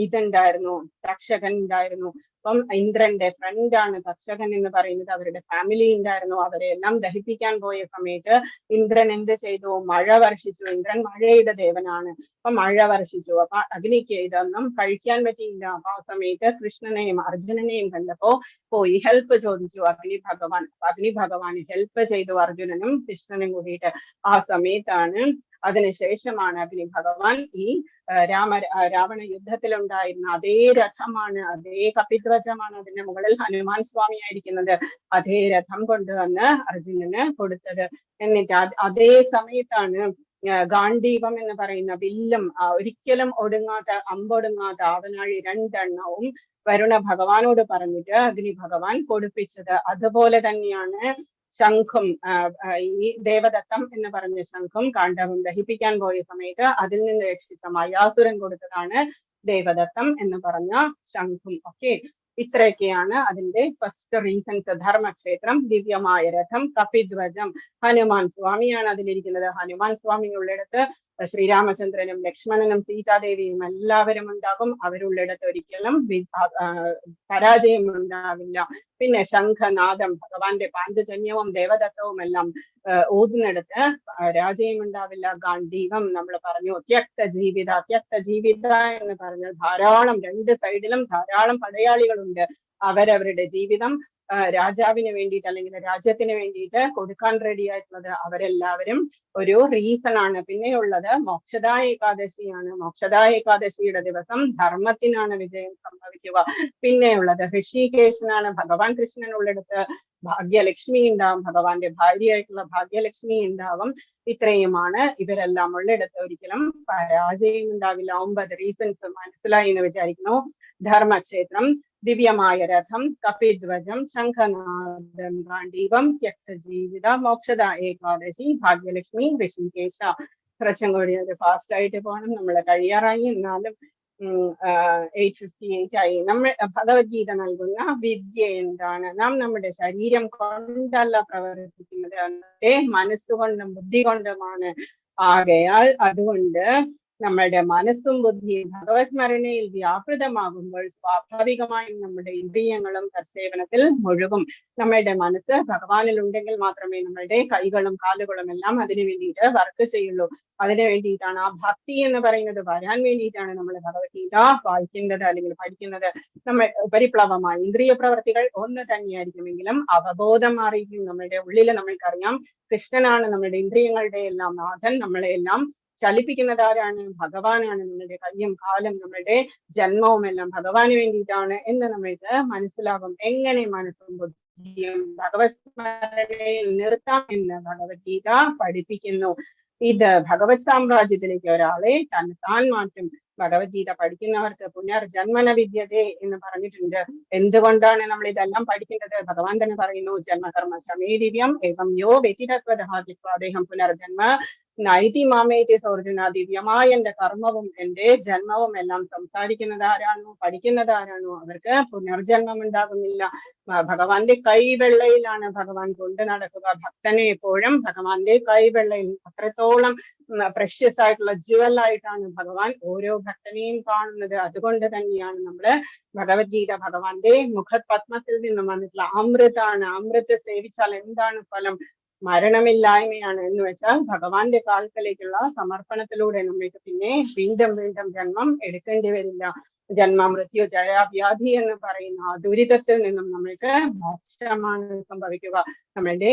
ഇതുണ്ടായിരുന്നു, തക്ഷകൻ ഉണ്ടായിരുന്നു. അപ്പം ഇന്ദ്രന്റെ ഫ്രണ്ടാണ് തക്ഷകൻ എന്ന് പറയുന്നത്. അവരുടെ ഫാമിലി ഉണ്ടായിരുന്നു. അവരെ എല്ലാം ദഹിപ്പിക്കാൻ പോയ സമയത്ത് ഇന്ദ്രൻ എന്ത് ചെയ്തു, മഴ വർഷിച്ചു. ഇന്ദ്രൻ മഴയുടെ ദേവനാണ്. അപ്പൊ മഴ വർഷിച്ചു. അപ്പൊ അഗ്നിക്ക് ഇതൊന്നും കഴിക്കാൻ പറ്റിയില്ല. അപ്പൊ ആ സമയത്ത് കൃഷ്ണനെയും അർജുനനെയും കണ്ടപ്പോ പോയി ഹെൽപ്പ് ചോദിച്ചു അഗ്നി ഭഗവാൻ ഹെൽപ്പ് ചെയ്തു അർജുനനും കൃഷ്ണനും കൂടിയിട്ട്. ആ സമയത്താണ്, അതിനുശേഷമാണ് അഗ്നി ഭഗവാൻ ഈ രാവണ യുദ്ധത്തിലുണ്ടായിരുന്ന അതേ രഥമാണ്, അതേ കപിധ്വജമാണ്, അതിന്റെ മുകളിൽ ഹനുമാൻ സ്വാമി ആയിരിക്കുന്നത്, അതേ രഥം കൊണ്ടുവന്ന് അർജുനന് കൊടുത്തത്. എന്നിട്ട് അതേ സമയത്താണ് ഗാണ്ഡീവം എന്ന് പറയുന്ന വില്ലും ഒരിക്കലും അമ്പൊടുങ്ങാത്ത ആവനാഴി 2 എണ്ണവും വരുണ ഭഗവാനോട് പറഞ്ഞിട്ട് അഗ്നി ഭഗവാൻ കൊടുപ്പിച്ചത്. അതുപോലെ തന്നെയാണ് ശംഖും, ഈ ദേവദത്തം എന്ന് പറഞ്ഞ ശംഖും കാണ്ഡവും ദഹിപ്പിക്കാൻ പോയ സമയത്ത് അതിൽ നിന്ന് രക്ഷിച്ച മയാസുരൻ കൊടുത്തതാണ് ദേവദത്തം എന്ന് പറഞ്ഞ ശംഖും. ഓക്കെ, ഇത്രയൊക്കെയാണ് അതിന്റെ ഫസ്റ്റ് റീസൺസ്. ധർമ്മക്ഷേത്രം, ദിവ്യമായ രഥം, കപിധ്വജം, ഹനുമാൻ സ്വാമിയാണ് അതിലിരിക്കുന്നത്. ഹനുമാൻ സ്വാമി ഉള്ളിടത്ത് ശ്രീരാമചന്ദ്രനും ലക്ഷ്മണനും സീതാദേവിയും എല്ലാവരും ഉണ്ടാകും. അവരുള്ളിടത്ത് ഒരിക്കലും പരാജയം ഉണ്ടാവില്ല. പിന്നെ ശംഖനാദം, ഭഗവാന്റെ പാഞ്ചജന്യവും ദേവദത്തവും എല്ലാം ഊതുന്നിടത്ത് രാജയും ഉണ്ടാവില്ല. ഗാണ്ഡീവം നമ്മൾ പറഞ്ഞു, ത്യക്ത ജീവിത എന്ന് പറഞ്ഞ ധാരാളം 2 സൈഡിലും ധാരാളം പടയാളികളുണ്ട്. അവരവരുടെ ജീവിതം രാജാവിന് വേണ്ടിയിട്ട് അല്ലെങ്കിൽ രാജ്യത്തിന് വേണ്ടിയിട്ട് കൊടുക്കാൻ റെഡി ആയിട്ടുള്ളത് അവരെല്ലാവരും ഒരു റീസൺ ആണ്. പിന്നെയുള്ളത് മോക്ഷദാ ഏകാദശിയാണ്. മോക്ഷദാ ഏകാദശിയുടെ ദിവസം ധർമ്മത്തിനാണ് വിജയം സംഭവിക്കുക. പിന്നെയുള്ളത് ഋഷികേശനാണ്. ഭഗവാൻ കൃഷ്ണനുള്ളിടത്ത് ഭാഗ്യലക്ഷ്മി ഉണ്ടാവും, ഭഗവാന്റെ ഭാര്യയായിട്ടുള്ള ഭാഗ്യലക്ഷ്മി ഉണ്ടാവും. ഇത്രയുമാണ്. ഇവരെല്ലാം ഉള്ളിടത്ത് ഒരിക്കലും പരാജയം ഉണ്ടാവില്ല. 9 റീസൺസ് മനസ്സിലായി എന്ന് വിചാരിക്കുന്നു. ധർമ്മക്ഷേത്രം, ദിവ്യമായ രഥം, കപിധ്വജം, ശംഖനാദം, ഗാണ്ഡീവം, ത്യക്തജീവിത, മോക്ഷദ ഏകാദശി, ഭാഗ്യലക്ഷ്മി, ഋഷികേശ. കുറച്ചും കൂടി ഒരു ഫാസ്റ്റ് ആയിട്ട് പോകണം, നമ്മൾ കഴിയാറായി. എന്നാലും 8:58 ആയി. നമ്മൾ ഭഗവത്ഗീത നൽകുന്ന വിദ്യ എന്താണ്? നാം നമ്മുടെ ശരീരം കൊണ്ടല്ല പ്രവർത്തിക്കുന്നത്, മനസ്സുകൊണ്ടും ബുദ്ധി കൊണ്ടുമാണ്. ആകയാൽ അതുകൊണ്ട് നമ്മളുടെ മനസ്സും ബുദ്ധിയും ഭഗവത് സ്മരണയിൽ വ്യാപൃതമാകുമ്പോൾ സ്വാഭാവികമായും നമ്മുടെ ഇന്ദ്രിയങ്ങളും സേവനത്തിൽ മുഴുകും. നമ്മളുടെ മനസ്സ് ഭഗവാനിൽ ഉണ്ടെങ്കിൽ മാത്രമേ നമ്മളുടെ കൈകളും കാലുകളും എല്ലാം അതിനു വേണ്ടിയിട്ട് വർക്ക് ചെയ്യുള്ളൂ. അതിനു വേണ്ടിയിട്ടാണ് ആ ഭക്തി എന്ന് പറയുന്നത് വരാൻ വേണ്ടിയിട്ടാണ് നമ്മൾ ഭഗവത്ഗീത വായിക്കുന്നത് അല്ലെങ്കിൽ പഠിക്കുന്നത്. നമ്മൾ ഉപരിപ്ലവമായി ഇന്ദ്രിയ പ്രവർത്തികൾ ഒന്ന് തന്നെയായിരിക്കുമെങ്കിലും അവബോധം മാറിയിരിക്കും. നമ്മളുടെ ഉള്ളിൽ നമ്മൾക്കറിയാം കൃഷ്ണനാണ് നമ്മളുടെ ഇന്ദ്രിയങ്ങളുടെ എല്ലാം നാഥൻ. നമ്മളെ എല്ലാം ചലിപ്പിക്കുന്നത് ആരാണ്? ഭഗവാനാണ്. നമ്മളുടെ കയ്യും കാലും നമ്മളുടെ ജന്മവും എല്ലാം ഭഗവാന് വേണ്ടിയിട്ടാണ് എന്ന് നമ്മൾക്ക് മനസ്സിലാകും. എങ്ങനെ മനസ്സും ബുദ്ധിയും ഭഗവത് സ്മരണയിൽ നിർത്താം എന്ന് ഭഗവത്ഗീത പഠിപ്പിക്കുന്നു. ഇത് ഭഗവത് സാമ്രാജ്യത്തിലേക്ക് ഒരാളെ താൻ മാറ്റും. ഭഗവത്ഗീത പഠിക്കുന്നവർക്ക് പുനർജന്മന വിദ്യതേ എന്ന് പറഞ്ഞിട്ടുണ്ട്. എന്തുകൊണ്ടാണ് നമ്മൾ ഇതെല്ലാം പഠിക്കേണ്ടത്? ഭഗവാൻ തന്നെ പറയുന്നു, ജന്മകർമ്മ ശമേ ദിവ്യം ഏവം യോ വ്യതിതത്വദേഹം പുനർജന്മ നൈതി മാമേതി സൗർജന. ദിവ്യമായ എന്റെ കർമ്മവും എന്റെ ജന്മവും എല്ലാം സംസാരിക്കുന്നത് ആരാണോ, പഠിക്കുന്നത് ആരാണോ, അവർക്ക് പുനർജന്മം ഉണ്ടാകുന്നില്ല. ഭഗവാന്റെ കൈവെള്ളയിലാണ് ഭഗവാൻ കൊണ്ട് നടക്കുക. ഭക്തനെ എപ്പോഴും ഭഗവാന്റെ കൈവെള്ളയിൽ, അത്രത്തോളം പ്രഷ്യസ് ആയിട്ടുള്ള ജുവൽ ആയിട്ടാണ് ഭഗവാൻ ഓരോ ഭക്തനെയും കാണുന്നത്. അതുകൊണ്ട് തന്നെയാണ് നമ്മള് ഭഗവത്ഗീത ഭഗവാന്റെ മുഖപത്മത്തിൽ നിന്നും വന്നിട്ടുള്ള അമൃതാണ്. അമൃത് സേവിച്ചാൽ എന്താണ് ഫലം? മരണമില്ലായ്മയാണ്. എന്ന് വെച്ചാൽ ഭഗവാന്റെ കാൽക്കലേക്കുള്ള സമർപ്പണത്തിലൂടെ നമ്മൾക്ക് പിന്നെ വീണ്ടും വീണ്ടും ജന്മം എടുക്കേണ്ടി വരില്ല. ജന്മ മൃത്യു ജരാവ്യാധി എന്ന് പറയുന്ന ആ ദുരിതത്തിൽ നിന്നും നമ്മൾക്ക് മോക്ഷമാണ് സംഭവിക്കുക. നമ്മളുടെ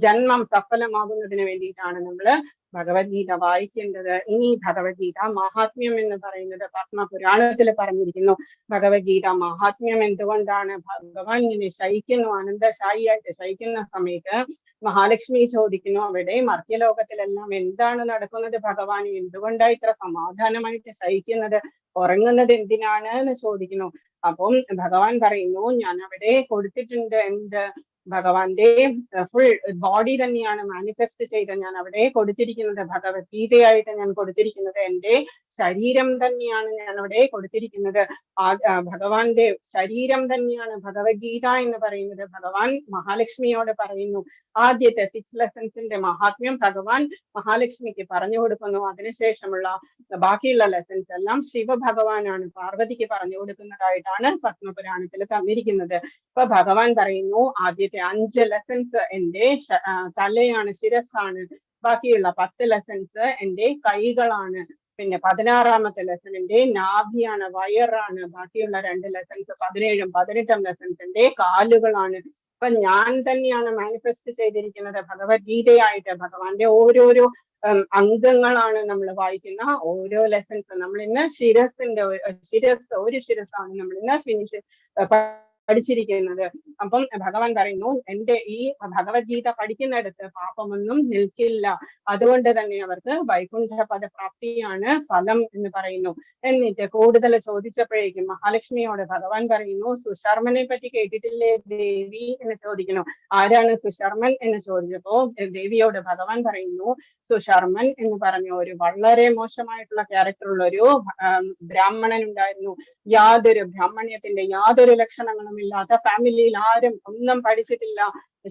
ജന്മം സഫലമാകുന്നതിന് വേണ്ടിയിട്ടാണ് നമ്മൾ ഭഗവത്ഗീത വായിക്കേണ്ടത്. ഇനി ഭഗവത്ഗീത മഹാത്മ്യം എന്ന് പറയുന്നത് പത്മപുരാണത്തിൽ പറഞ്ഞിരിക്കുന്നു. ഭഗവത്ഗീത മഹാത്മ്യം എന്തുകൊണ്ടാണ്? ഭഗവാൻ ഇങ്ങനെ ശയിക്കുന്നു, അനന്തശായിയായിട്ട് ശയിക്കുന്ന സമയത്ത് മഹാലക്ഷ്മി ചോദിക്കുന്നു, അവിടെ മർത്യലോകത്തിലെല്ലാം എന്താണ് നടക്കുന്നത് ഭഗവാൻ? എന്തുകൊണ്ടാണ് ഇത്ര സമാധാനമായിട്ട് ശയിക്കുന്നത്? ഉറങ്ങുന്നത് എന്തിനാണ് എന്ന് ചോദിക്കുന്നു. അപ്പം ഭഗവാൻ പറയുന്നു, ഞാൻ അവിടെ കൊടുത്തിട്ടുണ്ട് എന്ത്? ഭഗവാന്റെ ഫുൾ ബോഡി തന്നെയാണ് മാനിഫെസ്റ്റ് ചെയ്ത് ഞാൻ അവിടെ കൊടുത്തിരിക്കുന്നത്. ഭഗവത്ഗീതയായിട്ട് ഞാൻ കൊടുത്തിരിക്കുന്നത് എൻ്റെ ശരീരം തന്നെയാണ് ഞാൻ അവിടെ കൊടുത്തിരിക്കുന്നത്. ഭഗവാന്റെ ശരീരം തന്നെയാണ് ഭഗവത്ഗീത എന്ന് പറയുന്നത്. ഭഗവാൻ മഹാലക്ഷ്മിയോട് പറയുന്നു. ആദ്യത്തെ 6 ലെസൺസിന്റെ മഹാത്മ്യം ഭഗവാൻ മഹാലക്ഷ്മിക്ക് പറഞ്ഞു കൊടുക്കുന്നു. അതിനുശേഷമുള്ള ബാക്കിയുള്ള ലെസൺസ് എല്ലാം ശിവഭഗവാനാണ് പാർവതിക്ക് പറഞ്ഞു കൊടുക്കുന്നതായിട്ടാണ് പത്മപുരാണത്തിൽ തന്നിരിക്കുന്നത്. ഇപ്പൊ ഭഗവാൻ പറയുന്നു, ആദ്യത്തെ 5 ലെസൺസ് എൻ്റെ തലയാണ്, ശിരസ്സാണ്. ബാക്കിയുള്ള 10 ലെസൺസ് എൻ്റെ കൈകളാണ്. പിന്നെ 16ാമത്തെ ലെസൺ എൻ്റെ നാഭിയാണ്, വയറാണ്. ബാക്കിയുള്ള 2 ലെസൺസ് 17ഉം 18ഉം ലെസൺസ് എൻ്റെ കാലുകളാണ്. അപ്പൊ ഞാൻ തന്നെയാണ് മാനിഫെസ്റ്റ് ചെയ്തിരിക്കുന്നത് ഭഗവത്ഗീതയായിട്ട്. ഭഗവാന്റെ ഓരോരോ അംഗങ്ങളാണ് നമ്മൾ വായിക്കുന്ന ഓരോ ലെസൺസ്. നമ്മൾ ഇന്ന് ഒരു ശിരസ്സാണ് നമ്മൾ ഇന്ന് പഠിച്ചിരിക്കുന്നത്. അപ്പം ഭഗവാൻ പറയുന്നു, എൻ്റെ ഈ ഭഗവത്ഗീത പഠിക്കുന്നിടത്ത് പാപമൊന്നും നിൽക്കില്ല, അതുകൊണ്ട് തന്നെ അവർക്ക് വൈകുണ്ഠ പദപ്രാപ്തിയാണ് ഫലം എന്ന് പറയുന്നു. എന്നിട്ട് കൂടുതൽ ചോദിച്ചപ്പോഴേക്കും മഹാലക്ഷ്മിയോട് ഭഗവാൻ പറയുന്നു, സുശർമ്മനെ പറ്റി കേട്ടിട്ടില്ലേ ദേവി എന്ന് ചോദിക്കുന്നു. ആരാണ് സുശർമ്മൻ എന്ന് ചോദിച്ചപ്പോ ദേവിയോട് ഭഗവാൻ പറയുന്നു, സുശർമ്മൻ എന്ന് പറഞ്ഞ ഒരു വളരെ മോശമായിട്ടുള്ള ക്യാരക്ടറുള്ള ഒരു ബ്രാഹ്മണൻ ഉണ്ടായിരുന്നു. ബ്രാഹ്മണ്യത്തിന്റെ യാതൊരു ലക്ഷണങ്ങളും ഇല്ലാത്ത, ഫാമിലിയിൽ ആരും ഒന്നും പഠിച്ചിട്ടില്ല,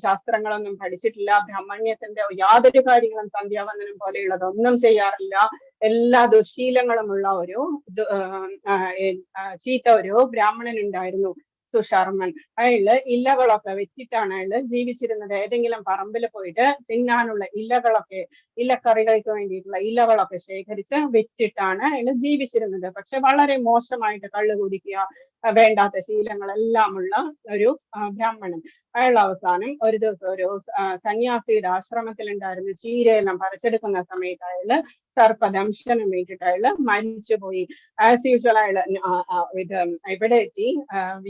ശാസ്ത്രങ്ങളൊന്നും പഠിച്ചിട്ടില്ല, ബ്രാഹ്മണ്യത്തിന്റെ യാതൊരു കാര്യങ്ങളും സന്ധ്യാവന്ദനം പോലെയുള്ളതൊന്നും ചെയ്യാറില്ല, എല്ലാ ദുശീലങ്ങളുമുള്ള ഒരു ചീത്ത ഒരു ബ്രാഹ്മണൻ ഉണ്ടായിരുന്നു സുശർമ്മൻ. അയാള് ഇലകളൊക്കെ വെച്ചിട്ടാണ് അയാള് ജീവിച്ചിരുന്നത്. ഏതെങ്കിലും പറമ്പിൽ പോയിട്ട് തിന്നാനുള്ള ഇലക്കറികൾക്ക് വേണ്ടിയിട്ടുള്ള ഇലകളൊക്കെ ശേഖരിച്ച് വിറ്റിട്ടാണ് അയാള് ജീവിച്ചിരുന്നത്. പക്ഷെ വളരെ മോശമായിട്ട് കള്ളു കുടിക്കുക, വേണ്ടാത്ത ശീലങ്ങളെല്ലാം ഉള്ള ഒരു ബ്രാഹ്മണൻ. അയാൾ അവസാനം ഒരു ദിവസം ഒരു സന്യാസിയുടെ ആശ്രമത്തിൽ ഉണ്ടായിരുന്ന ചീരയെല്ലാം പറിച്ചെടുക്കുന്ന സമയത്ത് അയാള് സർപ്പദംശനം വേണ്ടിയിട്ട് അയാള് മരിച്ചുപോയി. ആസ് യൂഷ്വൽ അയാള് ഇവിടെ എത്തി,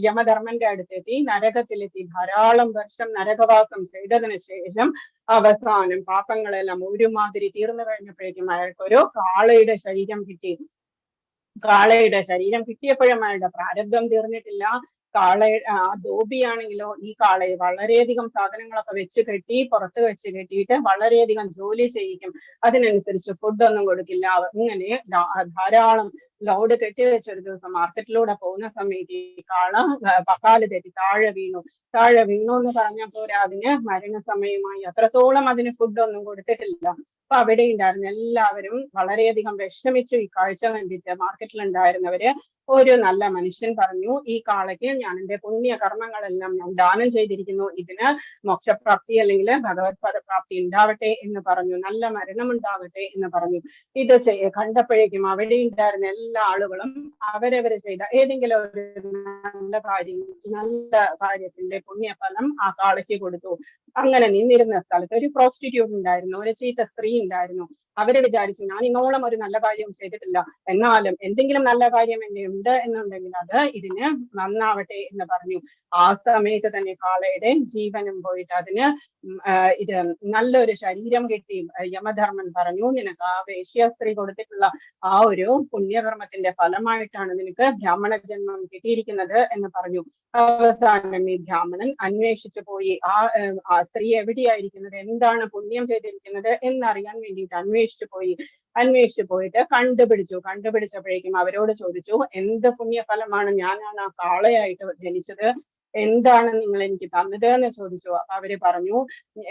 യമധർമ്മന്റെ അടുത്തെത്തി, നരകത്തിലെത്തി. ധാരാളം വർഷം നരകവാസം ചെയ്തതിനു ശേഷം അവസാനം പാപങ്ങളെല്ലാം ഒരുമാതിരി തീർന്നു കഴിഞ്ഞപ്പോഴേക്കും അയാൾക്കൊരു കാളയുടെ ശരീരം കിട്ടി. കാളയുടെ ശരീരം കിട്ടിയപ്പോഴും അയാളുടെ പ്രാരബ്ധം തീർന്നിട്ടില്ല. ധോബിയാണെങ്കിലോ ഈ കാളയെ വളരെയധികം സാധനങ്ങളൊക്കെ വെച്ച് കെട്ടി, പുറത്ത് വെച്ച് കെട്ടിയിട്ട് വളരെയധികം ജോലി ചെയ്യിക്കും. അതിനനുസരിച്ച് ഫുഡൊന്നും കൊടുക്കില്ല. ഇങ്ങനെ ധാരാളം ലോഡ് കെട്ടി വെച്ചൊരു ദിവസം മാർക്കറ്റിലൂടെ പോകുന്ന സമയത്ത് ഈ കാള കാല് തെറ്റി താഴെ വീണു എന്ന് പറഞ്ഞപ്പോൾ അതിന് മരണസമയമായി. അത്രത്തോളം അതിന് ഫുഡൊന്നും കൊടുത്തിട്ടില്ല. അപ്പൊ അവിടെ ഉണ്ടായിരുന്ന എല്ലാവരും വളരെയധികം വിഷമിച്ചു ഈ കാഴ്ച കണ്ടിട്ട്. മാർക്കറ്റിലുണ്ടായിരുന്നവര് ഒരു നല്ല മനുഷ്യൻ പറഞ്ഞു, ഈ കാളയ്ക്ക് ഞാൻ എൻ്റെ പുണ്യകർമ്മങ്ങളെല്ലാം ഞാൻ ദാനം ചെയ്തിരിക്കുന്നു, ഇതിന് മോക്ഷപ്രാപ്തി അല്ലെങ്കിൽ ഭഗവത് പദപ്രാപ്തി ഉണ്ടാവട്ടെ എന്ന് പറഞ്ഞു, നല്ല മരണം ഉണ്ടാവട്ടെ എന്ന് പറഞ്ഞു. ഇത് കണ്ടപ്പോഴേക്കും അവിടെ ഉണ്ടായിരുന്ന എല്ലാ ആളുകളും അവരവര് ചെയ്ത ഏതെങ്കിലും ഒരു നല്ല കാര്യത്തിന്റെ പുണ്യഫലം ആ കാളയ്ക്ക് കൊടുത്തു. അങ്ങനെ നിന്നിരുന്ന സ്ഥലത്ത് ഒരു പ്രോസ്റ്റിറ്റ്യൂട്ട് ഉണ്ടായിരുന്നു, ഒരു ചീത്ത സ്ത്രീ ഉണ്ടായിരുന്നു. അവര് വിചാരിച്ചു, ഞാൻ ഇന്നോളം ഒരു നല്ല കാര്യം ചെയ്തിട്ടില്ല, എന്നാലും എന്തെങ്കിലും നല്ല കാര്യം എന്നെ ഉണ്ട് എന്നുണ്ടെങ്കിൽ അത് ഇതിന് നന്നാവട്ടെ എന്ന് പറഞ്ഞു. ആ സമയത്ത് തന്നെ കാളയുടെ ജീവനും പോയിട്ട് അതിന് ഇത് നല്ലൊരു ശരീരം കിട്ടി. യമധർമ്മൻ പറഞ്ഞു, നിനക്ക് ആ വേശ്യ സ്ത്രീ കൊടുത്തിട്ടുള്ള ആ ഒരു പുണ്യകർമ്മത്തിന്റെ ഫലമായിട്ടാണ് നിനക്ക് ബ്രാഹ്മണ ജന്മം കിട്ടിയിരിക്കുന്നത് എന്ന് പറഞ്ഞു. അവസാനം ഈ ബ്രാഹ്മണൻ അന്വേഷിച്ചു പോയി, ആ സ്ത്രീ എവിടെയായിരിക്കുന്നത്, എന്താണ് പുണ്യം ചെയ്തിരിക്കുന്നത് എന്നറിയാൻ വേണ്ടിയിട്ട് അന്വേഷിച്ചു പോയിട്ട് കണ്ടുപിടിച്ചപ്പോഴേക്കും അവരോട് ചോദിച്ചു, എന്ത് പുണ്യഫലമാണ്, ഞാനാണ് ആ കാളയായിട്ട് ജനിച്ചത്, എന്താണ് നിങ്ങൾ എനിക്ക് തന്നത് എന്ന് ചോദിച്ചു. അപ്പൊ അവര് പറഞ്ഞു,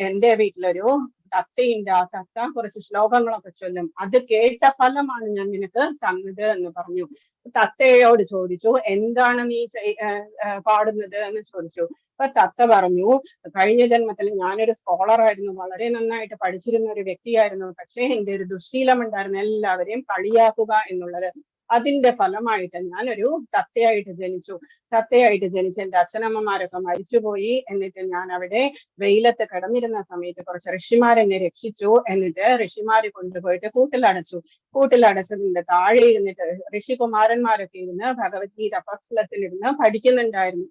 എന്റെ വീട്ടിലൊരു തത്തയുണ്ട്, ആ തത്ത കുറച്ച് ശ്ലോകങ്ങളൊക്കെ ചൊല്ലും, അത് കേട്ട ഫലമാണ് ഞാൻ നിനക്ക് തന്നത് എന്ന് പറഞ്ഞു. തത്തയോട് ചോദിച്ചു, എന്താണ് നീ പാടുന്നത് എന്ന് ചോദിച്ചു. അപ്പൊ തത്ത പറഞ്ഞു, കഴിഞ്ഞ ജന്മത്തിൽ ഞാനൊരു സ്കോളറായിരുന്നു, വളരെ നന്നായിട്ട് പഠിച്ചിരുന്ന ഒരു വ്യക്തിയായിരുന്നു, പക്ഷേ എൻ്റെ ഒരു ദുശ്ശീലം ഉണ്ടായിരുന്നു എല്ലാവരെയും കളിയാക്കുക എന്നുള്ളത്. അതിന്റെ ഫലമായിട്ട് ഞാനൊരു തത്തയായിട്ട് ജനിച്ചു. തത്തയായിട്ട് ജനിച്ച് എൻ്റെ അച്ഛനമ്മമാരൊക്കെ മരിച്ചുപോയി. എന്നിട്ട് ഞാൻ അവിടെ വെയിലത്ത് കിടന്നിരുന്ന സമയത്ത് കുറച്ച് ഋഷിമാരെന്നെ രക്ഷിച്ചു. എന്നിട്ട് ഋഷിമാര് കൊണ്ടുപോയിട്ട് കൂട്ടിലടച്ചു. കൂട്ടിലടച്ചതിന്റെ താഴെ ഇരുന്നിട്ട് ഋഷികുമാരന്മാരൊക്കെ ഇരുന്ന് ഭഗവത്ഗീത ഫസ്ലത്തിലിരുന്ന് പഠിക്കുന്നുണ്ടായിരുന്നു.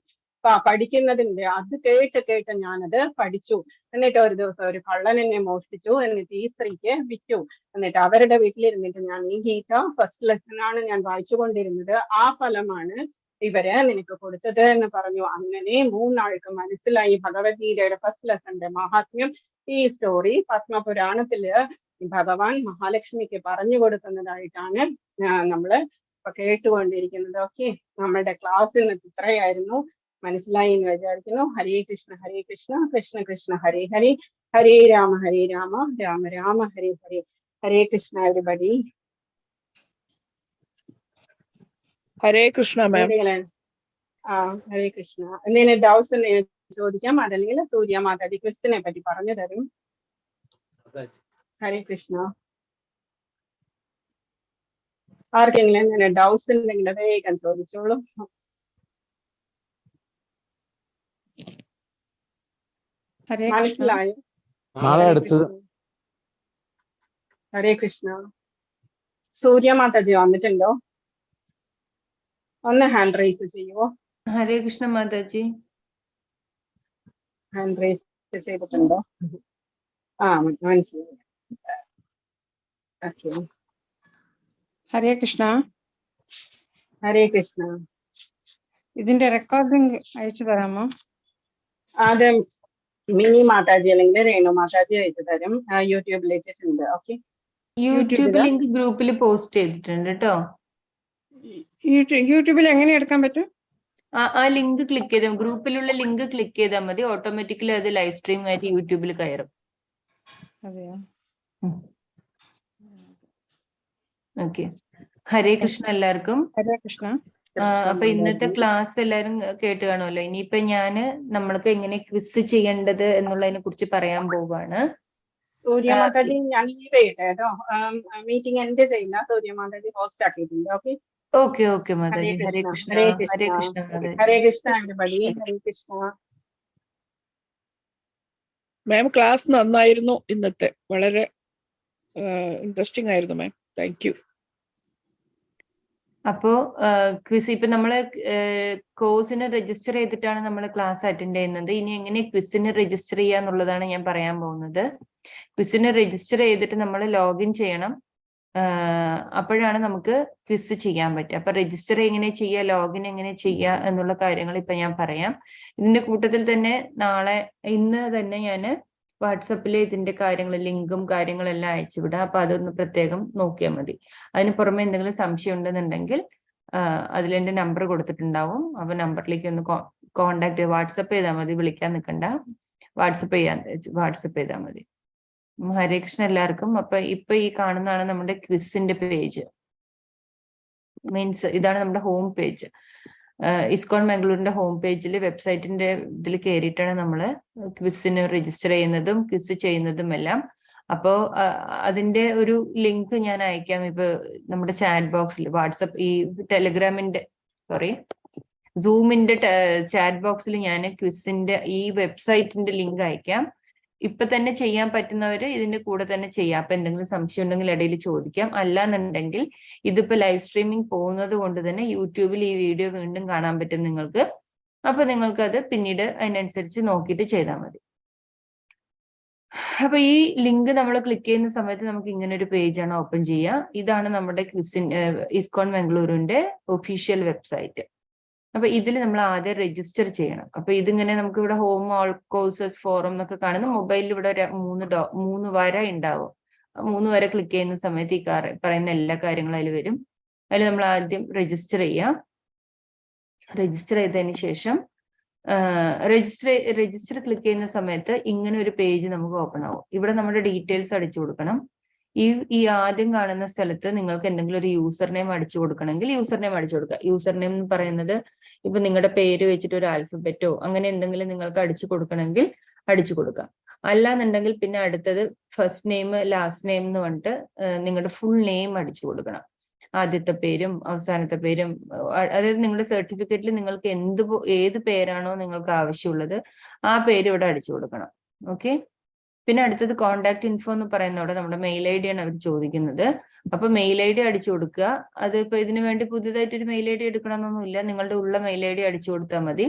പഠിക്കുന്നതിന്റെ അത് കേട്ട് ഞാനത് പഠിച്ചു. എന്നിട്ട് ഒരു ദിവസം ഒരു കള്ളൻ എന്നെ മോഷ്ടിച്ചു. എന്നിട്ട് ഈ സ്ത്രീക്ക് വിറ്റു. എന്നിട്ട് അവരുടെ വീട്ടിലിരുന്നിട്ട് ഞാൻ ഈ ഗീത ഫസ്റ്റ് ലെസനാണ് ഞാൻ വായിച്ചുകൊണ്ടിരുന്നത്. ആ ഫലമാണ് ഇവര് നിനക്ക് കൊടുത്തത് എന്ന് പറഞ്ഞു. അങ്ങനെ 3 ആൾക്ക് മനസ്സിലായി ഭഗവത്ഗീതയുടെ ഫസ്റ്റ് ലെസന്റെ മഹാത്മ്യം. ഈ സ്റ്റോറി പത്മപുരാണത്തില് ഭഗവാൻ മഹാലക്ഷ്മിക്ക് പറഞ്ഞു കൊടുക്കുന്നതായിട്ടാണ് നമ്മള് ഇപ്പൊ കേട്ടുകൊണ്ടിരിക്കുന്നത്. ഓക്കെ, നമ്മളുടെ ക്ലാസ് ഇന്ന് ഇത്രയായിരുന്നു. മനസ്സിലായി എന്ന് വിചാരിക്കുന്നു. ഹരേ കൃഷ്ണ കൃഷ്ണ കൃഷ്ണ ഹരേ ഹരേ, ഹരേ രാമ രാമ രാമ ഹരേ ഹരേ. ഹരേ കൃഷ്ണ എവരിബഡി.
ഹരേ കൃഷ്ണ മാം.
ഹരേ കൃഷ്ണ. എന്തെങ്കിലും ഡൗട്ട്സ് ചോദിക്കാം, അതല്ലെങ്കിൽ സൂര്യ മാതാജി ക്രിസ്റ്റിനെ പറ്റി പറഞ്ഞു തരും. ഹരേ കൃഷ്ണ. ആർക്കെങ്കിലും എന്തെങ്കിലും ഡൗട്ട്സ് ഉണ്ടെങ്കിൽ വേഗം ചോദിച്ചോളൂ. മനസ്സിലായോ? ഹരേ കൃഷ്ണ. സൂര്യ മാതാജി വന്നിട്ടുണ്ടോ? ഒന്ന് ഹാൻഡ് റൈസ് ചെയ്യുവോ?
ഹരേ കൃഷ്ണ മാതാജി.
ഹാൻഡ് റൈസ് ചെയ്തിട്ടുണ്ടോ? മനസ്സിലായി. ഓക്കെ.
ഹരേ കൃഷ്ണ.
ഹരേ കൃഷ്ണ.
ഇതിന്റെ റെക്കോർഡിംഗ് അയച്ചു തരാമോ?
അത് മിനി മാതാജി അല്ലെങ്കിൽ രേണു മാതാജി അയച്ചു തരും. യൂട്യൂബിൽ ഇട്ടിട്ടുണ്ട്. ഓക്കെ,
യൂട്യൂബ് ലിങ്ക് ഗ്രൂപ്പിൽ പോസ്റ്റ് ചെയ്തിട്ടുണ്ട് കേട്ടോ.
യൂട്യൂബിൽ എങ്ങനെ എടുക്കാൻ പറ്റും?
ആ ലിങ്ക് ക്ലിക്ക് ചെയ്താൽ, ഗ്രൂപ്പിലുള്ള ലിങ്ക് ക്ലിക്ക് ചെയ്താൽ മതി. ഓട്ടോമാറ്റിക്കലി അത് ലൈവ് സ്ട്രീം ആയിട്ട് യൂട്യൂബിൽ കയറും.
അതെയോ?
ഓക്കെ. ഹരേ കൃഷ്ണ എല്ലാവർക്കും.
ഹരേ കൃഷ്ണ.
അപ്പൊ ഇന്നത്തെ ക്ലാസ് എല്ലാരും കേട്ട് കാണുമല്ലോ. ഇനിയിപ്പൊ നമ്മൾക്ക് എങ്ങനെ ക്വിസ് ചെയ്യേണ്ടത് എന്നുള്ളതിനെ കുറിച്ച് പറയാൻ പോവാണ്.
സൂര്യ മാതാജി ഞാൻ ലീവ് ചെയ്യട്ടെ കേട്ടോ. മീറ്റിംഗ് എൻഡ് ചെയ്യില്ല. സൂര്യ മാതാജി ഹോസ്റ്റ് ആക്കിയിട്ടുണ്ട്. Okay
okay Mataji. Hare Krishna.
Hare Krishna. Hare Krishna everybody. Hare Krishna.
Ma'am class നന്നായിരുന്നു ഇന്നത്തെ. വളരെ ഇൻട്രസ്റ്റിംഗ് ആയിരുന്നു മാം. Thank you.
അപ്പോ ക്വിസ് ഇപ്പൊ നമ്മള് കോഴ്സിന് രജിസ്റ്റർ ചെയ്തിട്ടാണ് നമ്മൾ ക്ലാസ് അറ്റൻഡ് ചെയ്യുന്നത്. ഇനി എങ്ങനെ ക്വിസിന് രജിസ്റ്റർ ചെയ്യാന്നുള്ളതാണ് ഞാൻ പറയാൻ പോകുന്നത്. ക്വിസിന് രജിസ്റ്റർ ചെയ്തിട്ട് നമ്മൾ ലോഗിൻ ചെയ്യണം. അപ്പോഴാണ് നമുക്ക് ക്വിസ് ചെയ്യാൻ പറ്റുക. അപ്പൊ രജിസ്റ്റർ എങ്ങനെ ചെയ്യുക, ലോഗിൻ എങ്ങനെ ചെയ്യുക എന്നുള്ള കാര്യങ്ങൾ ഇപ്പൊ ഞാൻ പറയാം. ഇതിന്റെ കൂട്ടത്തിൽ തന്നെ ഇന്ന് തന്നെ ഞാൻ വാട്സപ്പിൽ ഇതിന്റെ ലിങ്കും കാര്യങ്ങളെല്ലാം അയച്ചുവിടാം. അപ്പൊ അതൊന്ന് പ്രത്യേകം നോക്കിയാൽ മതി. അതിന് പുറമെ എന്തെങ്കിലും സംശയം ഉണ്ടെന്നുണ്ടെങ്കിൽ അതിലെന്റെ നമ്പർ കൊടുത്തിട്ടുണ്ടാവും. അപ്പൊ നമ്പറിലേക്ക് ഒന്ന് കോണ്ടാക്ട് വാട്സപ്പ് ചെയ്താൽ മതി. വിളിക്കാൻ നിൽക്കണ്ട, വാട്സപ്പ് ചെയ്താൽ മതി. ഹരേ കൃഷ്ണ എല്ലാവർക്കും. അപ്പൊ ഇപ്പൊ ഈ കാണുന്നതാണ് നമ്മുടെ ക്വിസിന്റെ പേജ്. മീൻസ് ഇതാണ് നമ്മുടെ ഹോം പേജ്. ഇസ്കോൺ മംഗളൂരിന്റെ ഹോം പേജിൽ വെബ്സൈറ്റിന്റെ ഇതിൽ കയറിയിട്ടാണ് നമ്മൾ ക്വിസിന് രജിസ്റ്റർ ചെയ്യുന്നതും ക്വിസ് ചെയ്യുന്നതും എല്ലാം. അപ്പോ അതിന്റെ ഒരു ലിങ്ക് ഞാൻ അയക്കാം. ഇപ്പൊ നമ്മുടെ ചാറ്റ് ബോക്സിൽ ഈ സൂമിന്റെ ചാറ്റ് ബോക്സിൽ ഞാൻ ക്വിസിന്റെ ഈ വെബ്സൈറ്റിന്റെ ലിങ്ക് അയക്കാം. ഇപ്പൊ തന്നെ ചെയ്യാൻ പറ്റുന്നവര് ഇതിന്റെ കൂടെ തന്നെ ചെയ്യാം. അപ്പൊ എന്തെങ്കിലും സംശയം ഉണ്ടെങ്കിൽ ഇടയിൽ ചോദിക്കാം. അല്ലാന്നുണ്ടെങ്കിൽ ഇതിപ്പോ ലൈവ് സ്ട്രീമിംഗ് പോകുന്നത് കൊണ്ട് തന്നെ യൂട്യൂബിൽ ഈ വീഡിയോ വീണ്ടും കാണാൻ പറ്റും നിങ്ങൾക്ക്. അപ്പൊ നിങ്ങൾക്ക് അത് പിന്നീട് അതിനനുസരിച്ച് നോക്കിയിട്ട് ചെയ്താൽ മതി. അപ്പൊ ഈ ലിങ്ക് നമ്മൾ ക്ലിക്ക് ചെയ്യുന്ന സമയത്ത് നമുക്ക് ഇങ്ങനെ ഒരു പേജാണ് ഓപ്പൺ ചെയ്യുക. ഇതാണ് നമ്മുടെ ഇസ്കോൺ മംഗളൂരിന്റെ ഒഫീഷ്യൽ വെബ്സൈറ്റ്. അപ്പൊ ഇതിൽ നമ്മൾ ആദ്യം രജിസ്റ്റർ ചെയ്യണം. അപ്പൊ ഇതിങ്ങനെ നമുക്ക് ഇവിടെ ഹോം ഓൾ കോഴ്സസ് ഫോറം എന്നൊക്കെ കാണുന്ന മൊബൈലിൽ ഇവിടെ 3 വര ഉണ്ടാവും. 3 വര ക്ലിക്ക് ചെയ്യുന്ന സമയത്ത് ഈ പറയുന്ന എല്ലാ കാര്യങ്ങളും അതിൽ വരും. അതിൽ നമ്മൾ ആദ്യം രജിസ്റ്റർ ചെയ്യാം. രജിസ്റ്റർ ചെയ്തതിന് ശേഷം രജിസ്റ്റർ ക്ലിക്ക് ചെയ്യുന്ന സമയത്ത് ഇങ്ങനെ ഒരു പേജ് നമുക്ക് ഓപ്പൺ ആവും. ഇവിടെ നമ്മുടെ ഡീറ്റെയിൽസ് അടിച്ചു കൊടുക്കണം. ഈ ആദ്യം കാണുന്ന സ്ഥലത്ത് നിങ്ങൾക്ക് എന്തെങ്കിലും ഒരു യൂസർ നെയിം അടിച്ചു കൊടുക്കണമെങ്കിൽ യൂസർ നെയിം അടിച്ചു കൊടുക്കുക. യൂസർ നെയിം എന്ന് പറയുന്നത് ഇപ്പൊ നിങ്ങളുടെ പേര് വെച്ചിട്ട് ഒരു ആൽഫബറ്റോ അങ്ങനെ എന്തെങ്കിലും നിങ്ങൾക്ക് അടിച്ചു കൊടുക്കണമെങ്കിൽ അടിച്ചു കൊടുക്കാം. അല്ലാന്നുണ്ടെങ്കിൽ പിന്നെ അടുത്തത് ഫസ്റ്റ് നെയിം ലാസ്റ്റ് നെയിം എന്ന് പറഞ്ഞിട്ട് നിങ്ങളുടെ ഫുൾ നെയിം അടിച്ചു കൊടുക്കണം. ആദ്യത്തെ പേരും അവസാനത്തെ പേരും, അതായത് നിങ്ങളുടെ സർട്ടിഫിക്കറ്റിൽ നിങ്ങൾക്ക് ഏത് പേരാണോ നിങ്ങൾക്ക് ആവശ്യമുള്ളത് ആ പേര് ഇവിടെ അടിച്ചു കൊടുക്കണം. ഓക്കെ. പിന്നെ അടുത്തത് കോണ്ടാക്ട് ഇൻഫോ എന്ന് പറയുന്നതോടെ നമ്മുടെ മെയിൽ ഐ ഡി ആണ് അവർ ചോദിക്കുന്നത്. അപ്പൊ മെയിൽ ഐ ഡി അടിച്ചു കൊടുക്കുക. അത് ഇപ്പൊ ഇതിനു വേണ്ടി പുതിയതായിട്ടൊരു മെയിൽ ഐ ഡി എടുക്കണമെന്നൊന്നുമില്ല, നിങ്ങളുടെ ഉള്ള മെയിൽ ഐ ഡി അടിച്ചു കൊടുത്താൽ മതി.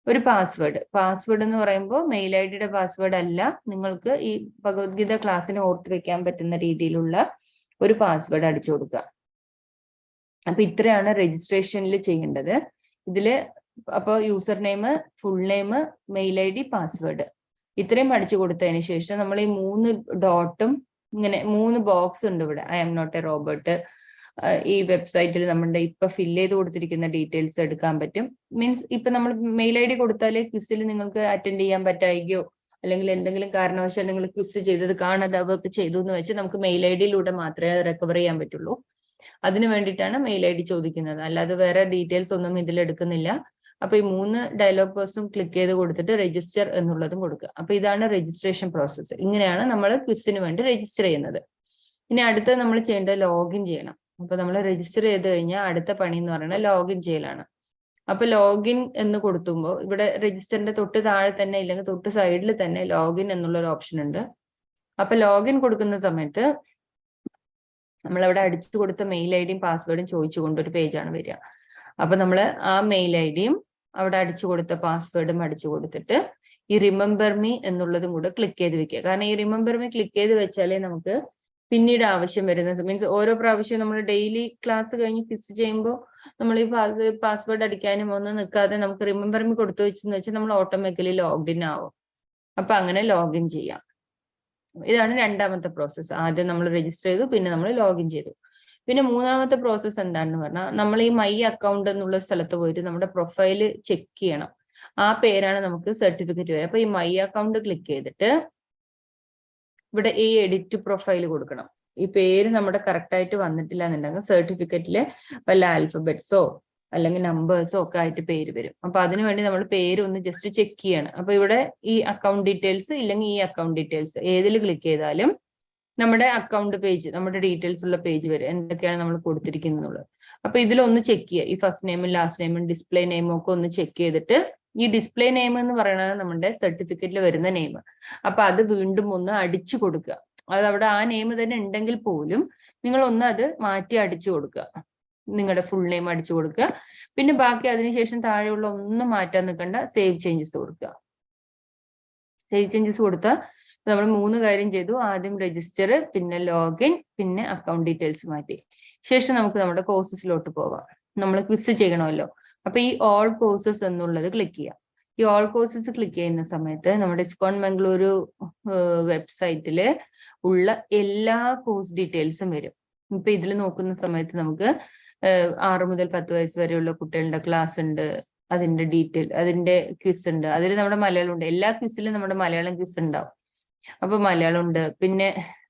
ഒരു പാസ്വേഡ് എന്ന് പറയുമ്പോൾ മെയിൽ ഐ ഡിയുടെ പാസ്വേഡ് അല്ല, നിങ്ങൾക്ക് ഈ ഭഗവത്ഗീത ക്ലാസ്സിന് ഓർത്ത് വെക്കാൻ പറ്റുന്ന രീതിയിലുള്ള ഒരു പാസ്വേഡ് അടിച്ചു കൊടുക്കുക. അപ്പൊ ഇത്രയാണ് രജിസ്ട്രേഷനിൽ ചെയ്യേണ്ടത്. ഇതില് അപ്പൊ user name, full name, mail I D, password ഇത്രയും അടിച്ചു കൊടുത്തതിന് ശേഷം നമ്മൾ ഈ 3 ഡോട്ടും ഇങ്ങനെ 3 ബോക്സ് ഉണ്ട് ഇവിടെ. I am not a robot. ഈ വെബ്സൈറ്റിൽ നമ്മുടെ ഇപ്പൊ ഫില്ല് ചെയ്ത് കൊടുത്തിരിക്കുന്ന ഡീറ്റെയിൽസ് എടുക്കാൻ പറ്റും. മീൻസ് ഇപ്പൊ നമ്മൾ മെയിൽ ഐ ഡി കൊടുത്താലേ ക്വിസിൽ നിങ്ങൾക്ക് അറ്റൻഡ് ചെയ്യാൻ പറ്റായികയോ അല്ലെങ്കിൽ എന്തെങ്കിലും കാരണവശാൽ നിങ്ങൾ ക്വിസ് ചെയ്തത് കാണാതെ വർക്ക് ചെയ്തു എന്ന് വെച്ച് നമുക്ക് മെയിൽ ഐ ഡിയിലൂടെ മാത്രമേ റിക്കവർ ചെയ്യാൻ പറ്റുള്ളൂ. അതിനു വേണ്ടിയിട്ടാണ് മെയിൽ ഐ ഡി ചോദിക്കുന്നത്, അല്ലാതെ വേറെ ഡീറ്റെയിൽസ് ഒന്നും ഇതിൽ എടുക്കുന്നില്ല. അപ്പൊ ഈ 3 ഡയലോഗ് ബോക്സും ക്ലിക്ക് ചെയ്ത് കൊടുത്തിട്ട് രജിസ്റ്റർ എന്നുള്ളതും കൊടുക്കുക. അപ്പൊ ഇതാണ് രജിസ്ട്രേഷൻ പ്രോസസ്സ്. ഇങ്ങനെയാണ് നമ്മൾ ക്വിസിന് വേണ്ടി രജിസ്റ്റർ ചെയ്യുന്നത്. ഇനി അടുത്ത നമ്മൾ ചെയ്യേണ്ടത് ലോഗിൻ ചെയ്യണം. അപ്പൊ നമ്മൾ രജിസ്റ്റർ ചെയ്ത് കഴിഞ്ഞാൽ അടുത്ത പണി എന്ന് പറയുന്നത് ലോഗിൻ ചെയ്യലാണ്. അപ്പൊ ലോഗിൻ എന്ന് കൊടുക്കുമ്പോൾ ഇവിടെ രജിസ്റ്ററിന്റെ തൊട്ട് താഴെ തന്നെ ഇല്ലെങ്കിൽ തൊട്ട് സൈഡിൽ തന്നെ ലോഗിൻ എന്നുള്ള ഒരു ഓപ്ഷൻ ഉണ്ട്. അപ്പൊ ലോഗിൻ കൊടുക്കുന്ന സമയത്ത് നമ്മളവിടെ അടിച്ചു കൊടുത്ത മെയിൽ ഐ ഡിയും പാസ്വേഡും ചോദിച്ചുകൊണ്ട് ഒരു പേജാണ് വരിക. അപ്പൊ നമ്മൾ ആ മെയിൽ ഐ ഡിയും അവിടെ അടിച്ചു കൊടുത്ത പാസ്വേഡും അടിച്ചു കൊടുത്തിട്ട് ഈ റിമെമ്പർ മീ എന്നുള്ളതും കൂടെ ക്ലിക്ക് ചെയ്ത് വെക്കുക. കാരണം ഈ റിമെമ്പർ മീ ക്ലിക്ക് ചെയ്ത് വെച്ചാലേ നമുക്ക് പിന്നീട് ആവശ്യം വരുന്നത്, മീൻസ് ഓരോ പ്രാവശ്യവും നമ്മൾ ഡെയിലി ക്ലാസ് കഴിഞ്ഞ് ക്വിസ് ചെയ്യുമ്പോൾ നമ്മൾ ഈ പാസ്വേഡ് അടിക്കാനും ഒന്നും നിൽക്കാതെ നമുക്ക് റിമെമ്പർ മീ കൊടുത്തു വെച്ചെന്ന് വെച്ചാൽ നമ്മൾ ഓട്ടോമാറ്റിക്കലി ലോഗിൻ ആവും. അപ്പൊ അങ്ങനെ ലോഗിൻ ചെയ്യാം. ഇതാണ് രണ്ടാമത്തെ പ്രോസസ്സ്. ആദ്യം നമ്മൾ രജിസ്റ്റർ ചെയ്തു, പിന്നെ നമ്മൾ ലോഗിൻ ചെയ്തു. പിന്നെ മൂന്നാമത്തെ പ്രോസസ്സ് എന്താണെന്ന് പറഞ്ഞാൽ നമ്മൾ ഈ മൈ അക്കൗണ്ട് എന്നുള്ള സ്ഥലത്ത് പോയിട്ട് നമ്മുടെ പ്രൊഫൈല് ചെക്ക് ചെയ്യണം. ആ പേരാണ് നമുക്ക് സർട്ടിഫിക്കറ്റ് വരിക. അപ്പൊ ഈ മൈ അക്കൗണ്ട് ക്ലിക്ക് ചെയ്തിട്ട് ഇവിടെ ഈ എഡിറ്റ് പ്രൊഫൈൽ കൊടുക്കണം. ഈ പേര് നമ്മുടെ കറക്റ്റ് ആയിട്ട് വന്നിട്ടില്ല എന്നുണ്ടെങ്കിൽ സർട്ടിഫിക്കറ്റില് വല്ല ആൽഫബറ്റ്സോ അല്ലെങ്കിൽ നമ്പേഴ്സോ ഒക്കെ ആയിട്ട് പേര് വരും. അപ്പൊ അതിനുവേണ്ടി നമ്മൾ പേര് ഒന്ന് ജസ്റ്റ് ചെക്ക് ചെയ്യണം. അപ്പൊ ഇവിടെ ഈ അക്കൗണ്ട് ഡീറ്റെയിൽസ് ഇല്ലെങ്കിൽ ഈ അക്കൗണ്ട് ഡീറ്റെയിൽസ് ഏതിൽ ക്ലിക്ക് ചെയ്താലും നമ്മുടെ അക്കൗണ്ട് പേജ്, നമ്മുടെ ഡീറ്റെയിൽസ് ഉള്ള പേജ് വരും, എന്തൊക്കെയാണ് നമ്മൾ കൊടുത്തിരിക്കുന്നത്. അപ്പൊ ഇതിലൊന്ന് ചെക്ക് ചെയ്യുക. ഈ ഫസ്റ്റ് നെയിമും ലാസ്റ്റ് നെയിമും ഡിസ്പ്ലേ നെയിമും ഒക്കെ ഒന്ന് ചെക്ക് ചെയ്തിട്ട് ഈ ഡിസ്പ്ലേ നെയിം എന്ന് പറയുന്നത് നമ്മുടെ സർട്ടിഫിക്കറ്റിൽ വരുന്ന നെയിം. അപ്പൊ അത് വീണ്ടും ഒന്ന് അടിച്ചു കൊടുക്കുക. അത് അവിടെ ആ നെയിം തന്നെ ഉണ്ടെങ്കിൽ പോലും നിങ്ങൾ ഒന്ന് അത് മാറ്റി അടിച്ചു കൊടുക്കുക. നിങ്ങളുടെ ഫുൾ നെയിം അടിച്ചു കൊടുക്കുക. പിന്നെ ബാക്കി അതിനുശേഷം താഴെയുള്ള ഒന്നും മാറ്റാൻ നിൽക്കണ്ട, സേവ് ചേഞ്ചസ് കൊടുക്കുക. സേവ് ചേഞ്ചസ് കൊടുത്താൽ നമ്മൾ 3 കാര്യം ചെയ്തു. ആദ്യം രജിസ്റ്റർ, പിന്നെ ലോഗിൻ, പിന്നെ അക്കൗണ്ട് ഡീറ്റെയിൽസ് മാറ്റി. ശേഷം നമുക്ക് നമ്മുടെ കോഴ്സസിലോട്ട് പോവാം. നമ്മൾ ക്വിസ് ചെയ്യണമല്ലോ. അപ്പൊ ഈ ഓൾ കോഴ്സസ് എന്നുള്ളത് ക്ലിക്ക് ചെയ്യാം. ഈ ഓൾ കോഴ്സസ് ക്ലിക്ക് ചെയ്യുന്ന സമയത്ത് നമ്മുടെ ISKCON മംഗളൂരു വെബ്സൈറ്റില് ഉള്ള എല്ലാ കോഴ്സ് ഡീറ്റെയിൽസും വരും. ഇപ്പൊ ഇതിൽ നോക്കുന്ന സമയത്ത് നമുക്ക് 6 മുതൽ 10 വയസ്സ് വരെയുള്ള കുട്ടികളുടെ ക്ലാസ് ഉണ്ട്, അതിന്റെ ഡീറ്റെയിൽ, അതിന്റെ ക്വിസ് ഉണ്ട്. അതിൽ നമ്മുടെ മലയാളം ഉണ്ട്. എല്ലാ ക്വിസിലും നമ്മുടെ മലയാളം ക്വിസ് ഉണ്ടാവും. അപ്പൊ മലയാളം ഉണ്ട്. പിന്നെ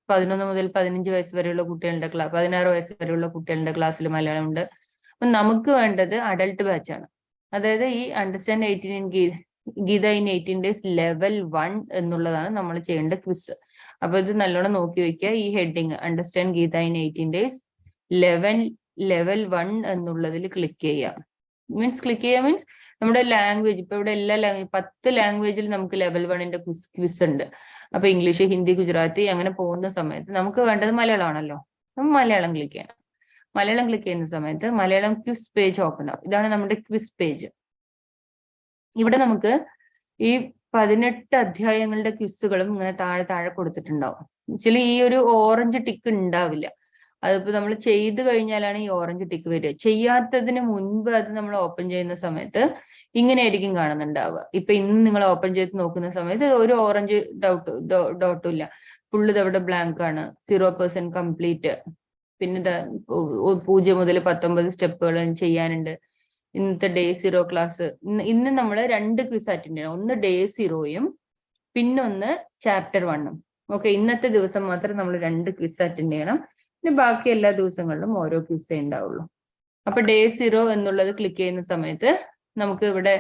11 മുതൽ 15 വയസ്സ് വരെയുള്ള കുട്ടികളുടെ ക്ലാസ്, 16 വയസ്സ് വരെയുള്ള കുട്ടികളുടെ ക്ലാസ്സിൽ മലയാളം ഉണ്ട്. അപ്പൊ നമുക്ക് വേണ്ടത് അഡൽട്ട് ബാച്ചാണ്. അതായത് ഈ understand 18 in Gita in 18 days level 1 എന്നുള്ളതാണ് നമ്മൾ ചെയ്യേണ്ട ക്വിസ്. അപ്പൊ ഇത് നല്ലോണം നോക്കി വെക്കുക. ഈ heading understand Gita in 18 days level 1 എന്നുള്ളതിൽ ക്ലിക്ക് ചെയ്യാം. മീൻസ് നമ്മുടെ ലാംഗ്വേജ്, ഇപ്പൊ ഇവിടെ എല്ലാ 10 ലാംഗ്വേജിൽ നമുക്ക് ലെവൽ 1ന്റെ ക്വിസ് ഉണ്ട്. അപ്പൊ ഇംഗ്ലീഷ്, ഹിന്ദി, ഗുജറാത്തി അങ്ങനെ പോകുന്ന സമയത്ത് നമുക്ക് വേണ്ടത് മലയാളമാണല്ലോ. അപ്പൊ മലയാളം ക്ലിക്ക് ചെയ്യണം. മലയാളം ക്ലിക്ക് ചെയ്യുന്ന സമയത്ത് മലയാളം ക്വിസ് പേജ് ഓപ്പൺ ആവും. ഇതാണ് നമ്മുടെ ക്വിസ് പേജ്. ഇവിടെ നമുക്ക് ഈ 18 അധ്യായങ്ങളുടെ ക്വിസുകളും ഇങ്ങനെ താഴെ കൊടുത്തിട്ടുണ്ടാവും. ആക്ച്വലി ഈ ഒരു ഓറഞ്ച് ടിക്ക് ഉണ്ടാവില്ല. അതിപ്പോ നമ്മൾ ചെയ്ത് കഴിഞ്ഞാലാണ് ഈ ഓറഞ്ച് ടിക്ക് വരിക. ചെയ്യാത്തതിന് മുൻപ് അത് നമ്മൾ ഓപ്പൺ ചെയ്യുന്ന സമയത്ത് ഇങ്ങനെയായിരിക്കും കാണുന്നുണ്ടാവുക. ഇപ്പൊ ഇന്ന് നിങ്ങൾ ഓപ്പൺ ചെയ്ത് നോക്കുന്ന സമയത്ത് ഒരു ഓറഞ്ച് ഡോട്ടും ഇല്ല. ഫുള്ള് ഇതവിടെ ബ്ലാങ്ക് ആണ്. 0% കംപ്ലീറ്റ്. പിന്നെ 0 മുതൽ 19 സ്റ്റെപ്പുകൾ ചെയ്യാനുണ്ട്. ഇന്നത്തെ ഡേ 0 ക്ലാസ്. ഇന്ന് നമ്മൾ 2 ക്വിസ് അറ്റൻഡ് ചെയ്യണം. ഒന്ന് ഡേ 0യും പിന്നെ ഒന്ന് ചാപ്റ്റർ 1ഉം. ഓക്കെ, ഇന്നത്തെ ദിവസം മാത്രം നമ്മൾ 2 ക്വിസ് അറ്റൻഡ് ചെയ്യണം. പിന്നെ ബാക്കി എല്ലാ ദിവസങ്ങളിലും ഓരോ ക്വിസേ ഉണ്ടാവുള്ളൂ. അപ്പൊ ഡേ 0 എന്നുള്ളത് ക്ലിക്ക് ചെയ്യുന്ന സമയത്ത് നമുക്ക് ഇവിടെ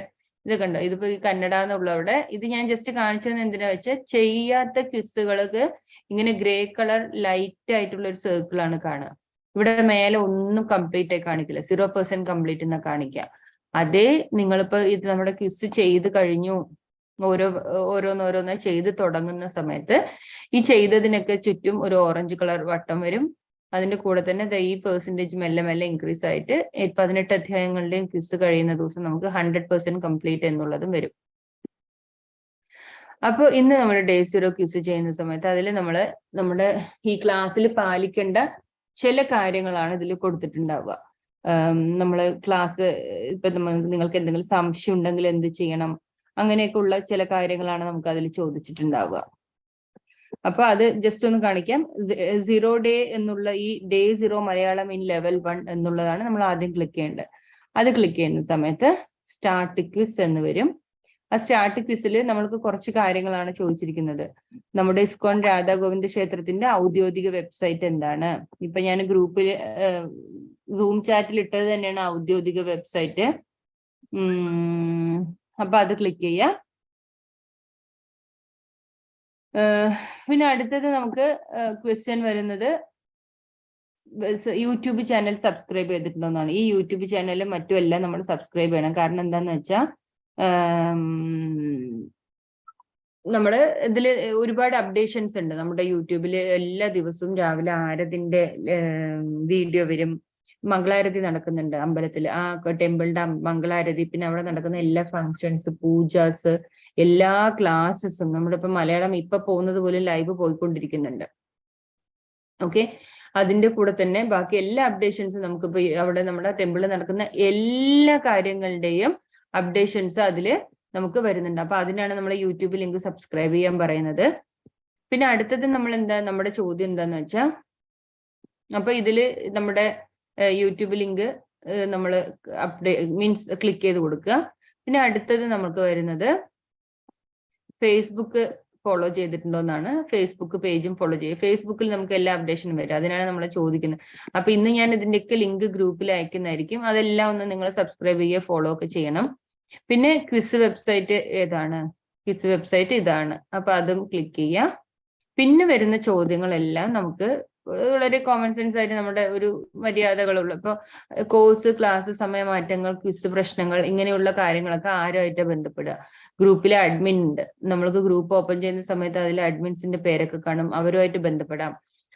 ഇത് കണ്ടോ, ഇതിപ്പോ ഈ കന്നഡ എന്നുള്ളവിടെ ഇത് ഞാൻ ജസ്റ്റ് കാണിച്ചത് എന്തിനാ വെച്ചാൽ ചെയ്യാത്ത ക്വിസുകൾക്ക് ഇങ്ങനെ ഗ്രേ കളർ ലൈറ്റ് ആയിട്ടുള്ള ഒരു സർക്കിളാണ് കാണുക. ഇവിടെ മേലെ ഒന്നും കംപ്ലീറ്റ് ആയി കാണിക്കില്ല, 0% കംപ്ലീറ്റ് എന്നാ കാണിക്കുക. അതേ നിങ്ങളിപ്പോ ഇത് നമ്മുടെ ക്വിസ് ചെയ്ത് കഴിഞ്ഞു, ഓരോന്നോരോന്നായി ചെയ്ത് തുടങ്ങുന്ന സമയത്ത് ഈ ചെയ്തതിനൊക്കെ ചുറ്റും ഒരു ഓറഞ്ച് കളർ വട്ടം വരും. അതിന്റെ കൂടെ തന്നെ ഈ പെർസെൻറ്റേജ് മെല്ലെ മെല്ലെ ഇൻക്രീസ് ആയിട്ട് 18 അധ്യായങ്ങളുടെയും ക്വിസ് കഴിയുന്ന ദിവസം നമുക്ക് 100% കംപ്ലീറ്റ് എന്നുള്ളതും വരും. അപ്പോൾ ഇന്ന് നമ്മൾ ഡേ 0 ക്വിസ് ചെയ്യുന്ന സമയത്ത് അതിൽ നമ്മുടെ ഈ ക്ലാസ്സിൽ പാലിക്കേണ്ട ചില കാര്യങ്ങളാണ് ഇതിൽ കൊടുത്തിട്ടുണ്ടാവുക. നമ്മൾ ക്ലാസ് ഇപ്പൊ നിങ്ങൾക്ക് എന്തെങ്കിലും സംശയം ഉണ്ടെങ്കിൽ എന്ത് ചെയ്യണം, അങ്ങനെയൊക്കെയുള്ള ചില കാര്യങ്ങളാണ് നമുക്ക് അതിൽ ചോദിച്ചിട്ടുണ്ടാവുക. അപ്പൊ അത് ജസ്റ്റ് ഒന്ന് കാണിക്കാം. 0 ഡേ എന്നുള്ള ഈ ഡേ 0 മലയാളം ഇൻ ലെവൽ 1 എന്നുള്ളതാണ് നമ്മൾ ആദ്യം ക്ലിക്ക് ചെയ്യേണ്ടത്. അത് ക്ലിക്ക് ചെയ്യുന്ന സമയത്ത് സ്റ്റാർട്ട് ക്വിസ് എന്ന് വരും. ആ സ്റ്റാർട്ട് ക്വിസിൽ നമ്മൾക്ക് കുറച്ച് കാര്യങ്ങളാണ് ചോദിച്ചിരിക്കുന്നത്. നമ്മുടെ ഇസ്കോൺ രാധാ ഗോവിന്ദ ക്ഷേത്രത്തിന്റെ ഔദ്യോഗിക വെബ്സൈറ്റ് എന്താണ്? ഇപ്പൊ ഞാൻ ഗ്രൂപ്പിൽ സൂം ചാറ്റിൽ ഇട്ടത് തന്നെയാണ് ഔദ്യോഗിക വെബ്സൈറ്റ്. അപ്പൊ അത് ക്ലിക്ക് ചെയ്യാം. പിന്നെ അടുത്തത് നമുക്ക് ക്വസ്റ്റ്യൻ വരുന്നത് യൂട്യൂബ് ചാനൽ സബ്സ്ക്രൈബ് ചെയ്തിട്ടുണ്ടോന്നാണ്. ഈ യൂട്യൂബ് ചാനലും മറ്റും എല്ലാം നമ്മൾ സബ്സ്ക്രൈബ് ചെയ്യണം. കാരണം എന്താന്ന് വെച്ചാൽ നമ്മള് ഇതില് ഒരുപാട് അപ്ഡേഷൻസ് ഉണ്ട്. നമ്മുടെ യൂട്യൂബിൽ എല്ലാ ദിവസവും രാവിലെ ആരതിന്റെ വീഡിയോ വരും. മംഗളാരതി നടക്കുന്നുണ്ട് അമ്പലത്തിൽ, ആ ടെമ്പിളിന്റെ മംഗളാരതി, പിന്നെ അവിടെ നടക്കുന്ന എല്ലാ ഫങ്ഷൻസ്, പൂജാസ്, എല്ലാ ക്ലാസ്സസും നമ്മുടെ ഇപ്പൊ മലയാളം ഇപ്പൊ പോകുന്നത് പോലെ ലൈവ് പോയിക്കൊണ്ടിരിക്കുന്നുണ്ട്. ഓക്കെ, അതിന്റെ കൂടെ തന്നെ ബാക്കി എല്ലാ അപ്ഡേഷൻസും നമുക്കിപ്പോ അവിടെ നമ്മുടെ ടെമ്പിളിൽ നടക്കുന്ന എല്ലാ കാര്യങ്ങളുടെയും അപ്ഡേഷൻസ് അതില് നമുക്ക് വരുന്നുണ്ട്. അപ്പൊ അതിനാണ് നമ്മൾ യൂട്യൂബ് ലിങ്ക് സബ്സ്ക്രൈബ് ചെയ്യാൻ പറയുന്നത്. പിന്നെ അടുത്തത് നമ്മുടെ ചോദ്യം എന്താന്ന് വെച്ചാൽ, അപ്പൊ ഇതില് നമ്മുടെ യൂട്യൂബ് ലിങ്ക് നമ്മൾ മീൻസ് ക്ലിക്ക് ചെയ്ത് കൊടുക്കുക. പിന്നെ അടുത്തത് നമുക്ക് വരുന്നത് ഫേസ്ബുക്ക് ഫോളോ ചെയ്തിട്ടുണ്ടോ എന്നാണ്. ഫേസ്ബുക്ക് പേജും ഫോളോ ചെയ്യുക. ഫേസ്ബുക്കിൽ നമുക്ക് എല്ലാ അപ്ഡേഷനും വരും, അതിനാണ് നമ്മൾ ചോദിക്കുന്നത്. അപ്പൊ ഇന്ന് ഞാൻ ഇതിന്റെയൊക്കെ ലിങ്ക് ഗ്രൂപ്പിൽ അയക്കുന്നതായിരിക്കും. അതെല്ലാം ഒന്ന് നിങ്ങൾ സബ്സ്ക്രൈബ് ചെയ്യുക, ഫോളോ ഒക്കെ ചെയ്യണം. പിന്നെ ക്വിസ് വെബ്സൈറ്റ് ഏതാണ്? ക്വിസ് വെബ്സൈറ്റ് ഇതാണ്. അപ്പൊ അതും ക്ലിക്ക് ചെയ്യുക. പിന്നെ വരുന്ന ചോദ്യങ്ങളെല്ലാം നമുക്ക് വളരെ കോമൺ സെൻസ് ആയിട്ട് നമ്മുടെ ഒരു മര്യാദകളുള്ള, ഇപ്പൊ കോഴ്സ്, ക്ലാസ്, സമയമാറ്റങ്ങൾ, ക്വിസ് പ്രശ്നങ്ങൾ, ഇങ്ങനെയുള്ള കാര്യങ്ങളൊക്കെ ആരുമായിട്ട് ബന്ധപ്പെടുക. ഗ്രൂപ്പിലെ അഡ്മിൻ ഉണ്ട്, നമ്മൾക്ക് ഗ്രൂപ്പ് ഓപ്പൺ ചെയ്യുന്ന സമയത്ത് അതിൽ അഡ്മിൻസിന്റെ പേരൊക്കെ കാണും, അവരുമായിട്ട് ബന്ധപ്പെടാം.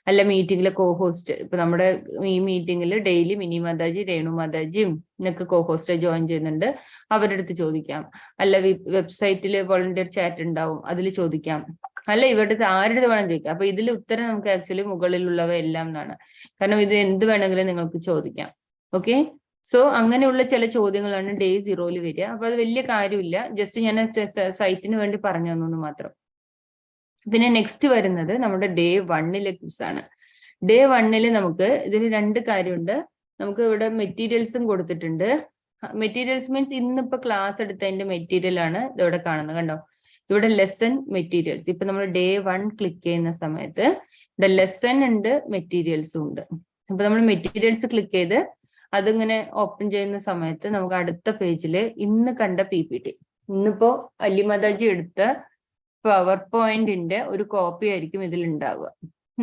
അല്ല മീറ്റിംഗിലെ കോഹോസ്റ്റ്, ഇപ്പൊ നമ്മുടെ ഈ മീറ്റിംഗിൽ ഡെയിലി മിനി മാതാജി, രേണു മാതാജിയും എന്നൊക്കെ കോഹോസ്റ്റ് ജോയിൻ ചെയ്യുന്നുണ്ട്, അവരുടെ അടുത്ത് ചോദിക്കാം. അല്ല വെബ്സൈറ്റിൽ വോളണ്ടിയർ ചാറ്റ് ഉണ്ടാവും, അതിൽ ചോദിക്കാം. അല്ല ഇവിടുത്തെ ആരുടെ വേണം ചോദിക്കാം. അപ്പൊ ഇതിൽ ഉത്തരം നമുക്ക് ആക്ച്വലി മുകളിലുള്ളവ എല്ലാം എന്നാണ്. കാരണം ഇത് എന്ത് വേണമെങ്കിലും നിങ്ങൾക്ക് ചോദിക്കാം. ഓക്കെ, സോ അങ്ങനെയുള്ള ചില ചോദ്യങ്ങളാണ് ഡേ 0 വരിക. അപ്പൊ അത് വലിയ കാര്യമില്ല, ജസ്റ്റ് ഞാൻ സൈറ്റിന് വേണ്ടി പറഞ്ഞു തന്നു മാത്രം. പിന്നെ നെക്സ്റ്റ് വരുന്നത് നമ്മുടെ ഡേ 1 ക്വിസ് ആണ്. ഡേ 1 നമുക്ക് ഇതിൽ 2 കാര്യമുണ്ട്. നമുക്ക് ഇവിടെ മെറ്റീരിയൽസും കൊടുത്തിട്ടുണ്ട്. മെറ്റീരിയൽസ് മീൻസ് ഇന്നിപ്പോ ക്ലാസ് എടുത്തതിന്റെ മെറ്റീരിയൽ ആണ് ഇവിടെ കാണുന്നത്. കണ്ടോ, ഇവിടെ ലെസൺ മെറ്റീരിയൽസ്. ഇപ്പൊ നമ്മൾ ഡേ 1 ക്ലിക്ക് ചെയ്യുന്ന സമയത്ത് ഇവിടെ ലെസൺ ഉണ്ട്, മെറ്റീരിയൽസും ഉണ്ട്. അപ്പൊ നമ്മൾ മെറ്റീരിയൽസ് ക്ലിക്ക് ചെയ്ത് അതിങ്ങനെ ഓപ്പൺ ചെയ്യുന്ന സമയത്ത് നമുക്ക് അടുത്ത പേജില് ഇന്ന് കണ്ട PPT, ഇന്നിപ്പോ അല്ലിമാതാജി എടുത്ത പവർ പോയിന്റിന്റെ ഒരു കോപ്പി ആയിരിക്കും ഇതിൽ ഉണ്ടാവുക.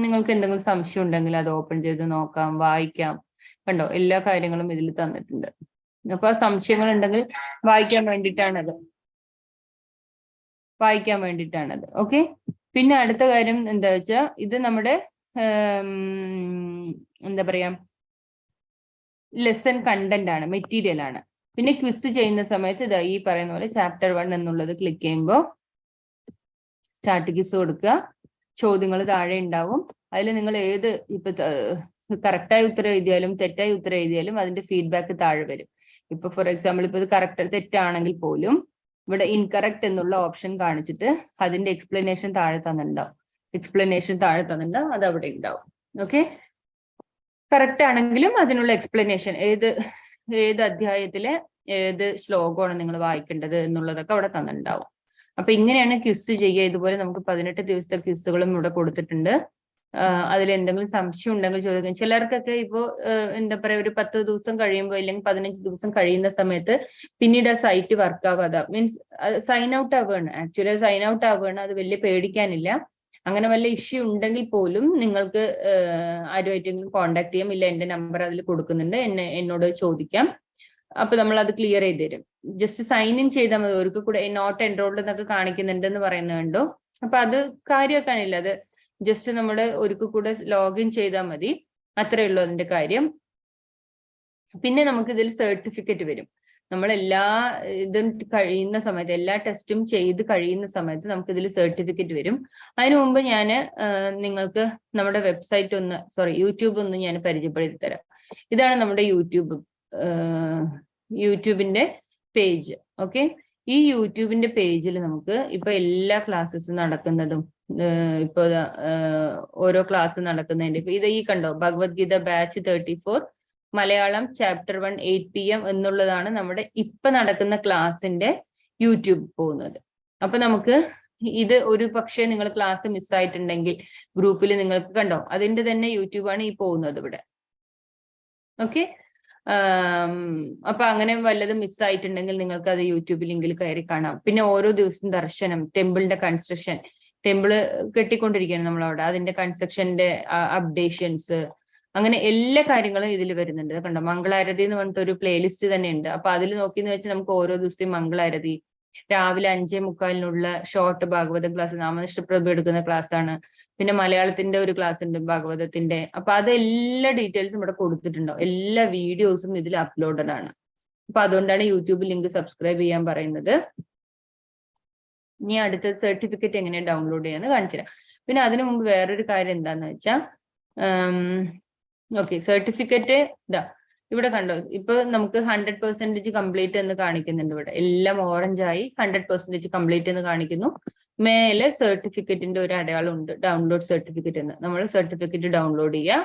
നിങ്ങൾക്ക് എന്തെങ്കിലും സംശയം ഉണ്ടെങ്കിൽ അത് ഓപ്പൺ ചെയ്ത് നോക്കാം, വായിക്കാം. കണ്ടോ, എല്ലാ കാര്യങ്ങളും ഇതിൽ തന്നിട്ടുണ്ട്. അപ്പൊ ആ സംശയങ്ങൾ ഉണ്ടെങ്കിൽ വായിക്കാൻ വേണ്ടിയിട്ടാണത്. ഓക്കെ, പിന്നെ അടുത്ത കാര്യം എന്താ വെച്ചാൽ, ഇത് നമ്മുടെ എന്താ പറയാ ലെസൺ കണ്ടന്റ് ആണ്, മെറ്റീരിയൽ ആണ്. പിന്നെ ക്വിസ് ചെയ്യുന്ന സമയത്ത് ഇതാ ഈ പറയുന്ന പോലെ ചാപ്റ്റർ 1 എന്നുള്ളത് ക്ലിക്ക് ചെയ്യുമ്പോൾ സ്റ്റാർട്ട് ക്വിസ് കൊടുക്കുക. ചോദ്യങ്ങൾ താഴെ ഉണ്ടാവും. അതിൽ നിങ്ങൾ ഏത് ഇപ്പൊ കറക്റ്റായ ഉത്തരം എഴുതിയാലും തെറ്റായ ഉത്തരം എഴുതിയാലും അതിന്റെ ഫീഡ്ബാക്ക് താഴെ വരും. ഇപ്പൊ ഫോർ എക്സാമ്പിൾ ഇപ്പൊ ഇത് കറക്റ്റ് തെറ്റാണെങ്കിൽ പോലും ഇവിടെ ഇൻകറക്റ്റ് എന്നുള്ള ഓപ്ഷൻ കാണിച്ചിട്ട് അതിന്റെ എക്സ്പ്ലനേഷൻ താഴെ തന്നിട്ടുണ്ടാവും. അത് അവിടെ ഉണ്ടാവും. ഓക്കെ, കറക്റ്റ് ആണെങ്കിലും അതിനുള്ള എക്സ്പ്ലനേഷൻ ഏത് അധ്യായത്തിലെ ഏത് ശ്ലോകമാണ് നിങ്ങൾ വായിക്കേണ്ടത് എന്നുള്ളതൊക്കെ അവിടെ തന്നിട്ടുണ്ടാവും. അപ്പൊ ഇങ്ങനെയാണ് ക്വിസ് ചെയ്യുക. ഇതുപോലെ നമുക്ക് 18 ദിവസത്തെ ക്വിസുകളും ഇവിടെ കൊടുത്തിട്ടുണ്ട്. അതിൽ എന്തെങ്കിലും സംശയം ഉണ്ടെങ്കിൽ ചോദിക്കാം. ചിലർക്കൊക്കെ ഇപ്പോ എന്താ പറയാ ഒരു 10 ദിവസം കഴിയുമ്പോൾ അല്ലെങ്കിൽ 15 ദിവസം കഴിയുന്ന സമയത്ത് പിന്നീട് ആ സൈറ്റ് വർക്ക് ആവാതെ മീൻസ് സൈൻ ഔട്ട് ആവുകയാണ്. ആക്ച്വലി സൈൻ ഔട്ട് ആവുകയാണ്. അത് വലിയ പേടിക്കാനില്ല. അങ്ങനെ വല്ല ഇഷ്യൂ ഉണ്ടെങ്കിൽ പോലും നിങ്ങൾക്ക് ആരുമായിട്ടെങ്കിലും കോൺടാക്ട് ചെയ്യാം. ഇല്ല, എന്റെ നമ്പർ അതിൽ കൊടുക്കുന്നുണ്ട്, എന്നോട് ചോദിക്കാം. അപ്പൊ നമ്മൾ അത് ക്ലിയർ ചെയ്ത് തരും. ജസ്റ്റ് സൈൻ ഇൻ ചെയ്താൽ മതി. ഒരിക്കൽ കൂടെ നോട്ട് എൻറോൾഡ് എന്നൊക്കെ കാണിക്കുന്നുണ്ട് എന്ന് പറയുന്നത് കണ്ടോ. അപ്പൊ അത് കാര്യമാക്കാനില്ല, അത് ജസ്റ്റ് നമ്മൾ ഒരിക്കൽ കൂടെ ലോഗിൻ ചെയ്താൽ മതി, അത്രയേ ഉള്ളൂ അതിന്റെ കാര്യം. പിന്നെ നമുക്ക് ഇതിൽ സർട്ടിഫിക്കറ്റ് വരും. നമ്മൾ എല്ലാ ഇതും കഴിയുന്ന സമയത്ത്, എല്ലാ ടെസ്റ്റും ചെയ്ത് കഴിയുന്ന സമയത്ത് നമുക്ക് ഇതിൽ സർട്ടിഫിക്കറ്റ് വരും. അതിനു മുമ്പ് ഞാൻ നിങ്ങൾക്ക് നമ്മുടെ വെബ്സൈറ്റ് യൂട്യൂബ് ഒന്ന് ഞാൻ പരിചയപ്പെടുത്തി തരാം. ഇതാണ് നമ്മുടെ യൂട്യൂബിന്റെ പേജ്. ഓക്കെ, ഈ യൂട്യൂബിന്റെ പേജിൽ നമുക്ക് ഇപ്പൊ എല്ലാ ക്ലാസ്സസും നടക്കുന്നതും ഇപ്പൊ ഓരോ ക്ലാസ് നടക്കുന്നതിന്റെ ഇപ്പൊ ഇത് ഈ കണ്ടോ, Bhagavad Gita batch 34 Malayalam chapter 1 8 PM എന്നുള്ളതാണ് നമ്മുടെ ഇപ്പൊ നടക്കുന്ന ക്ലാസ്സിന്റെ യൂട്യൂബ് പോകുന്നത്. അപ്പൊ നമുക്ക് ഇത് ഒരു പക്ഷേ നിങ്ങൾ ക്ലാസ് മിസ്സായിട്ടുണ്ടെങ്കിൽ ഗ്രൂപ്പിൽ നിങ്ങൾക്ക് കണ്ടോ, അതിന്റെ തന്നെ യൂട്യൂബാണ് ഈ പോകുന്നത് ഇവിടെ. ഓക്കെ, അപ്പൊ അങ്ങനെ വല്ലതും മിസ്സായിട്ടുണ്ടെങ്കിൽ നിങ്ങൾക്ക് അത് യൂട്യൂബ് ലിങ്കിൽ കയറി കാണാം. പിന്നെ ഓരോ ദിവസവും ദർശനം, ടെമ്പിളിന്റെ കൺസ്ട്രക്ഷൻ, ടെമ്പിള് കെട്ടിക്കൊണ്ടിരിക്കുകയാണ് നമ്മളവിടെ, അതിന്റെ കൺസ്ട്രക്ഷന്റെ അപ്ഡേഷൻസ്, അങ്ങനെ എല്ലാ കാര്യങ്ങളും ഇതിൽ വരുന്നുണ്ട്. കണ്ടോ, മംഗളാരതി എന്ന് പറഞ്ഞിട്ട് ഒരു പ്ലേലിസ്റ്റ് തന്നെ ഉണ്ട്. അപ്പൊ അതിൽ നോക്കിയെന്ന് വെച്ചാൽ നമുക്ക് ഓരോ ദിവസവും മംഗളാരതി, രാവിലെ 5:45 ഷോർട്ട് ഭാഗവത ക്ലാസ്, നാമനിഷ്ഠ പ്രഭു എടുക്കുന്ന ക്ലാസ് ആണ്. പിന്നെ മലയാളത്തിന്റെ ഒരു ക്ലാസ് ഉണ്ട് ഭാഗവതത്തിന്റെ. അപ്പൊ അത് എല്ലാ ഡീറ്റെയിൽസും ഇവിടെ കൊടുത്തിട്ടുണ്ടോ, എല്ലാ വീഡിയോസും ഇതിൽ അപ്ലോഡഡ് ആണ്. അപ്പൊ അതുകൊണ്ടാണ് യൂട്യൂബ് ലിങ്ക് സബ്സ്ക്രൈബ് ചെയ്യാൻ പറയുന്നത്. ഇനി അടുത്ത സർട്ടിഫിക്കറ്റ് എങ്ങനെ ഡൗൺലോഡ് ചെയ്യാന്ന് കാണിച്ചു തരാം. പിന്നെ അതിനു മുമ്പ് വേറൊരു കാര്യം എന്താന്ന് വെച്ചാൽ, ഓക്കെ, സർട്ടിഫിക്കറ്റ് ഇതാ ഇവിടെ കണ്ടോ, ഇപ്പൊ നമുക്ക് 100% കംപ്ലീറ്റ് എന്ന് കാണിക്കുന്നുണ്ട്. ഇവിടെ എല്ലാം ഓറഞ്ചായി 100% കംപ്ലീറ്റ് എന്ന് കാണിക്കുന്നു. മേലെ സർട്ടിഫിക്കറ്റിന്റെ ഒരു അടയാളം ഉണ്ട്, ഡൗൺലോഡ് സർട്ടിഫിക്കറ്റ് എന്ന്. നമ്മൾ സർട്ടിഫിക്കറ്റ് ഡൗൺലോഡ് ചെയ്യുക.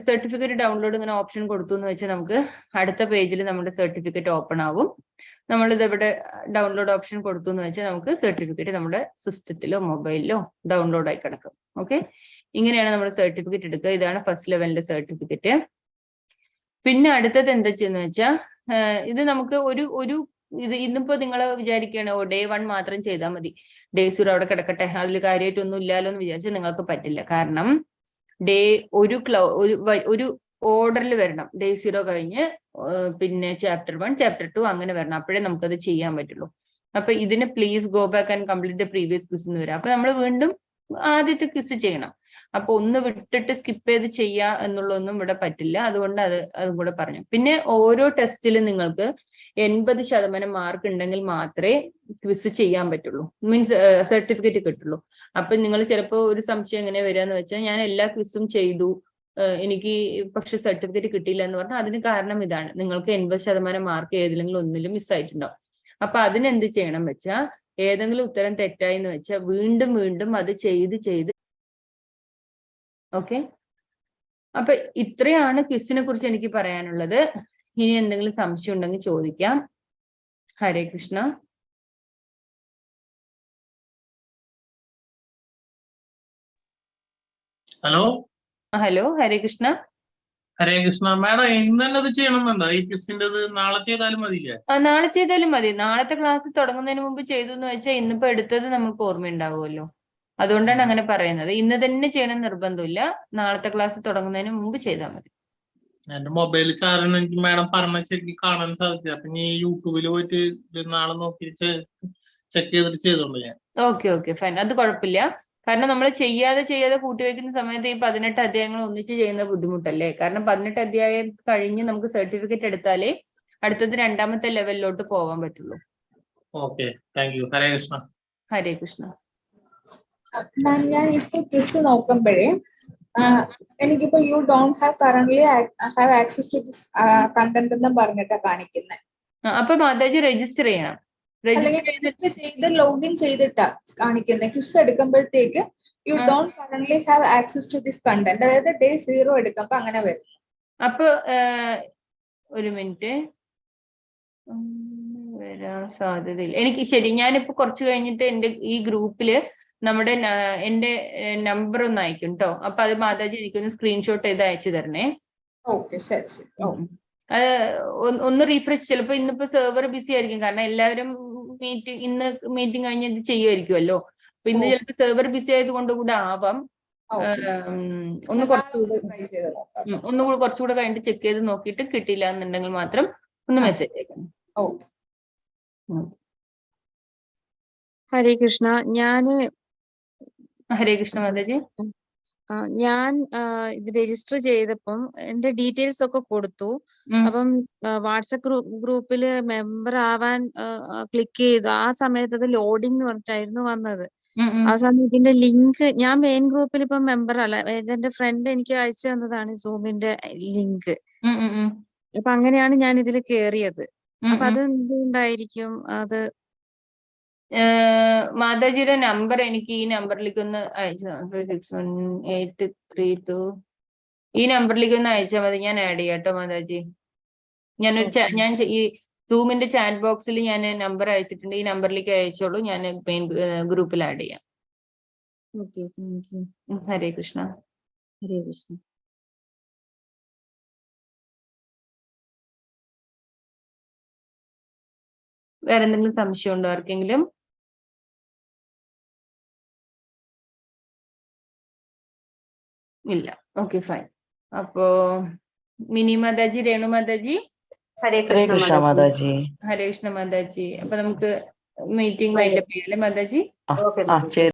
സർട്ടിഫിക്കറ്റ് ഡൗൺലോഡ് ഇങ്ങനെ ഓപ്ഷൻ കൊടുത്തു എന്ന് വെച്ചാൽ നമുക്ക് അടുത്ത പേജിൽ നമ്മുടെ സർട്ടിഫിക്കറ്റ് ഓപ്പൺ ആവും. നമ്മളിത് ഇവിടെ ഡൗൺലോഡ് ഓപ്ഷൻ കൊടുത്തു എന്ന് വെച്ചാൽ നമുക്ക് സർട്ടിഫിക്കറ്റ് നമ്മുടെ സിസ്റ്റത്തിലോ മൊബൈലിലോ ഡൗൺലോഡ് ആയി കിടക്കും. ഓക്കെ, ഇങ്ങനെയാണ് നമ്മൾ സർട്ടിഫിക്കറ്റ് എടുക്കുക. ഇതാണ് ഫസ്റ്റ് ലെവലിന്റെ സർട്ടിഫിക്കറ്റ്. പിന്നെ അടുത്തത് എന്താ ചെയ്യുന്നത് വെച്ചാൽ, ഇത് നമുക്ക് ഇത് ഇന്നിപ്പോ നിങ്ങൾ വിചാരിക്കുകയാണ് ഡേ 1 മാത്രം ചെയ്താൽ മതി, ഡേ 0 അവിടെ കിടക്കട്ടെ, അതിൽ കാര്യമായിട്ടൊന്നും ഇല്ലാലോ എന്ന് വിചാരിച്ചാൽ നിങ്ങൾക്ക് പറ്റില്ല. കാരണം ഡേ ഒരു ഓർഡറിൽ വരണം. ഡേ 0 കഴിഞ്ഞ് പിന്നെ ചാപ്റ്റർ 1 ചാപ്റ്റർ 2 അങ്ങനെ വരണം, അപ്പോഴേ നമുക്കത് ചെയ്യാൻ പറ്റുള്ളൂ. അപ്പൊ ഇതിന് please go back and complete the previous quiz എന്ന് വരാം. അപ്പൊ നമ്മൾ വീണ്ടും ആദ്യത്തെ ക്വിസ് ചെയ്യണം. അപ്പൊ ഒന്ന് വിട്ടിട്ട് സ്കിപ്പ് ചെയ്ത് ചെയ്യാ എന്നുള്ളതൊന്നും ഇവിടെ പറ്റില്ല. അതുകൊണ്ട് അതും കൂടെ പറഞ്ഞു. പിന്നെ ഓരോ ടെസ്റ്റിലും നിങ്ങൾക്ക് 80% മാർക്ക് ഉണ്ടെങ്കിൽ മാത്രമേ ക്വിസ് ചെയ്യാൻ പറ്റുള്ളൂ, മീൻസ് സർട്ടിഫിക്കറ്റ് കിട്ടുള്ളൂ. അപ്പൊ നിങ്ങൾ ചിലപ്പോൾ ഒരു സംശയം എങ്ങനെ വരികയെന്ന് വെച്ചാൽ, ഞാൻ എല്ലാ ക്വിസും ചെയ്തു എനിക്ക് പക്ഷെ സർട്ടിഫിക്കറ്റ് കിട്ടിയില്ല എന്ന് പറഞ്ഞാൽ അതിന് കാരണം ഇതാണ്, നിങ്ങൾക്ക് 80% മാർക്ക് ഏതിലെങ്കിലും ഒന്നിലും മിസ്സായിട്ടുണ്ടാവും. അപ്പൊ അതിനെന്ത് ചെയ്യണം വെച്ചാൽ, ഏതെങ്കിലും ഉത്തരം തെറ്റായി എന്ന് വെച്ചാൽ വീണ്ടും വീണ്ടും അത് ചെയ്ത് ഓക്കെ. അപ്പൊ ഇത്രയാണ് ക്വിസിനെ കുറിച്ച് എനിക്ക് പറയാനുള്ളത്. ഇനി എന്തെങ്കിലും സംശയം ഉണ്ടെങ്കിൽ ചോദിക്കാം. ഹരേ കൃഷ്ണ.
ഹലോ
ഹലോ, ഹരേ കൃഷ്ണ.
ഹരേ കൃഷ്ണ. മാഡം ഇന്ന് തന്നെ അത് ചെയ്യണമെന്നുണ്ടോ? ഈ ക്വിസിന്റെ നാളെ ചെയ്താലും മതിയില്ലേ?
നാളെ ചെയ്താലും മതി. നാളത്തെ ക്ലാസ് തുടങ്ങുന്നതിന് മുമ്പ് ചെയ്തു എന്ന് വെച്ചാൽ ഇന്നിപ്പോ എടുത്തത് നമുക്ക് ഓർമ്മയുണ്ടാവുമല്ലോ. അതുകൊണ്ടാണ് അങ്ങനെ പറയുന്നത്. ഇന്ന് തന്നെ ചെയ്യണം നിർബന്ധമില്ല, നാളത്തെ ക്ലാസ് തുടങ്ങുന്നതിന് മുമ്പ് ചെയ്താൽ മതി.
എന്റെ മൊബൈൽ ചാർജ് എനിക്ക് മാഡം പറഞ്ഞ ശരിക്കും കാണാൻ സാധിച്ചത്. അപ്പൊ ഇനി യൂട്യൂബിൽ പോയിട്ട് നാളെ നോക്കി ചെക്ക് ചെയ്തിട്ട് ചെയ്തോളൂ ഞാൻ.
ഓക്കെ ഫൈൻ, അത് കുഴപ്പമില്ല. കാരണം നമ്മൾ ചെയ്യാതെ കൂട്ടി വെക്കുന്ന സമയത്ത് ഈ 18 അധ്യായങ്ങൾ ഒന്നിച്ച് ചെയ്യുന്ന ബുദ്ധിമുട്ടല്ലേ. കാരണം 18 അധ്യായം കഴിഞ്ഞ് നമുക്ക് സർട്ടിഫിക്കറ്റ് എടുത്താലേ അടുത്തത് 2ാമത്തെ ലെവലിലോട്ട് പോവാൻ പറ്റുള്ളൂ.
Okay, thank you. Hare Krishna.
Hare Krishna.
ഞാൻ ഇപ്പൊ ക്വിസ് നോക്കുമ്പോഴേ എനിക്കിപ്പോ you don't have currently have access to this content എന്ന് പറഞ്ഞിട്ടാ കാണിക്കുന്നത്.
അപ്പൊ മാതാജി രജിസ്റ്റർ ചെയ്യണം.
രജിസ്റ്റർ ചെയ്ത് ലോഗിൻ ചെയ്തിട്ടാ കാണിക്കുന്നത്. ക്വിസ് എടുക്കുമ്പോഴത്തേക്ക് you don't currently have access to this content, അതായത് ഡേ 0 എടുക്കുമ്പോ അങ്ങനെ വരും.
അപ്പൊ ഒരു മിനിറ്റ്, വരാൻ സാധ്യതയില്ല എനിക്ക്. ശരി, ഞാനിപ്പോ കുറച്ച് കഴിഞ്ഞിട്ട് എന്റെ ഈ ഗ്രൂപ്പില് എന്റെ നമ്പർ ഒന്ന് അയക്കും കേട്ടോ. അപ്പൊ അത് മാതാജി എനിക്കൊന്ന് സ്ക്രീൻഷോട്ട് ചെയ്ത് അയച്ചു തരണേ.
ഓക്കെ, ശരി.
ഒന്ന് റീഫ്രഷ്. ചിലപ്പോ ഇന്നിപ്പോ സെർവർ ബിസി ആയിരിക്കും, കാരണം എല്ലാവരും ഇന്ന് മീറ്റിംഗ് കഴിഞ്ഞ് ഇത് ചെയ്യുമായിരിക്കുമല്ലോ. അപ്പൊ ഇന്ന് ചിലപ്പോൾ സെർവർ ബിസി ആയതുകൊണ്ട് കൂടെ ആവാം. ഒന്ന് കുറച്ചുകൂടെ കഴിഞ്ഞിട്ട് ചെക്ക് ചെയ്ത് നോക്കിയിട്ട് കിട്ടിയില്ല എന്നുണ്ടെങ്കിൽ മാത്രം ഒന്ന് മെസ്സേജ് അയക്കണം.
ഹരേ കൃഷ്ണ.
ഹരേ കൃഷ്ണ മാതാജി.
ഞാൻ ഇത് രജിസ്റ്റർ ചെയ്തപ്പം എന്റെ ഡീറ്റെയിൽസ് ഒക്കെ കൊടുത്തു. അപ്പം വാട്സപ്പ് ഗ്രൂപ്പില് മെമ്പർ ആവാൻ ക്ലിക്ക് ചെയ്തു. ആ സമയത്ത് അത് ലോഡിംഗ് എന്ന് പറഞ്ഞിട്ടായിരുന്നു വന്നത്. ആ സമയത്ത് ഇതിന്റെ ലിങ്ക്, ഞാൻ മെയിൻ ഗ്രൂപ്പിൽ ഇപ്പം മെമ്പർ അല്ല, എന്റെ ഫ്രണ്ട് എനിക്ക് അയച്ചു തന്നതാണ് സൂമിന്റെ ലിങ്ക്. അപ്പൊ അങ്ങനെയാണ് ഞാൻ ഇതിൽ കേറിയത്. അപ്പൊ അത് എന്തുകൊണ്ടായിരിക്കും അത്?
മാതാജിയുടെ നമ്പർ എനിക്ക് ഈ നമ്പറിലേക്ക് ഒന്ന് അയച്ചു, 61832 ഈ നമ്പറിലേക്ക് ഒന്ന് അയച്ചാൽ മതി. ഞാൻ ആഡ് ചെയ്യാം കേട്ടോ മാതാജി. ഞാൻ ഈ സൂമിന്റെ ചാറ്റ് ബോക്സിൽ ഞാൻ നമ്പർ അയച്ചിട്ടുണ്ട്. ഈ നമ്പറിലേക്ക് അയച്ചോളൂ, ഞാൻ മെയിൻ ഗ്രൂപ്പിൽ ആഡ് ചെയ്യാം. ഹരേ കൃഷ്ണ.
ഹരേ കൃഷ്ണ.
വേറെ എന്തെങ്കിലും സംശയം ഉണ്ടോ ആർക്കെങ്കിലും? ഇല്ല. Okay, fine. അപ്പോ മിനി മാതാജി, രേണു മാതാജി.
ഹരേ
ഹരേ
കൃഷ്ണ
കൃഷ്ണ മാതാജി.
ഹരേ കൃഷ്ണ മാതാജി. അപ്പൊ നമുക്ക് മീറ്റിംഗ് വൈൻഡപ്പ് ചെയ്യല്ലേ മാതാജി?
ഓക്കെ.